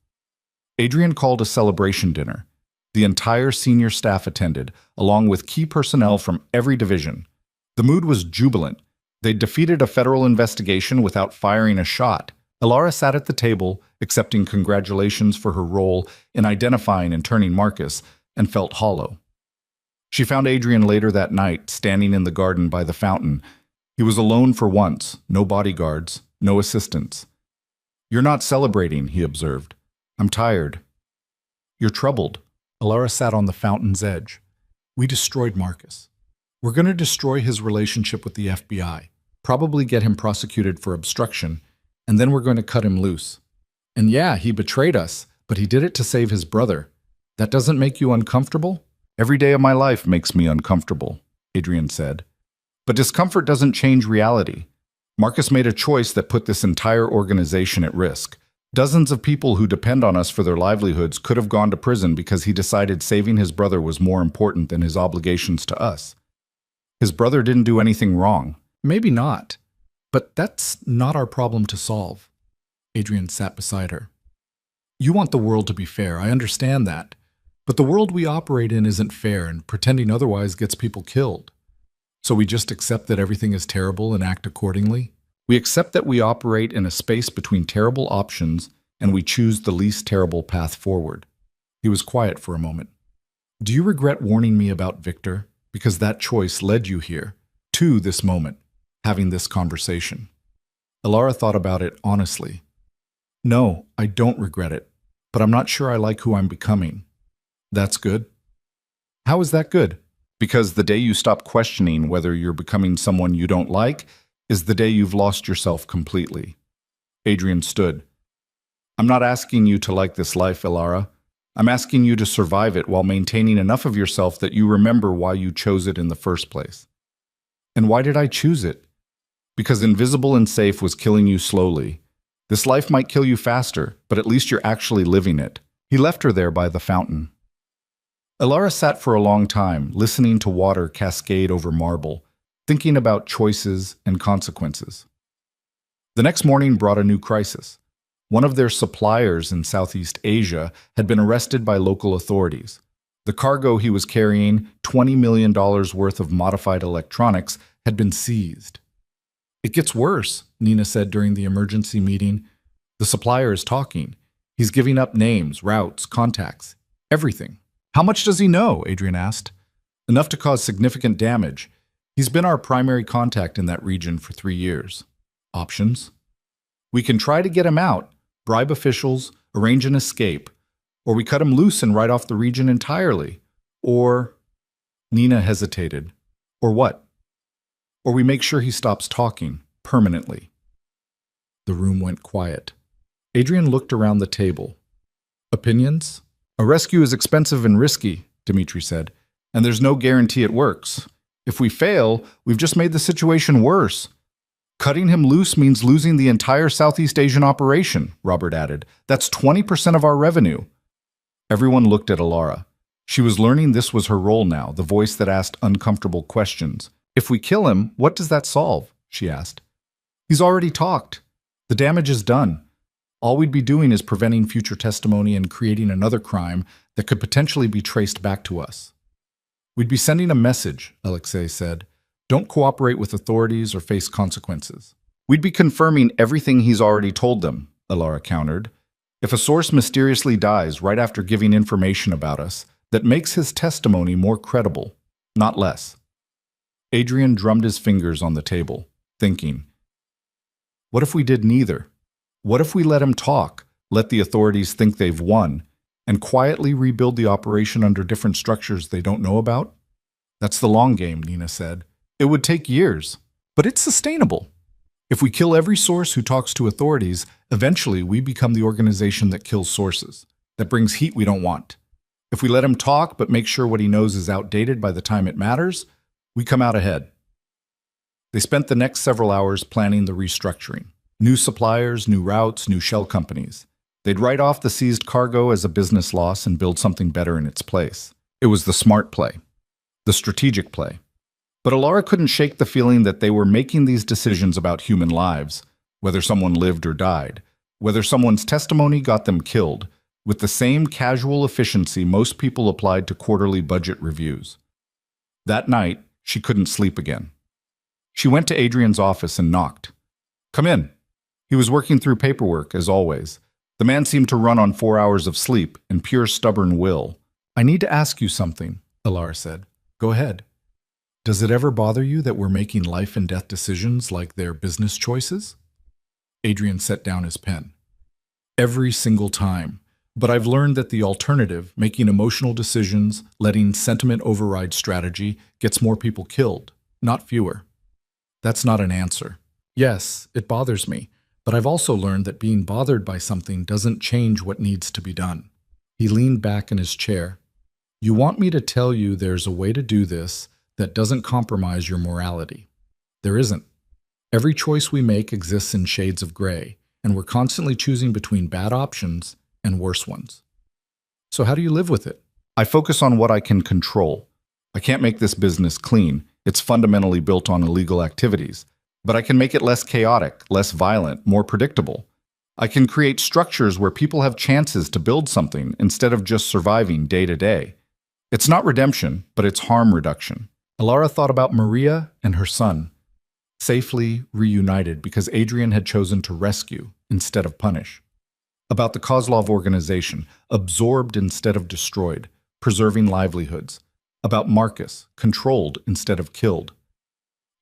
A: Adrian called a celebration dinner. The entire senior staff attended, along with key personnel from every division. The mood was jubilant. They'd defeated a federal investigation without firing a shot. Alara sat at the table, accepting congratulations for her role in identifying and turning Marcus, and felt hollow. She found Adrian later that night, standing in the garden by the fountain. He was alone for once, no bodyguards, no assistants. "You're not celebrating," he observed. "I'm tired." "You're troubled." Alara sat on the fountain's edge. "We destroyed Marcus. We're going to destroy his relationship with the FBI, probably get him prosecuted for obstruction, and then we're going to cut him loose. And yeah, he betrayed us, but he did it to save his brother. That doesn't make you uncomfortable?" "Every day of my life makes me uncomfortable," Adrian said. "But discomfort doesn't change reality. Marcus made a choice that put this entire organization at risk. Dozens of people who depend on us for their livelihoods could have gone to prison because he decided saving his brother was more important than his obligations to us. His brother didn't do anything wrong." "Maybe not, but that's not our problem to solve." Adrian sat beside her. "You want the world to be fair, I understand that. But the world we operate in isn't fair, and pretending otherwise gets people killed. So we just accept that everything is terrible and act accordingly? We accept that we operate in a space between terrible options, and we choose the least terrible path forward." He was quiet for a moment. "Do you regret warning me about Victor? Because that choice led you here, to this moment, having this conversation." Alara thought about it honestly. "No, I don't regret it, but I'm not sure I like who I'm becoming." "That's good." "How is that good?" "Because the day you stop questioning whether you're becoming someone you don't like is the day you've lost yourself completely." Adrian stood. "I'm not asking you to like this life, Alara. I'm asking you to survive it while maintaining enough of yourself that you remember why you chose it in the first place." "And why did I choose it?" "Because invisible and safe was killing you slowly. This life might kill you faster, but at least you're actually living it." He left her there by the fountain. Alara sat for a long time, listening to water cascade over marble, thinking about choices and consequences. The next morning brought a new crisis. One of their suppliers in Southeast Asia had been arrested by local authorities. The cargo he was carrying, $20 million worth of modified electronics, had been seized. "It gets worse," Nina said during the emergency meeting. "The supplier is talking. He's giving up names, routes, contacts, everything." "How much does he know?" Adrian asked. "Enough to cause significant damage. He's been our primary contact in that region for 3 years. Options? We can try to get him out, bribe officials, arrange an escape, or we cut him loose and write off the region entirely. Or..." Nina hesitated. "Or what?" "Or we make sure he stops talking, permanently." The room went quiet. Adrian looked around the table. "Opinions?" "A rescue is expensive and risky," Dimitri said, "and there's no guarantee it works. If we fail, we've just made the situation worse." "Cutting him loose means losing the entire Southeast Asian operation," Robert added. "That's 20% of our revenue." Everyone looked at Alara. She was learning this was her role now, the voice that asked uncomfortable questions. "If we kill him, what does that solve?" she asked. "He's already talked. The damage is done. All we'd be doing is preventing future testimony and creating another crime that could potentially be traced back to us." "We'd be sending a message," Alexei said. "Don't cooperate with authorities or face consequences." "We'd be confirming everything he's already told them," Alara countered. "If a source mysteriously dies right after giving information about us, that makes his testimony more credible, not less." Adrian drummed his fingers on the table, thinking, what if we did neither? What if we let him talk, let the authorities think they've won, and quietly rebuild the operation under different structures they don't know about? "That's the long game," Nina said. "It would take years, but it's sustainable. If we kill every source who talks to authorities, eventually we become the organization that kills sources, that brings heat we don't want. If we let him talk but make sure what he knows is outdated by the time it matters, we come out ahead." They spent the next several hours planning the restructuring. New suppliers, new routes, new shell companies. They'd write off the seized cargo as a business loss and build something better in its place. It was the smart play, the strategic play. But Alara couldn't shake the feeling that they were making these decisions about human lives, whether someone lived or died, whether someone's testimony got them killed, with the same casual efficiency most people applied to quarterly budget reviews. That night, she couldn't sleep again. She went to Adrian's office and knocked. "Come in." He was working through paperwork, as always. The man seemed to run on 4 hours of sleep and pure stubborn will. "I need to ask you something," Alara said. Go ahead. Does it ever bother you that we're making life and death decisions like they're business choices? Adrian set down his pen. Every single time. But I've learned that the alternative, making emotional decisions, letting sentiment override strategy, gets more people killed, not fewer. That's not an answer. Yes, it bothers me, but I've also learned that being bothered by something doesn't change what needs to be done. He leaned back in his chair. You want me to tell you there's a way to do this that doesn't compromise your morality. There isn't. Every choice we make exists in shades of gray, and we're constantly choosing between bad options and worse ones. So how do you live with it? I focus on what I can control. I can't make this business clean. It's fundamentally built on illegal activities. But I can make it less chaotic, less violent, more predictable. I can create structures where people have chances to build something instead of just surviving day to day. It's not redemption, but it's harm reduction. Alara thought about Maria and her son, safely reunited because Adrian had chosen to rescue instead of punish. About the Kozlov organization, absorbed instead of destroyed, preserving livelihoods. About Marcus, controlled instead of killed.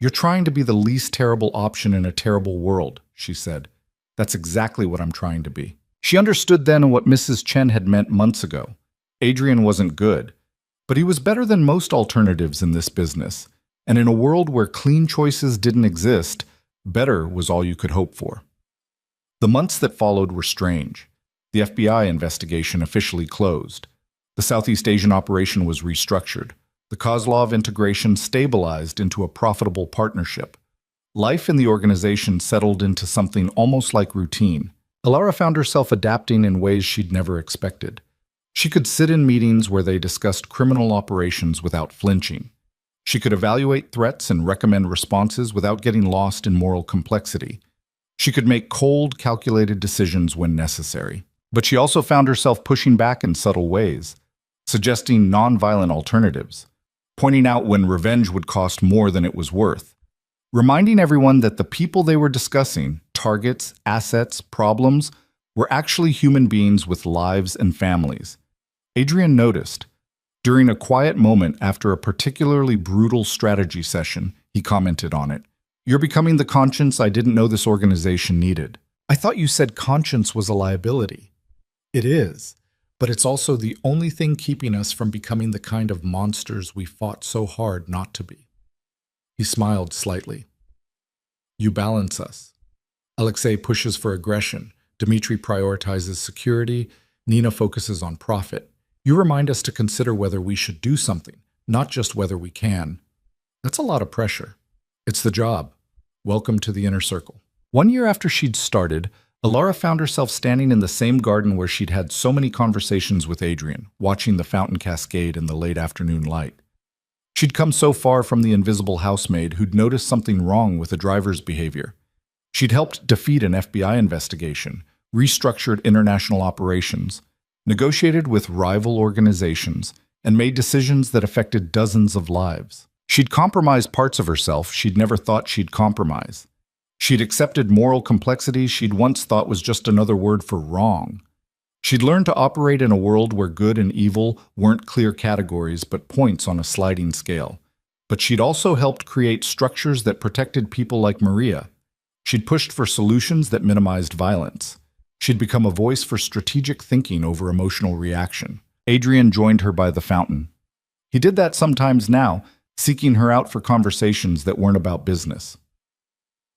A: You're trying to be the least terrible option in a terrible world, she said. That's exactly what I'm trying to be. She understood then what Mrs. Chen had meant months ago. Adrian wasn't good, but he was better than most alternatives in this business, and in a world where clean choices didn't exist, better was all you could hope for. The months that followed were strange. The FBI investigation officially closed. The Southeast Asian operation was restructured. The Kozlov integration stabilized into a profitable partnership. Life in the organization settled into something almost like routine. Alara found herself adapting in ways she'd never expected. She could sit in meetings where they discussed criminal operations without flinching. She could evaluate threats and recommend responses without getting lost in moral complexity. She could make cold, calculated decisions when necessary. But she also found herself pushing back in subtle ways, suggesting nonviolent alternatives, pointing out when revenge would cost more than it was worth, reminding everyone that the people they were discussing, targets, assets, problems, were actually human beings with lives and families. Adrian noticed. During a quiet moment after a particularly brutal strategy session, he commented on it. You're becoming the conscience I didn't know this organization needed. I thought you said conscience was a liability. It is, but it's also the only thing keeping us from becoming the kind of monsters we fought so hard not to be. He smiled slightly. You balance us. Alexei pushes for aggression. Dmitri prioritizes security. Nina focuses on profit. You remind us to consider whether we should do something, not just whether we can. That's a lot of pressure. It's the job. Welcome to the inner circle. 1 year after she'd started, Alara found herself standing in the same garden where she'd had so many conversations with Adrian, watching the fountain cascade in the late afternoon light. She'd come so far from the invisible housemaid who'd noticed something wrong with the driver's behavior. She'd helped defeat an FBI investigation, restructured international operations, negotiated with rival organizations, and made decisions that affected dozens of lives. She'd compromised parts of herself she'd never thought she'd compromise. She'd accepted moral complexity she'd once thought was just another word for wrong. She'd learned to operate in a world where good and evil weren't clear categories but points on a sliding scale. But she'd also helped create structures that protected people like Maria. She'd pushed for solutions that minimized violence. She'd become a voice for strategic thinking over emotional reaction. Adrian joined her by the fountain. He did that sometimes now, seeking her out for conversations that weren't about business.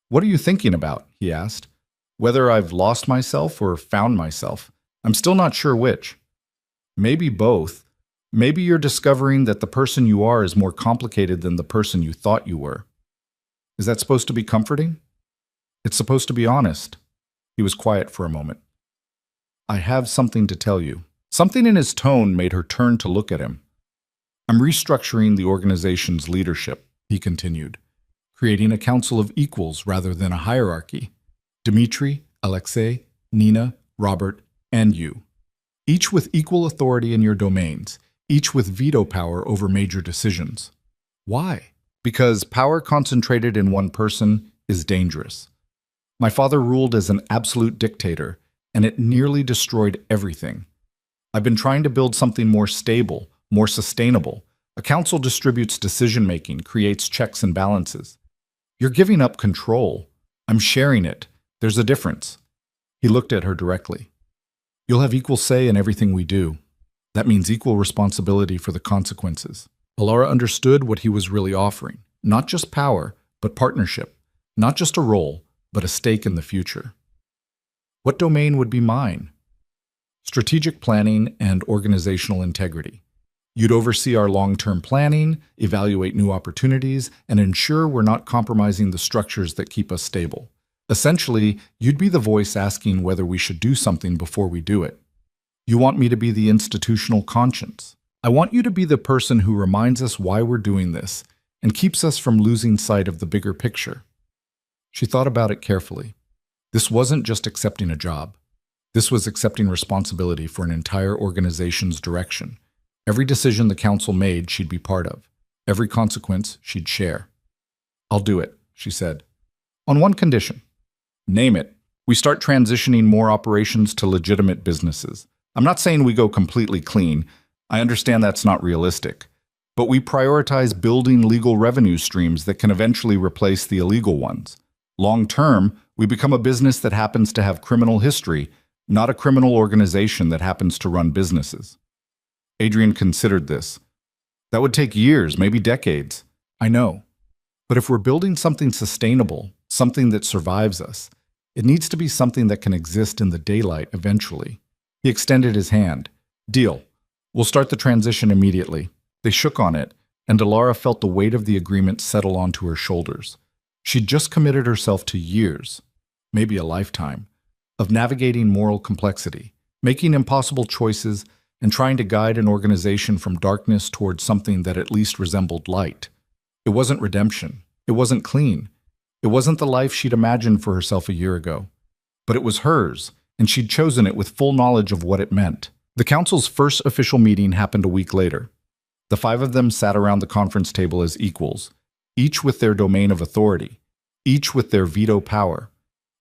A: What are you thinking about? He asked. Whether I've lost myself or found myself. I'm still not sure which. Maybe both. Maybe you're discovering that the person you are is more complicated than the person you thought you were. Is that supposed to be comforting? It's supposed to be honest. He was quiet for a moment. I have something to tell you. Something in his tone made her turn to look at him. I'm restructuring the organization's leadership, he continued, creating a council of equals rather than a hierarchy. Dmitri, Alexei, Nina, Robert, and you. Each with equal authority in your domains, each with veto power over major decisions. Why? Because power concentrated in one person is dangerous. My father ruled as an absolute dictator, and it nearly destroyed everything. I've been trying to build something more stable, more sustainable, A council distributes decision-making, creates checks and balances. You're giving up control. I'm sharing it. There's a difference. He looked at her directly. You'll have equal say in everything we do. That means equal responsibility for the consequences. Alara understood what he was really offering. Not just power, but partnership. Not just a role, but a stake in the future. What domain would be mine? Strategic planning and organizational integrity. You'd oversee our long-term planning, evaluate new opportunities, and ensure we're not compromising the structures that keep us stable. Essentially, you'd be the voice asking whether we should do something before we do it. You want me to be the institutional conscience. I want you to be the person who reminds us why we're doing this and keeps us from losing sight of the bigger picture. She thought about it carefully. This wasn't just accepting a job. This was accepting responsibility for an entire organization's direction. Every decision the council made, she'd be part of. Every consequence, she'd share. I'll do it, she said. On one condition. Name it. We start transitioning more operations to legitimate businesses. I'm not saying we go completely clean. I understand that's not realistic. But we prioritize building legal revenue streams that can eventually replace the illegal ones. Long term, we become a business that happens to have criminal history, not a criminal organization that happens to run businesses. Adrian considered this. That would take years, maybe decades. I know. But if we're building something sustainable, something that survives us, it needs to be something that can exist in the daylight eventually. He extended his hand. Deal. We'll start the transition immediately. They shook on it, and Alara felt the weight of the agreement settle onto her shoulders. She'd just committed herself to years, maybe a lifetime, of navigating moral complexity, making impossible choices, and trying to guide an organization from darkness towards something that at least resembled light. It wasn't redemption. It wasn't clean. It wasn't the life she'd imagined for herself a year ago. But it was hers, and she'd chosen it with full knowledge of what it meant. The council's first official meeting happened a week later. The five of them sat around the conference table as equals, each with their domain of authority, each with their veto power.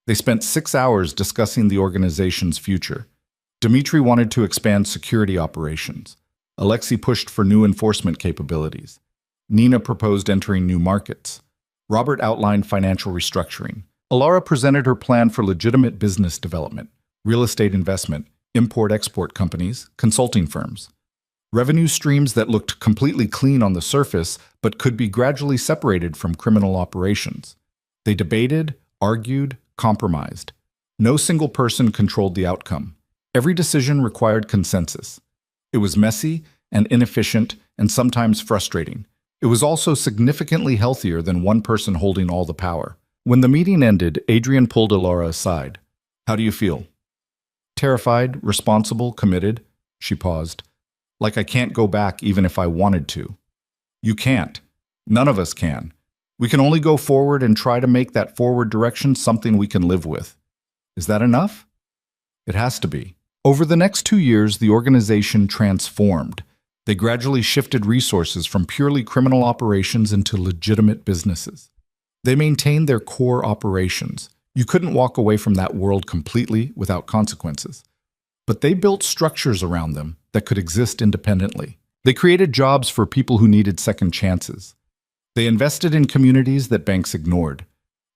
A: They spent 6 hours discussing the organization's future. Dmitry wanted to expand security operations. Alexei pushed for new enforcement capabilities. Nina proposed entering new markets. Robert outlined financial restructuring. Alara presented her plan for legitimate business development, real estate investment, import-export companies, consulting firms. Revenue streams that looked completely clean on the surface, but could be gradually separated from criminal operations. They debated, argued, compromised. No single person controlled the outcome. Every decision required consensus. It was messy and inefficient and sometimes frustrating. It was also significantly healthier than one person holding all the power. When the meeting ended, Adrian pulled Alara aside. How do you feel? Terrified, responsible, committed? She paused. Like I can't go back even if I wanted to. You can't. None of us can. We can only go forward and try to make that forward direction something we can live with. Is that enough? It has to be. Over the next 2 years, the organization transformed. They gradually shifted resources from purely criminal operations into legitimate businesses. They maintained their core operations. You couldn't walk away from that world completely without consequences. But they built structures around them that could exist independently. They created jobs for people who needed second chances. They invested in communities that banks ignored.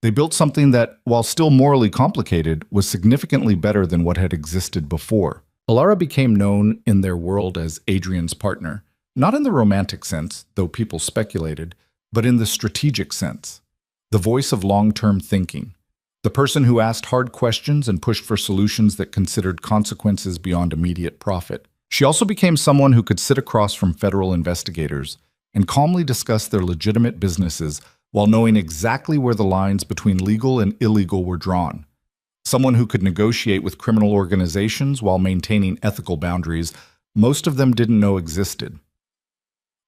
A: They built something that, while still morally complicated, was significantly better than what had existed before. Alara became known in their world as Adrian's partner, not in the romantic sense, though people speculated, but in the strategic sense. The voice of long-term thinking. The person who asked hard questions and pushed for solutions that considered consequences beyond immediate profit. She also became someone who could sit across from federal investigators and calmly discuss their legitimate businesses while knowing exactly where the lines between legal and illegal were drawn. Someone who could negotiate with criminal organizations while maintaining ethical boundaries most of them didn't know existed.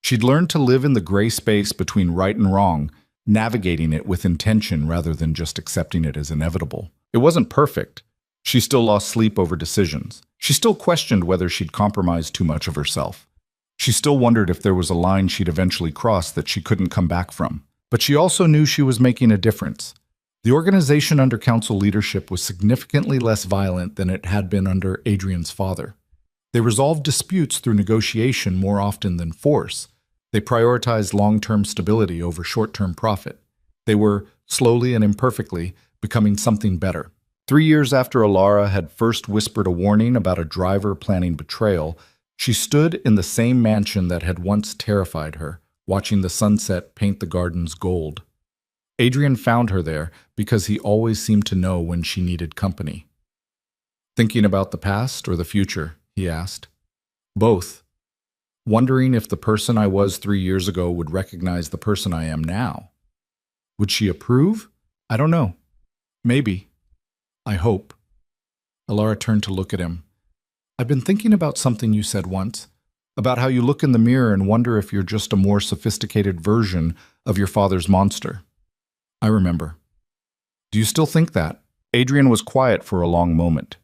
A: She'd learned to live in the gray space between right and wrong, navigating it with intention rather than just accepting it as inevitable. It wasn't perfect. She still lost sleep over decisions. She still questioned whether she'd compromised too much of herself. She still wondered if there was a line she'd eventually cross that she couldn't come back from. But she also knew she was making a difference. The organization under council leadership was significantly less violent than it had been under Adrian's father. They resolved disputes through negotiation more often than force. They prioritized long-term stability over short-term profit. They were, slowly and imperfectly, becoming something better. 3 years after Alara had first whispered a warning about a driver planning betrayal, she stood in the same mansion that had once terrified her, watching the sunset paint the gardens gold. Adrian found her there because he always seemed to know when she needed company. "Thinking about the past or the future?" he asked. "Both. Wondering if the person I was 3 years ago would recognize the person I am now. Would she approve? I don't know. Maybe. I hope." Alara turned to look at him. "I've been thinking about something you said once, about how you look in the mirror and wonder if you're just a more sophisticated version of your father's monster." "I remember." "Do you still think that?" Adrian was quiet for a long moment.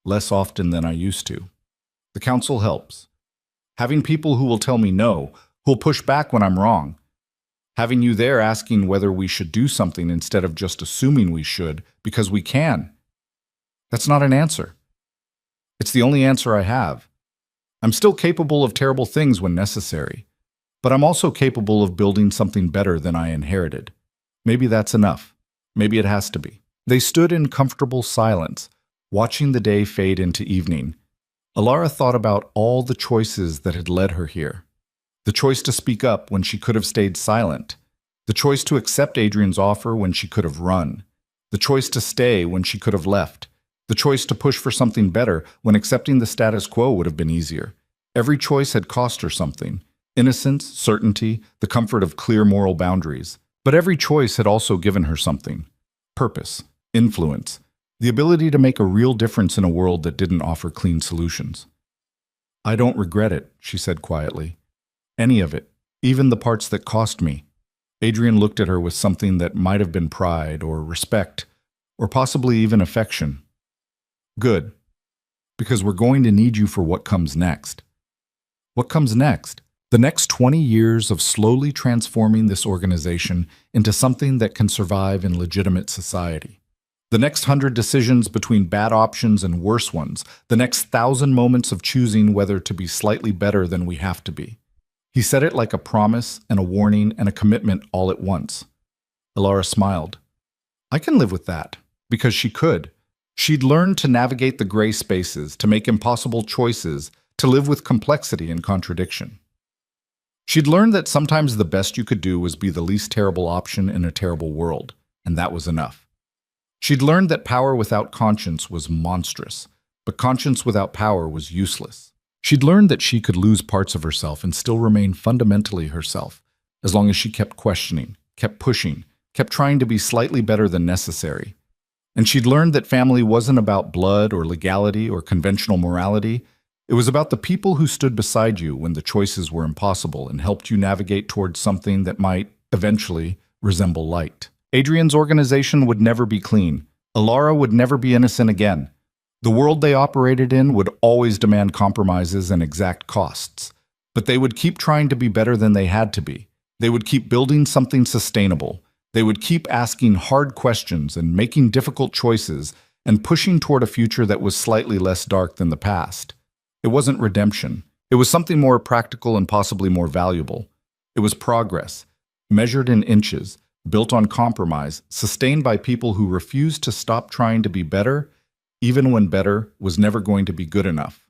A: "Less often than I used to. The council helps. Having people who will tell me no, who'll push back when I'm wrong. Having you there asking whether we should do something instead of just assuming we should, because we can. That's not an answer. It's the only answer I have. I'm still capable of terrible things when necessary, but I'm also capable of building something better than I inherited. Maybe that's enough. Maybe it has to be." They stood in comfortable silence, watching the day fade into evening. Alara thought about all the choices that had led her here. The choice to speak up when she could have stayed silent. The choice to accept Adrian's offer when she could have run. The choice to stay when she could have left. The choice to push for something better when accepting the status quo would have been easier. Every choice had cost her something. Innocence, certainty, the comfort of clear moral boundaries. But every choice had also given her something. Purpose, influence, the ability to make a real difference in a world that didn't offer clean solutions. "I don't regret it," she said quietly. "Any of it, even the parts that cost me." Adrian looked at her with something that might have been pride or respect, or possibly even affection. "Good, because we're going to need you for what comes next." "What comes next?" "The next 20 years of slowly transforming this organization into something that can survive in legitimate society. The next 100 decisions between bad options and worse ones. The next 1,000 moments of choosing whether to be slightly better than we have to be." He said it like a promise and a warning and a commitment all at once. Alara smiled. "I can live with that," because she could. She'd learned to navigate the gray spaces, to make impossible choices, to live with complexity and contradiction. She'd learned that sometimes the best you could do was be the least terrible option in a terrible world, and that was enough. She'd learned that power without conscience was monstrous, but conscience without power was useless. She'd learned that she could lose parts of herself and still remain fundamentally herself, as long as she kept questioning, kept pushing, kept trying to be slightly better than necessary. And she'd learned that family wasn't about blood or legality or conventional morality. It was about the people who stood beside you when the choices were impossible and helped you navigate towards something that might, eventually, resemble light. Adrian's organization would never be clean. Alara would never be innocent again. The world they operated in would always demand compromises and exact costs. But they would keep trying to be better than they had to be. They would keep building something sustainable. They would keep asking hard questions and making difficult choices and pushing toward a future that was slightly less dark than the past. It wasn't redemption. It was something more practical and possibly more valuable. It was progress, measured in inches, built on compromise, sustained by people who refused to stop trying to be better, even when better was never going to be good enough.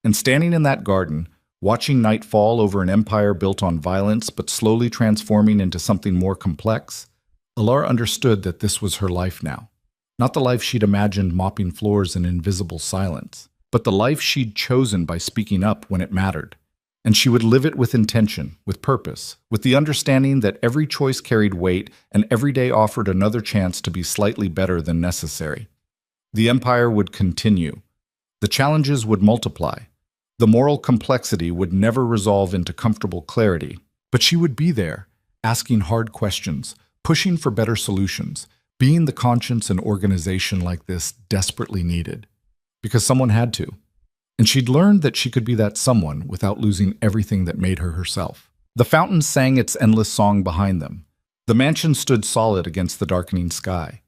A: And standing in that garden, watching night fall over an empire built on violence but slowly transforming into something more complex, Alara understood that this was her life now. Not the life she'd imagined mopping floors in invisible silence, but the life she'd chosen by speaking up when it mattered. And she would live it with intention, with purpose, with the understanding that every choice carried weight and every day offered another chance to be slightly better than necessary. The empire would continue. The challenges would multiply. The moral complexity would never resolve into comfortable clarity, but she would be there, asking hard questions, pushing for better solutions, being the conscience an organization like this desperately needed. Because someone had to. And she'd learned that she could be that someone without losing everything that made her herself. The fountain sang its endless song behind them. The mansion stood solid against the darkening sky.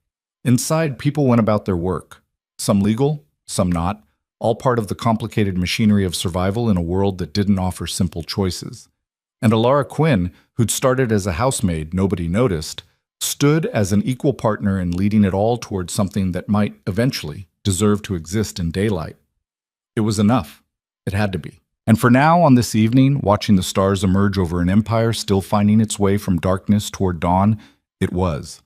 A: Inside, people went about their work. Some legal, some not, all part of the complicated machinery of survival in a world that didn't offer simple choices. And Alara Quinn, who'd started as a housemaid nobody noticed, stood as an equal partner in leading it all towards something that might, eventually, deserve to exist in daylight. It was enough. It had to be. And for now, on this evening, watching the stars emerge over an empire still finding its way from darkness toward dawn, it was.